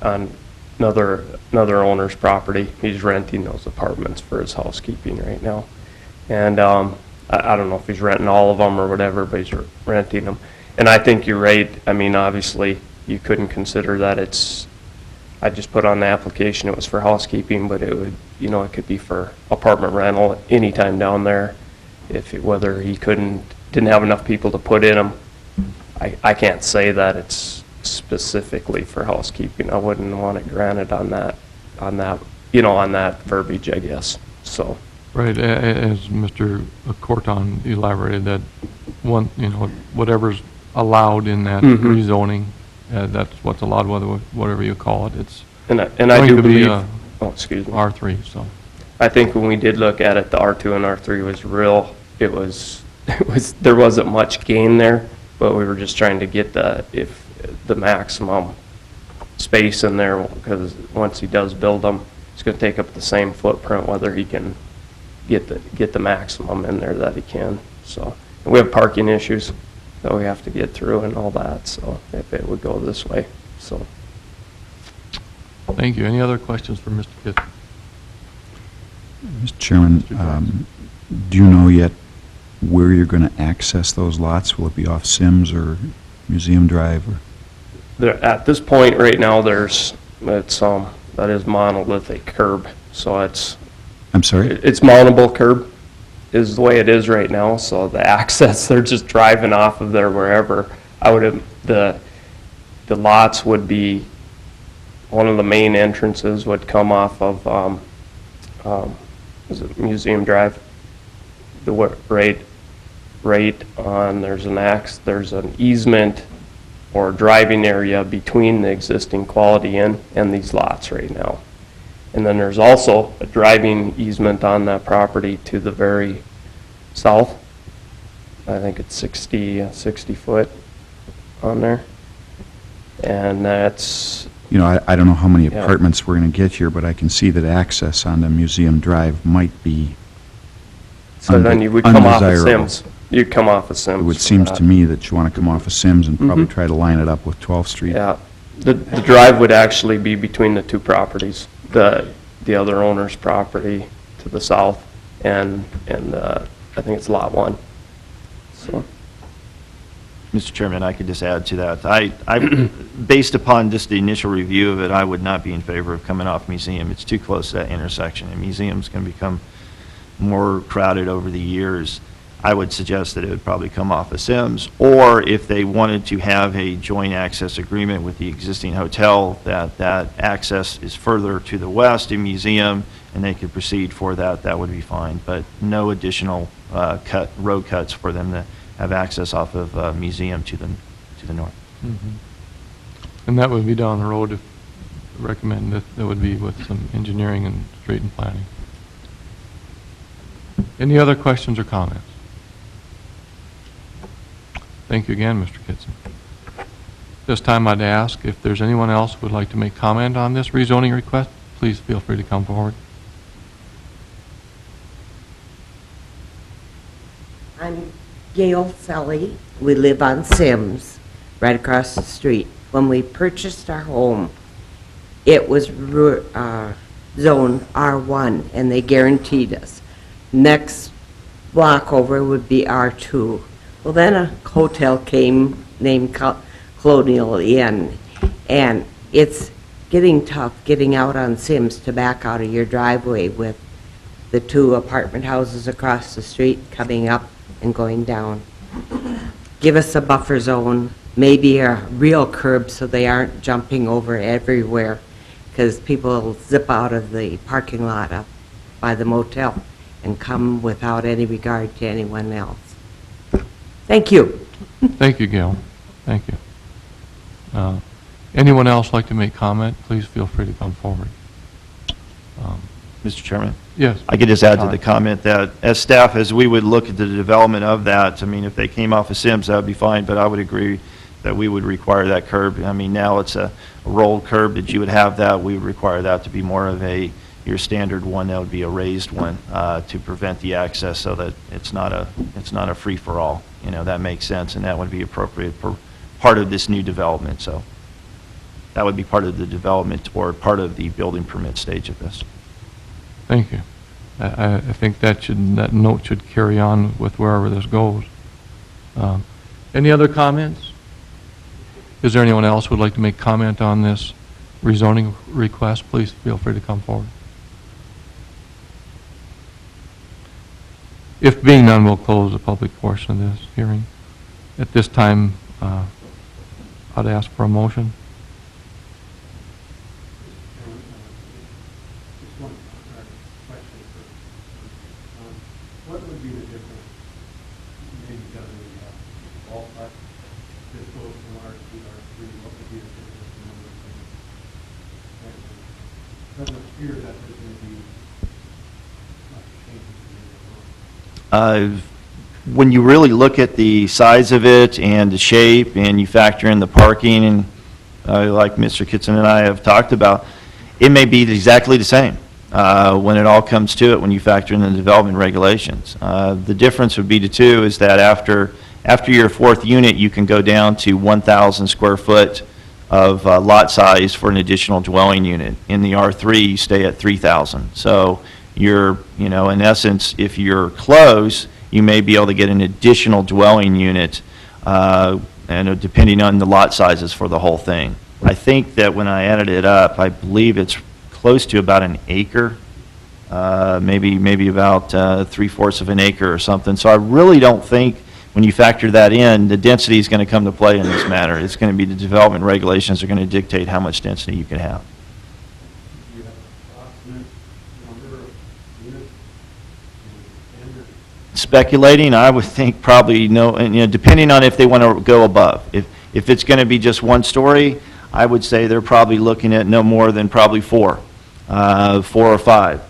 M: on another owner's property. He's renting those apartments for his housekeeping right now. And I don't know if he's renting all of them or whatever, but he's renting them. And I think you're right. I mean, obviously, you couldn't consider that I just put on the application it was for housekeeping, but it would, it could be for apartment rental anytime down there. Whether he didn't have enough people to put in them, I can't say that it's specifically for housekeeping. I wouldn't want it granted on that verbiage, I guess, so.
A: Right, as Mr. Corton elaborated, that whatever's allowed in that rezoning, that's what's allowed, whatever you call it, it's
M: And I
A: going
M: do
A: to be
M: believe, excuse me.
A: R3, so.
M: I think when we did look at it, the R2 and R3 there wasn't much gain there, but we were just trying to get the maximum space in there, because once he does build them, it's going to take up the same footprint, whether he can get the maximum in there that he can. So, and we have parking issues that we have to get through and all that, so if it would go this way, so.
A: Thank you. Any other questions for Mr. Kitson?
D: Mr. Chairman, do you know yet where you're going to access those lots? Will it be off Sims or Museum Drive?
M: At this point, right now, that is monolithic curb, so
D: I'm sorry?
M: it's mountable curb is the way it is right now, so the access, they're just driving off of there wherever. The lots would be, one of the main entrances would come off of, is it Museum Drive? Right on, there's an easement or driving area between the existing Quality Inn and these lots right now. And then there's also a driving easement on that property to the very south. I think it's 60 foot on there. And that's...
D: I don't know how many apartments we're going to get here, but I can see that access on the Museum Drive might be
M: So then you would come off of
D: undesirable.
M: Sims. You'd come off of Sims.
D: It would seem to me that you want to come off of Sims and probably try to line it up with 12th Street.
M: Yeah. The drive would actually be between the two properties. The other owner's property to the south and I think it's Lot 1. So.
B: Mr. Chairman, I could just add to that. Based upon just the initial review of it, I would not be in favor of coming off Museum. It's too close to that intersection, and Museum's going to become more crowded over the years. I would suggest that it would probably come off of Sims, or if they wanted to have a joint access agreement with the existing hotel, that access is further to the west in Museum, and they could proceed for that, that would be fine. But no additional road cuts for them to have access off of Museum to the north.
A: And that would be down the road, if recommend that would be with some engineering and street and planning. Any other questions or comments? Thank you again, Mr. Kitson. This time I'd ask if there's anyone else who would like to make comment on this rezoning request, please feel free to come forward.
N: I'm Gail Selly. We live on Sims, right across the street. When we purchased our home, it was zone R1, and they guaranteed us. Next block over would be R2. Well, then a hotel came named Colonial Inn, and it's getting tough getting out on Sims to back out of your driveway with the two apartment houses across the street coming up and going down. Give us a buffer zone, maybe a real curb so they aren't jumping over everywhere, because people zip out of the parking lot up by the motel and come without any regard to anyone else. Thank you.
A: Thank you, Gail. Thank you. Anyone else like to make comment, please feel free to come forward.
B: Mr. Chairman?
A: Yes.
B: I could just add to the comment that as staff, as we would look at the development of that, I mean, if they came off of Sims, that would be fine, but I would agree that we would require that curb. I mean, now it's a rolled curb that you would have that. We would require that to be more of your standard one, that would be a raised one to prevent the access so that it's not a free-for-all. That makes sense, and that would be appropriate for part of this new development, so. that would be part of the development or part of the building permit stage of this.
A: Thank you. I think that note should carry on with wherever this goes. Any other comments? Is there anyone else who would like to make comment on this rezoning request? Please feel free to come forward. If being none, we'll close the public portion of this hearing. At this time, I'd ask for a motion.
J: Just one question for, what would be the difference, maybe doesn't really ballpark, this goes from R2 to R3, what would be the difference in number of things? Doesn't appear that there's going to be much changes in the
B: When you really look at the size of it and the shape, and you factor in the parking, and like Mr. Kitson and I have talked about, it may be exactly the same when it all comes to it, when you factor in the development regulations. The difference would be the two is that after your fourth unit, you can go down to 1,000 square foot of lot size for an additional dwelling unit. In the R3, you stay at 3,000. So you're, in essence, if you're close, you may be able to get an additional dwelling unit, and depending on the lot sizes for the whole thing. I think that when I added it up, I believe it's close to about an acre, maybe about 3/4 of an acre or something. So I really don't think, when you factor that in, the density is going to come to play in this matter. It's going to be the development regulations are going to dictate how much density you can have.
J: Do you have an approximate number of units in standard?
B: Speculating, I would think probably no, and depending on if they want to go above. If it's going to be just one story, I would say they're probably looking at no more than probably 4 or 5,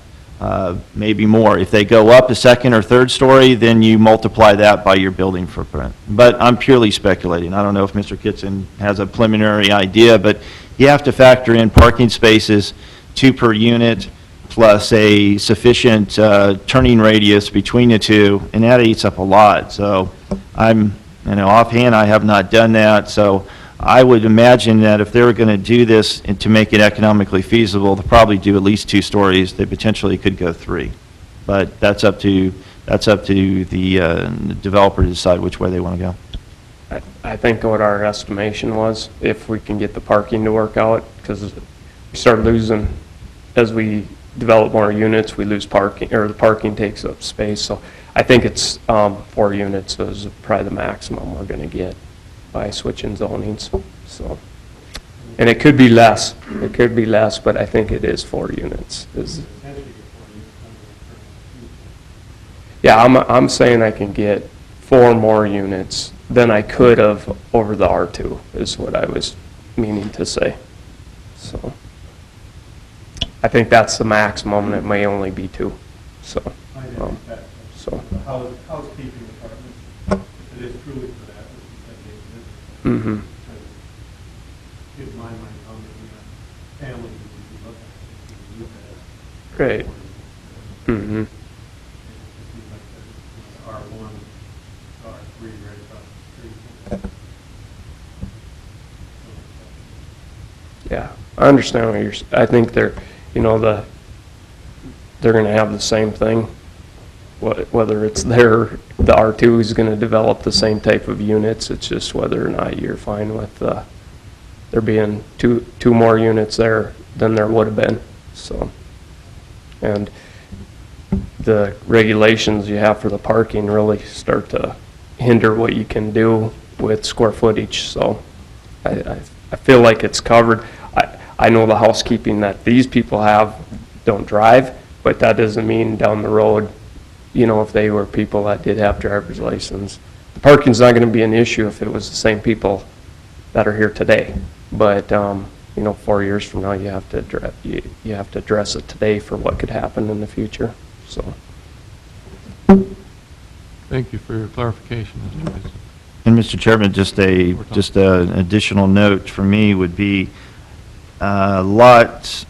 B: maybe more. If they go up a second or third story, then you multiply that by your building footprint. But I'm purely speculating. I don't know if Mr. Kitson has a preliminary idea, but you have to factor in parking spaces, 2 per unit, plus a sufficient turning radius between the two, and that eats up a lot. So offhand, I have not done that. So I would imagine that if they were going to do this and to make it economically feasible, they'll probably do at least 2 stories. They potentially could go 3. But that's up to the developer to decide which way they want to go.
M: I think what our estimation was, if we can get the parking to work out, because we start losing, as we develop more units, we lose parking, or the parking takes up space. So I think it's 4 units is probably the maximum we're going to get by switching zonings. So, and it could be less. It could be less, but I think it is 4 units. Yeah, I'm saying I can get 4 more units than I could have over the R2, is what I was meaning to say. So I think that's the maximum, and it may only be 2. So,
J: The housekeeping department, if it is truly for that,
M: mm-hmm.
J: gives my mind how many families we can look at, we can look at.
M: Great. Mm-hmm.
J: It seems like the R1, R3 right across the street.
M: Yeah, I understand what I think they're going to have the same thing. Whether it's the R2 is going to develop the same type of units. It's just whether or not you're fine with there being two more units there than there would have been. So, and the regulations you have for the parking really start to hinder what you can do with square footage. So, I feel like it's covered. I know the housekeeping that these people have don't drive, but that doesn't mean down the road, if they were people that did have driver's license. The parking's not going to be an issue if it was the same people that are here today. But, 4 years from now, you have to address it today for what could happen in the future. So.
A: Thank you for your clarification, Mr. Kitson.
B: And Mr. Chairman, just an additional note for me would be the lots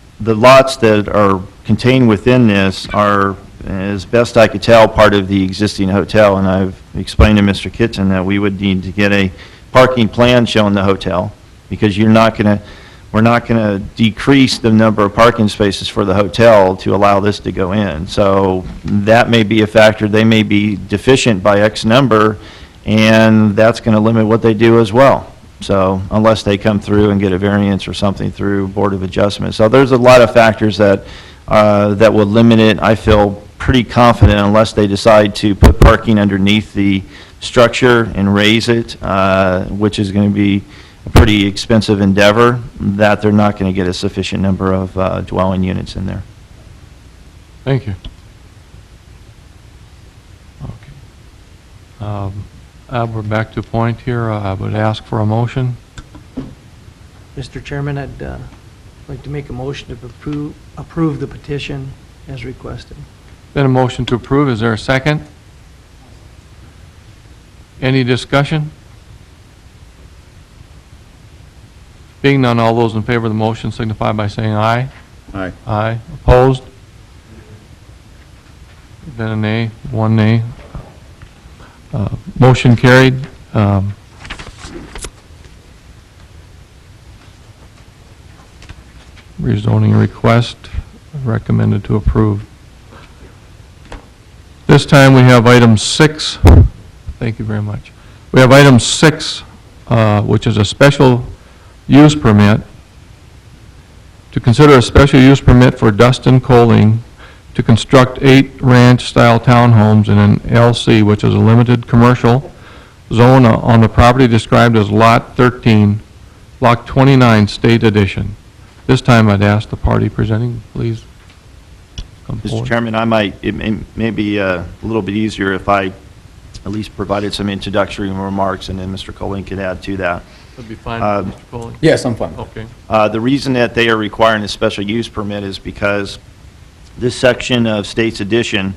B: that are contained within this are, as best I could tell, part of the existing hotel, and I've explained to Mr. Kitson that we would need to get a parking plan showing the hotel, because you're not going to, we're not going to decrease the number of parking spaces for the hotel to allow this to go in. So that may be a factor. They may be deficient by X number, and that's going to limit what they do as well. So unless they come through and get a variance or something through Board of Adjustment. So there's a lot of factors that, that would limit it. I feel pretty confident unless they decide to put parking underneath the structure and raise it, which is going to be a pretty expensive endeavor, that they're not going to get a sufficient number of dwelling units in there.
A: Thank you. Okay. We're back to a point here. I would ask for a motion.
C: Mr. Chairman, I'd like to make a motion to approve the petition as requested.
A: Been a motion to approve. Is there a second? Any discussion? Being none, all those in favor of the motion signify by saying aye.
D: Aye.
A: Aye. Opposed? Been a nay, one nay. Motion carried. Rezoning request recommended to approve. This time we have item 6. Thank you very much. We have item 6, which is a special use permit. To consider a special use permit for Dustin Coling to construct 8 ranch-style townhomes in an LC, which is a limited commercial zone on the property described as Lot 13, Block 29, State Edition. This time I'd ask the party presenting, please come
B: Mr.
A: forward.
B: Chairman, it may be a little bit easier if I at least provided some introductory remarks, and then Mr. Coling could add to that.
A: That'd be fine, Mr. Coling.
O: Yes, I'm fine.
A: Okay.
B: The reason that they are requiring a special use permit is because this section of State's Edition,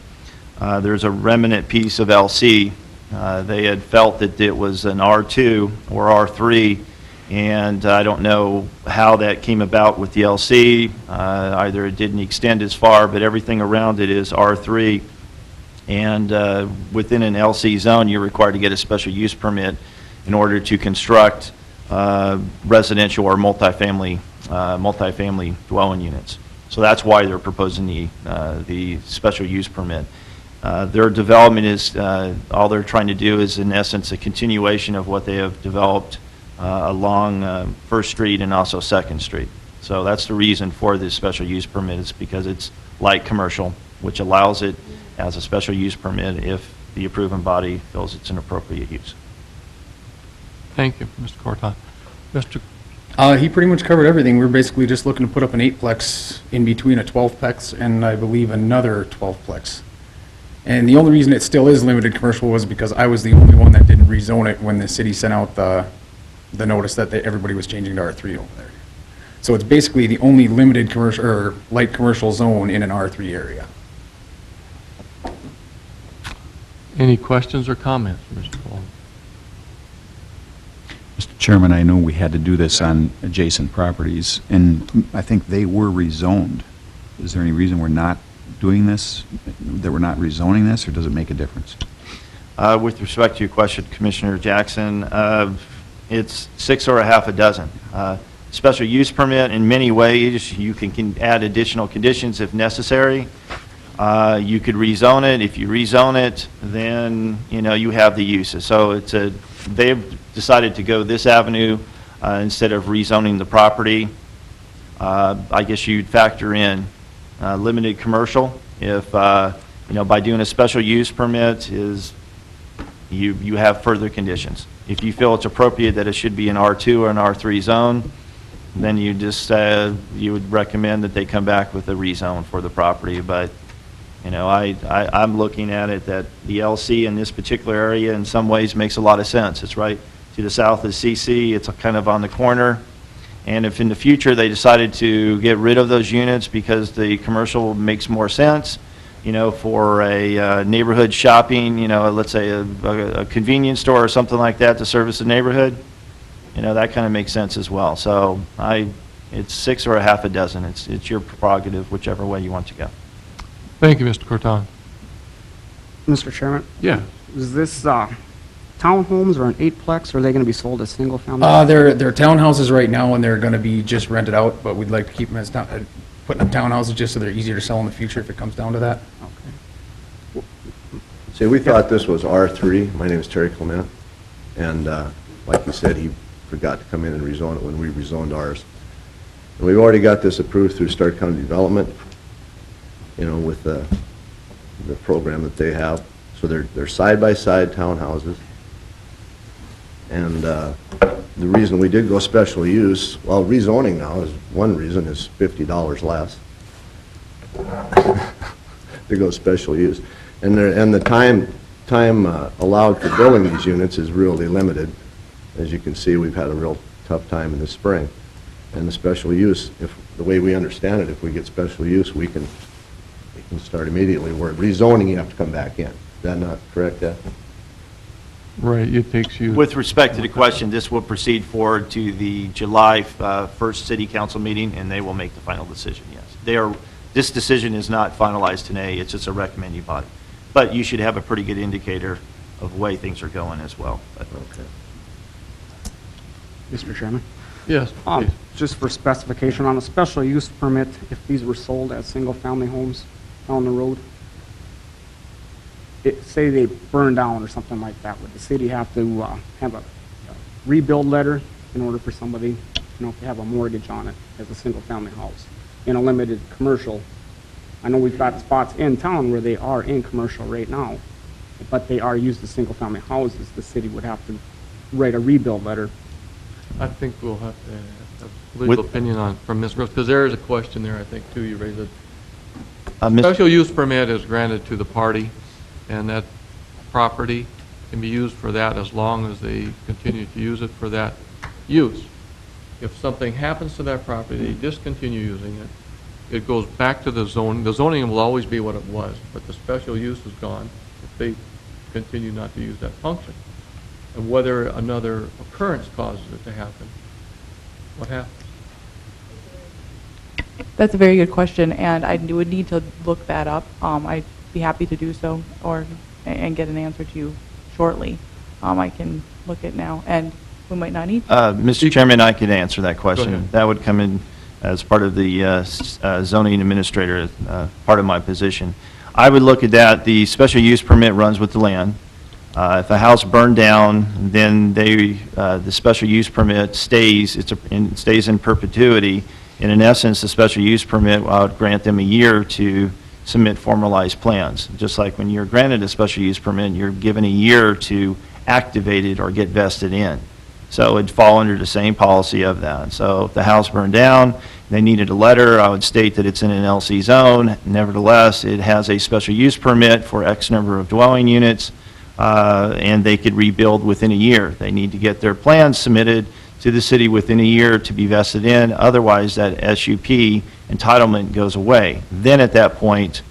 B: there's a remnant piece of LC. They had felt that it was an R2 or R3, and I don't know how that came about with the LC. Either it didn't extend as far, but everything around it is R3. And within an LC zone, you're required to get a special use permit in order to construct residential or multifamily dwelling units. So that's why they're proposing the special use permit. Their development is, all they're trying to do is in essence a continuation of what they have developed along First Street and also Second Street. So that's the reason for this special use permit, is because it's light commercial, which allows it as a special use permit if the approving body feels it's an appropriate use.
A: Thank you, Mr. Corton. Mr.
O: He pretty much covered everything. We're basically just looking to put up an 8-plex in between a 12-plex and I believe another 12-plex. And the only reason it still is limited commercial was because I was the only one that didn't rezone it when the city sent out the notice that everybody was changing to R3 over there. So it's basically the only limited commercial or light commercial zone in an R3 area.
A: Any questions or comments, Mr. Coling?
D: Mr. Chairman, I know we had to do this on adjacent properties, and I think they were rezoned. Is there any reason we're not doing this, that we're not rezoning this, or does it make a difference?
B: With respect to your question, Commissioner Jackson, it's 6 or a half a dozen. Special use permit, in many ways, you can add additional conditions if necessary. You could rezone it. If you rezone it, then, you have the uses. So they've decided to go this avenue instead of rezoning the property. I guess you'd factor in limited commercial if, by doing a special use permit is you have further conditions. If you feel it's appropriate that it should be an R2 or an R3 zone, then you just, you would recommend that they come back with a rezone for the property. But, I'm looking at it that the LC in this particular area in some ways makes a lot of sense. It's right to the south of CC. It's kind of on the corner. And if in the future they decided to get rid of those units because the commercial makes more sense, for a neighborhood shopping, let's say a convenience store or something like that to service the neighborhood, that kind of makes sense as well. So it's 6 or a half a dozen. It's your prerogative, whichever way you want to go.
A: Thank you, Mr. Corton.
P: Mr. Chairman?
A: Yeah.
P: Is this townhomes or an eightplex, or are they going to be sold as single-family?
O: They're townhouses right now, and they're gonna be just rented out, but we'd like to keep them as, putting up townhouses just so they're easier to sell in the future if it comes down to that.
Q: See, we thought this was R3. My name is Terry Clement, and like you said, he forgot to come in and rezone it when we rezoned ours. And we've already got this approved through Stark County Development, you know, with the program that they have. So they're side-by-side townhouses. And the reason we did go special use, well, rezoning now is, one reason is $50 less to go special use. And the time allowed for building these units is really limited. As you can see, we've had a real tough time in the spring. And the special use, if the way we understand it, if we get special use, we can start immediately. Where rezoning, you have to come back in. Is that not correct, Ed?
A: Right, it takes you...
B: With respect to the question, this will proceed forward to the July 1st City Council meeting, and they will make the final decision, yes. This decision is not finalized today, it's just a recommending body. But you should have a pretty good indicator of the way things are going as well. But,
Q: okay.
P: Mr. Chairman?
A: Yes, please.
P: Just for specification, on a special use permit, if these were sold as single-family homes down the road, say they burn down or something like that, would the city have to have a rebuild letter in order for somebody, you know, if they have a mortgage on it as a single-family house in a limited commercial? I know we've got spots in town where they are in commercial right now, but they are used as single-family houses. The city would have to write a rebuild letter.
A: I think we'll have to have a legal opinion on, from Ms. Gross, because there is a question there, I think, too, you raised it. Special use permit is granted to the party, and that property can be used for that as long as they continue to use it for that use. If something happens to that property, they discontinue using it, it goes back to the zoning. The zoning will always be what it was, but the special use is gone if they continue not to use that function. And whether another occurrence causes it to happen, what happens?
L: That's a very good question, and I would need to look that up. I'd be happy to do so, and get an answer to you shortly. I can look it now, and we might not need to.
B: Mr. Chairman, I could answer that
A: Go
B: question.
A: ahead.
B: That would come in as part of the zoning administrator, part of my position. I would look at that. The special use permit runs with the land. If a house burned down, then the special use permit stays. It stays in perpetuity. And in essence, the special use permit would grant them a year to submit formalized plans. Just like when you're granted a special use permit, you're given a year to activate it or get vested in. So it'd fall under the same policy of that. So if the house burned down, they needed a letter, I would state that it's in an LC zone. Nevertheless, it has a special use permit for X number of dwelling units, and they could rebuild within a year. They need to get their plans submitted to the city within a year to be vested in. Otherwise, that SUP entitlement goes away. Then at that point,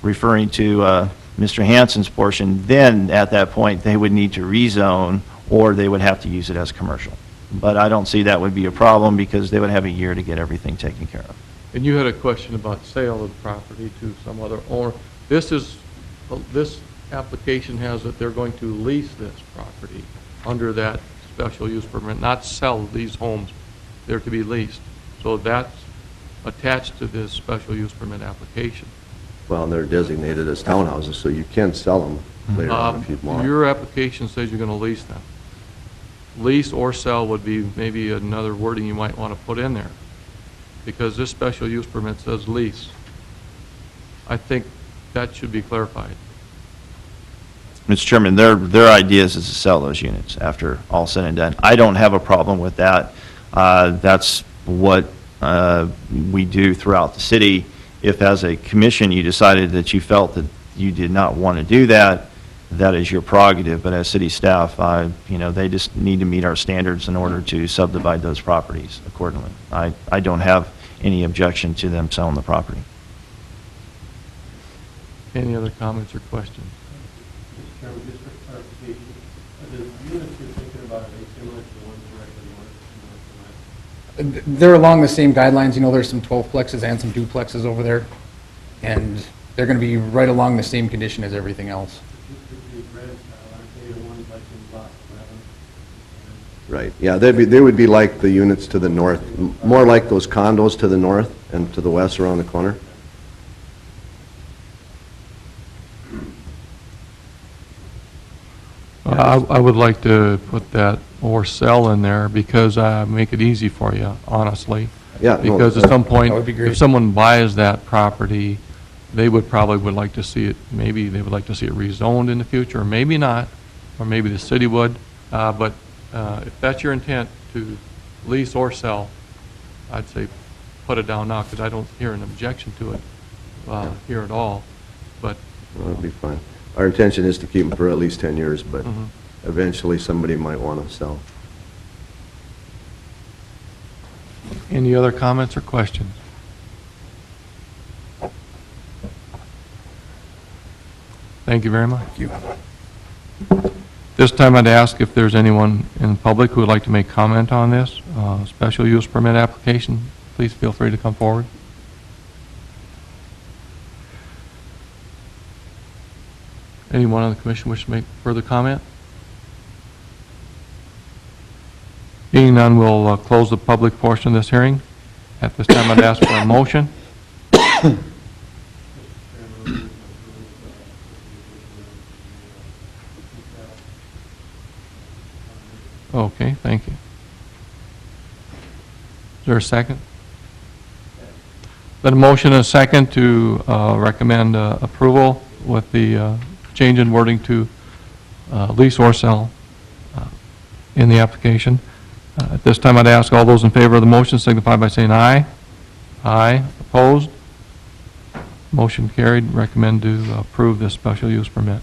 B: referring to Mr. Hansen's portion, then at that point, they would need to rezone, or they would have to use it as commercial. But I don't see that would be a problem because they would have a year to get everything taken care of.
A: And you had a question about sale of the property to some other owner. This application has that they're going to lease this property under that special use permit, not sell these homes. They're to be leased. So that's attached to this special use permit application.
Q: Well, and they're designated as townhouses, so you can sell them later on if you want.
A: Your application says you're going to lease them. Lease or sell would be maybe another wording you might want to put in there, because this special use permit says lease. I think that should be clarified.
B: Mr. Chairman, their idea is to sell those units after all said and done. I don't have a problem with that. That's what we do throughout the city. If as a commission you decided that you felt that you did not want to do that, that is your prerogative. But as city staff, they just need to meet our standards in order to subdivide those properties accordingly. I don't have any objection to them selling the property.
A: Any other comments or questions?
J: Mr. Chairman, just for clarification, the units you're thinking about, are they similar to the ones directly north?
O: They're along the same guidelines. You know, there's some 12-plexes and some duplexes over there, and they're going to be right along the same condition as everything else.
J: The red style, aren't they the ones like in lot
Q: Right, yeah, they would be like the units to the north, more like those condos to the north and to the west around the corner.
A: I would like to put that or sell in there because make it easy for you, honestly.
Q: Yeah, no,
A: Because at some point,
O: That would be great.
A: if someone buys that property, they would probably would like to see it, maybe they would like to see it rezoned in the future, or maybe not, or maybe the city would. But if that's your intent to lease or sell, I'd say put it down now because I don't hear an objection to it here at all. But
Q: That'd be fine. Our intention is to keep them for at least 10 years, but
A: Mhm.
Q: eventually somebody might want to sell.
A: Any other comments or questions? Thank you very much.
O: Thank you.
A: This time I'd ask if there's anyone in the public who would like to make comment on this special use permit application. Please feel free to come forward. Anyone on the commission wish to make further comment? Being none, we'll close the public portion of this hearing. At this time, I'd ask for a motion. Okay, thank you. Is there a second? Then a motion and a second to recommend approval with the change in wording to lease or sell in the application. At this time, I'd ask all those in favor of the motion signify by saying aye. Aye. Opposed? Motion carried. Recommend to approve this special use permit.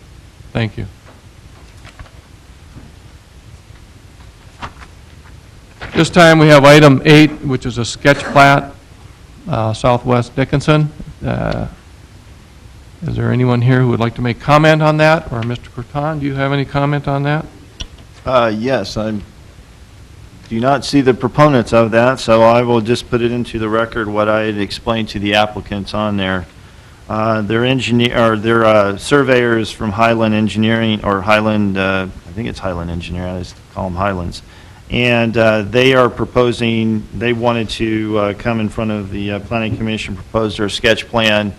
A: Thank you. This time, we have item 8, which is a sketch plat, Southwest Dickinson. Is there anyone here who would like to make comment on that? Or Mr. Croton, do you have any comment on that?
B: Yes, I do not see the proponents of that, so I will just put it into the record what I had explained to the applicants on there. Their engineer, or their surveyors from Highland Engineering, or Highland, I think it's Highland Engineering, I just call them Highlands. And they are proposing, they wanted to come in front of the Planning Commission, propose their sketch plan.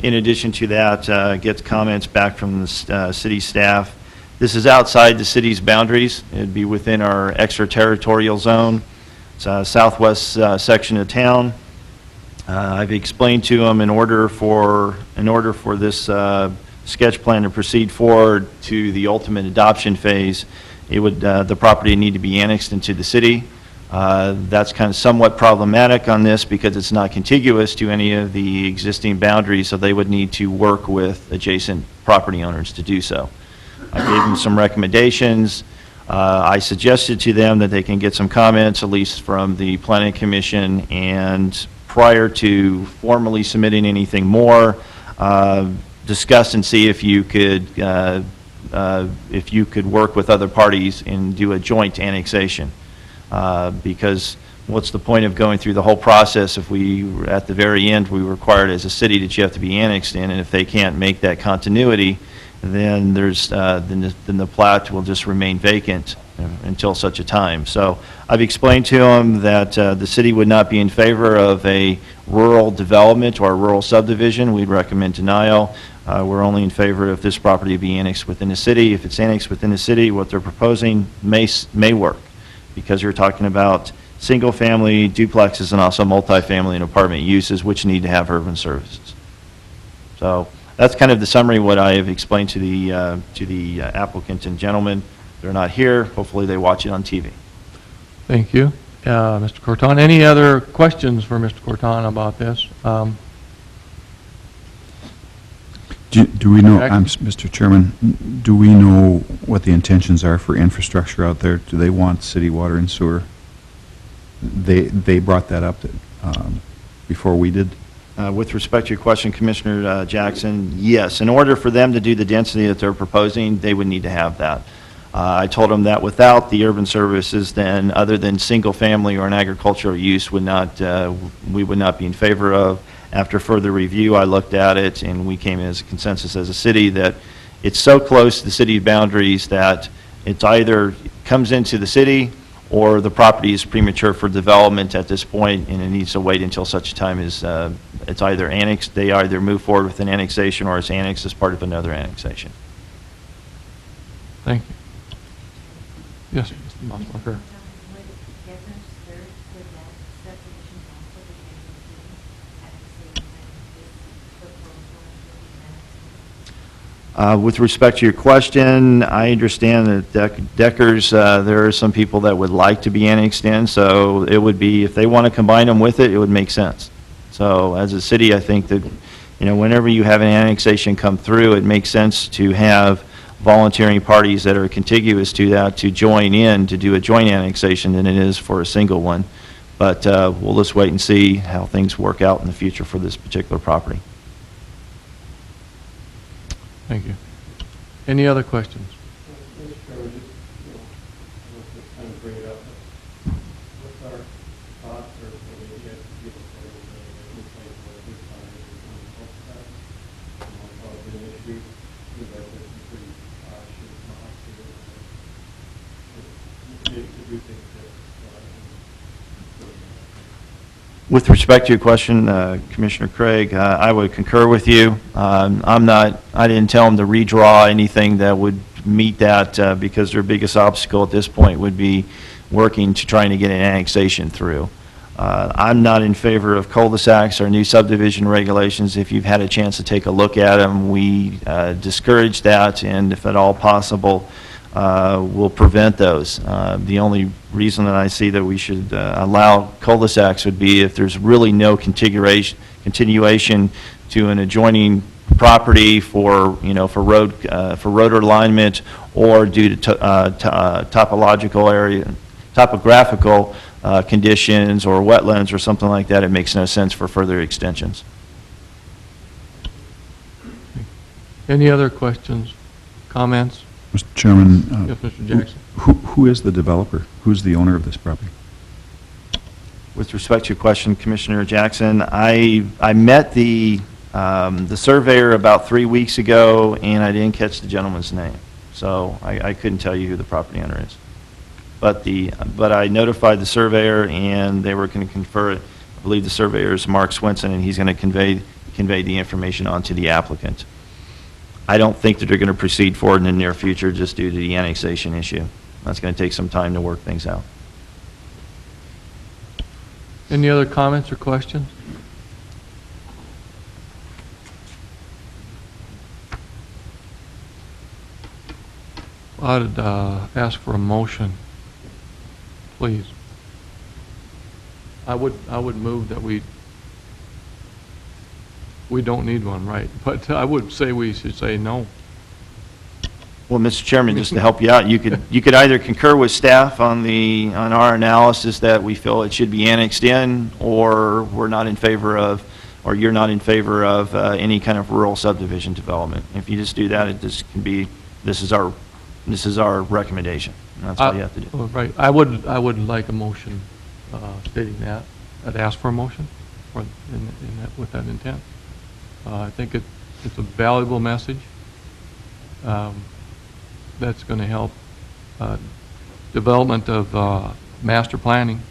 B: In addition to that, get comments back from the city staff. This is outside the city's boundaries. It'd be within our extraterritorial zone. It's a southwest section of town. I've explained to them in order for this sketch plan to proceed forward to the ultimate adoption phase, it would the property need to be annexed into the city. That's kind of somewhat problematic on this because it's not contiguous to any of the existing boundaries, so they would need to work with adjacent property owners to do so. I gave them some recommendations. I suggested to them that they can get some comments, at least from the Planning Commission, and prior to formally submitting anything more, discuss and see if you could work with other parties and do a joint annexation. Because what's the point of going through the whole process if we, at the very end, we require it as a city that you have to be annexed in, and if they can't make that continuity, then there's then the plat will just remain vacant until such a time. So I've explained to them that the city would not be in favor of a rural development or a rural subdivision. We'd recommend denial. We're only in favor of this property be annexed within the city. If it's annexed within the city, what they're proposing may work, because you're talking about single-family duplexes and also multifamily and apartment uses, which need to have urban services. So that's kind of the summary of what I have explained to the applicant and gentleman. They're not here. Hopefully they watch it on TV.
A: Thank you. Mr. Corton, any other questions for Mr. Corton about this?
D: Do we know,
A: Jack?
D: Mr. Chairman, do we know what the intentions are for infrastructure out there? Do they want city water and sewer? They brought that up before we did?
B: With respect to your question, Commissioner Jackson, yes. In order for them to do the density that they're proposing, they would need to have that. I told them that without the urban services, then other than single-family or an agricultural use, we would not be in favor of. After further review, I looked at it, and we came as a consensus as a city that it's so close to the city boundaries that it's either comes into the city or the property is premature for development at this point, and it needs to wait until such a time as it's either annexed, they either move forward with an annexation, or it's annexed as part of another annexation.
A: Thank you. Yes, Mr. Mossbacher.
B: With respect to your question, I understand that Deckers, there are some people that would like to be annexed in, so it would be, if they want to combine them with it, it would make sense. So as a city, I think that, whenever you have an annexation come through, it makes sense to have volunteering parties that are contiguous to that to join in to do a joint annexation than it is for a single one. But we'll just wait and see how things work out in the future for this particular property.
A: Thank you. Any other questions?
J: Mr. Chairman, just kind of bring it up. What's our thoughts or maybe you have to give us a insight what this time is on the health side? How it's an issue, because I've been pretty cautious not to do things that
B: With respect to your question, Commissioner Craig, I would concur with you. I didn't tell them to redraw anything that would meet that because their biggest obstacle at this point would be working to trying to get an annexation through. I'm not in favor of cul-de-sacs or new subdivision regulations. If you've had a chance to take a look at them, we discourage that, and if at all possible, will prevent those. The only reason that I see that we should allow cul-de-sacs would be if there's really no continuation to an adjoining property for, for road alignment, or due to topographical conditions or wetlands or something like that. It makes no sense for further extensions.
A: Any other questions, comments?
D: Mr. Chairman,
A: Yes, Mr. Jackson.
D: who is the developer? Who's the owner of this property?
B: With respect to your question, Commissioner Jackson, I met the surveyor about 3 weeks ago, and I didn't catch the gentleman's name, so I couldn't tell you who the property owner is. But I notified the surveyor, and they were going to confer it. I believe the surveyor is Mark Swinson, and he's going to convey the information on to the applicant. I don't think that they're going to proceed forward in the near future just due to the annexation issue. That's going to take some time to work things out.
A: Any other comments or questions? I'd ask for a motion, please. I would move that we don't need one, right? But I would say we should say no.
B: Well, Mr. Chairman, just to help you out, you could either concur with staff on our analysis that we feel it should be annexed in, or we're not in favor of, or you're not in favor of any kind of rural subdivision development. If you just do that, it just can be, this is our recommendation. And that's all you have to do.
A: Right. I would like a motion stating that. I'd ask for a motion with that intent. I think it's a valuable message that's going to help development of master planning.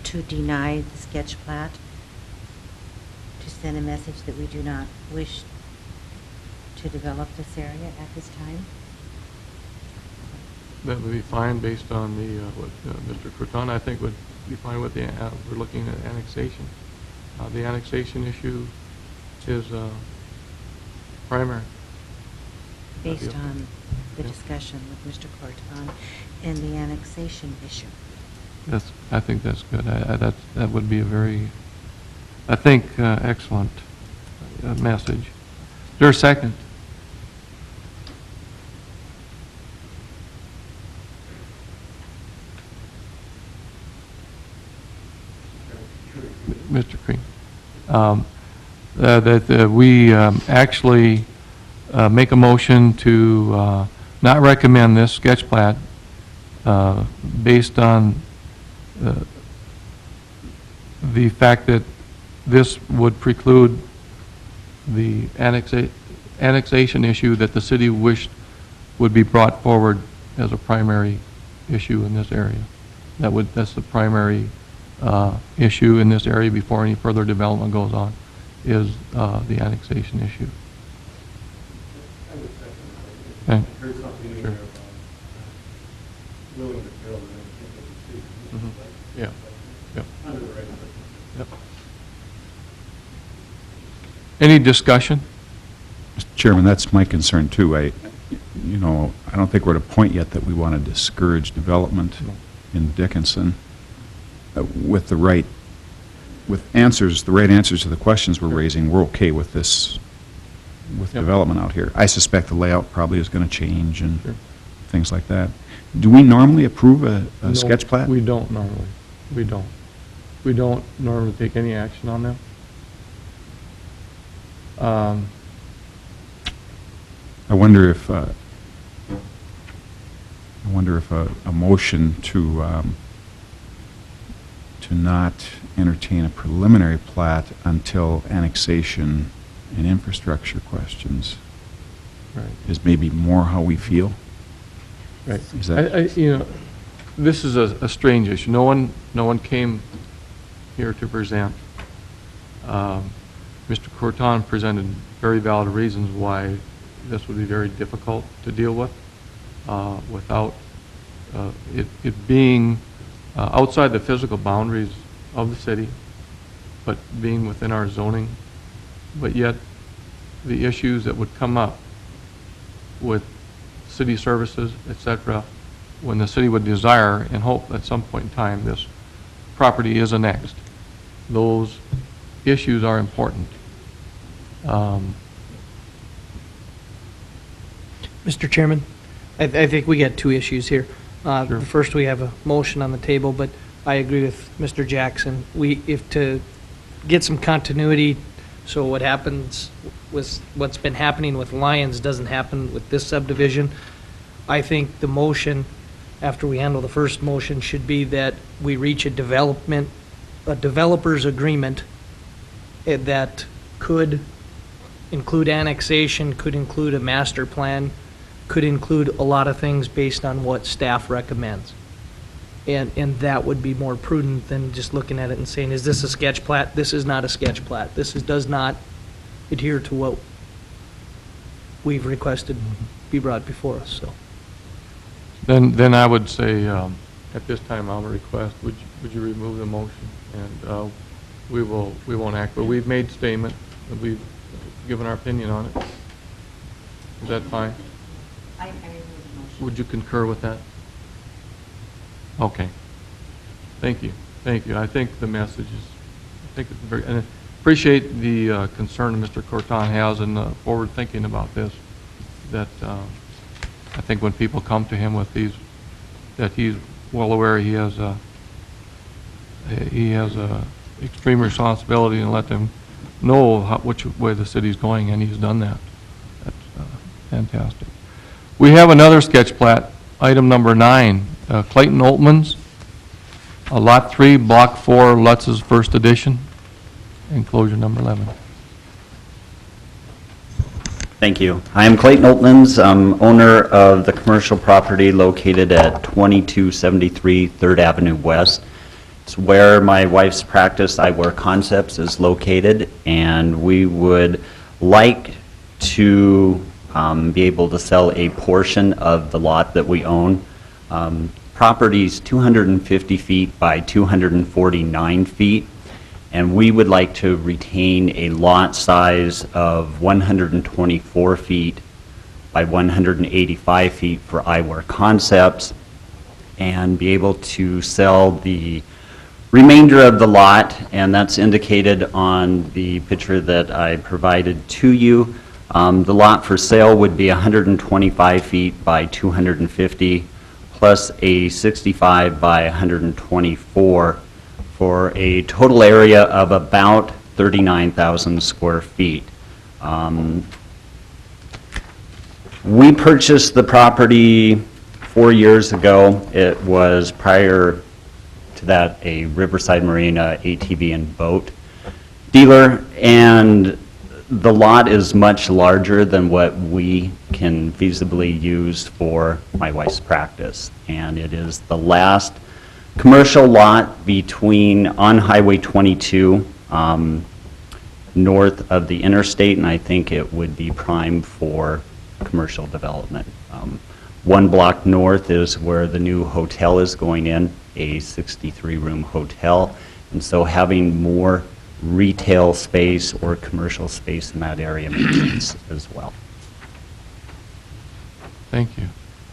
R: To deny the sketch plat, to send a message that we do not wish to develop this area at this time?
A: That would be fine based on what Mr. Croton, I think, would be fine with we're looking at annexation. The annexation issue is primary.
R: Based on the discussion with Mr. Croton and the annexation issue.
A: I think that's good. That would be a very, I think, excellent message. Is there a second? Mr. Cream. That we actually make a motion to not recommend this sketch plat based on the fact that this would preclude the annexation issue that the city wished would be brought forward as a primary issue in this area. That's the primary issue in this area before any further development goes on, is the annexation issue. Okay.
J: Here's something in there about willing to build and everything.
A: Yeah. Yep.
J: Under the right.
A: Yep. Any discussion?
D: Mr. Chairman, that's my concern too. I don't think we're at a point yet that we want to discourage development in Dickinson with the right answers to the questions we're raising. We're okay with this, with development out here. I suspect the layout probably is going to change and things like that. Do we normally approve a
A: No,
D: sketch plat?
A: We don't normally. We don't. We don't normally take any action on them.
D: I wonder if a motion to not entertain a preliminary plat until annexation and infrastructure questions is maybe more how we feel.
A: Right.
D: Is that?
A: This is a strange issue. No one came here to present. Mr. Corton presented very valid reasons why this would be very difficult to deal with without it being outside the physical boundaries of the city, but being within our zoning. But yet, the issues that would come up with city services, etc., when the city would desire and hope at some point in time this property is annexed, those issues are important.
C: Mr. Chairman, I think we got two issues here. First, we have a motion on the table, but I agree with Mr. Jackson. If to get some continuity, so what happens with what's been happening with Lions doesn't happen with this subdivision, I think the motion, after we handle the first motion, should be that we reach a developer's agreement that could include annexation, could include a master plan, could include a lot of things based on what staff recommends. And that would be more prudent than just looking at it and saying, is this a sketch plat? This is not a sketch plat. This does not adhere to what we've requested be brought before us, so.
A: Then I would say, at this time, I'll request, would you remove the motion? And we won't act, but we've made statement, and we've given our opinion on it. Is that fine?
R: I remove the motion.
A: Would you concur with that? Okay. Thank you. Thank you. I think the message is, it's very, and I appreciate the concern Mr. Corton has and forward thinking about this. That I think when people come to him with these, that he's well aware he has a extreme responsibility and let them know which way the city's going, and he's done that. That's fantastic. We have another sketch plat, item number 9, Clayton Oltmans, Lot 3, Block 4, Lutz's first edition, enclosure number 11.
S: Thank you. I am Clayton Oltmans, owner of the commercial property located at 2273 3rd Avenue West. It's where my wife's practice, Eyewear Concepts, is located, and we would like to be able to sell a portion of the lot that we own. Property's 250 feet by 249 feet, and we would like to retain a lot size of 124 feet by 185 feet for Eyewear Concepts, and be able to sell the remainder of the lot, and that's indicated on the picture that I provided to you. The lot for sale would be 125 feet by 250, plus a 65 by 124, for a total area of about 39,000 square feet. We purchased the property 4 years ago. It was, prior to that, a Riverside Marina ATV and boat dealer, and the lot is much larger than what we can feasibly use for my wife's practice. And it is the last commercial lot on Highway 22, north of the interstate, and I think it would be prime for commercial development. One block north is where the new hotel is going in, a 63-room hotel, and so having more retail space or commercial space in that area makes sense as well.
A: Thank you.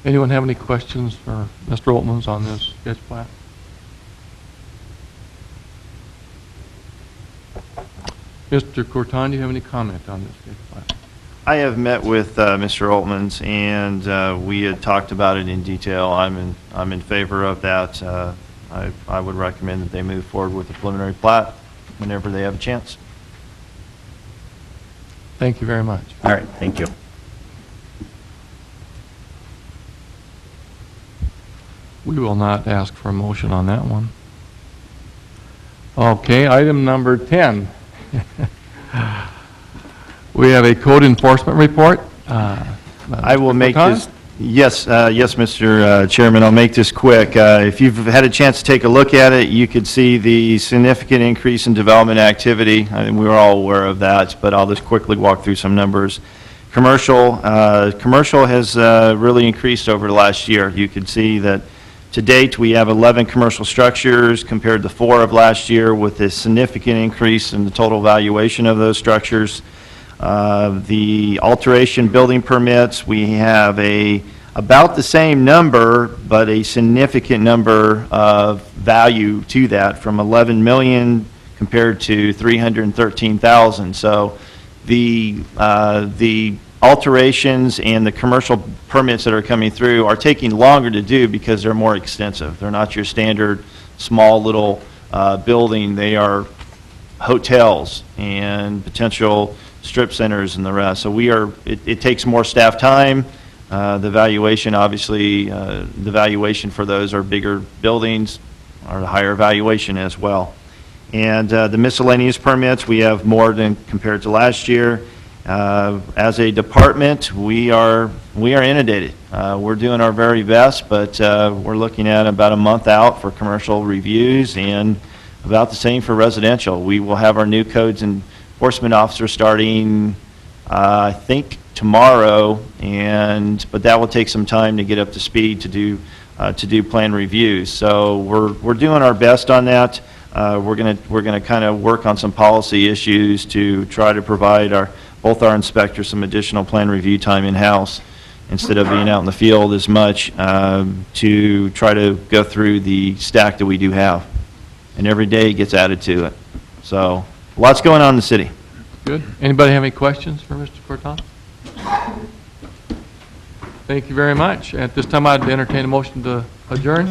A: Anyone have any questions for Mr. Oltmans on this sketch plat? Mr. Corton, do you have any comment on this sketch plat?
B: I have met with Mr. Oltmans, and we had talked about it in detail. I'm in favor of that. I would recommend that they move forward with the preliminary plat whenever they have a chance.
A: Thank you very much.
S: All right, thank you.
A: We will not ask for a motion on that one. Okay, item number 10. We have a code enforcement report.
B: I will make this, yes, Mr. Chairman, I'll make this quick. If you've had a chance to take a look at it, you could see the significant increase in development activity. I think we were all aware of that, but I'll just quickly walk through some numbers. Commercial has really increased over the last year. You can see that to date, we have 11 commercial structures compared to 4 of last year, with a significant increase in the total valuation of those structures. The alteration building permits, we have about the same number, but a significant number of value to that, from 11 million compared to 313,000. So the alterations and the commercial permits that are coming through are taking longer to do because they're more extensive. They're not your standard small little building. They are hotels and potential strip centers and the rest. So it takes more staff time. The valuation, obviously, the valuation for those are bigger buildings, or the higher valuation as well. And the miscellaneous permits, we have more than compared to last year. As a department, we are inundated. We're doing our very best, but we're looking at about a month out for commercial reviews, and about the same for residential. We will have our new codes enforcement officer starting, I think, tomorrow, but that will take some time to get up to speed to do plan reviews. So we're doing our best on that. We're gonna kind of work on some policy issues to try to provide both our inspectors some additional plan review time in-house instead of being out in the field as much, to try to go through the stack that we do have. And every day gets added to it. So lots going on in the city.
A: Good. Anybody have any questions for Mr. Corton? Thank you very much. At this time, I'd entertain a motion to adjourn.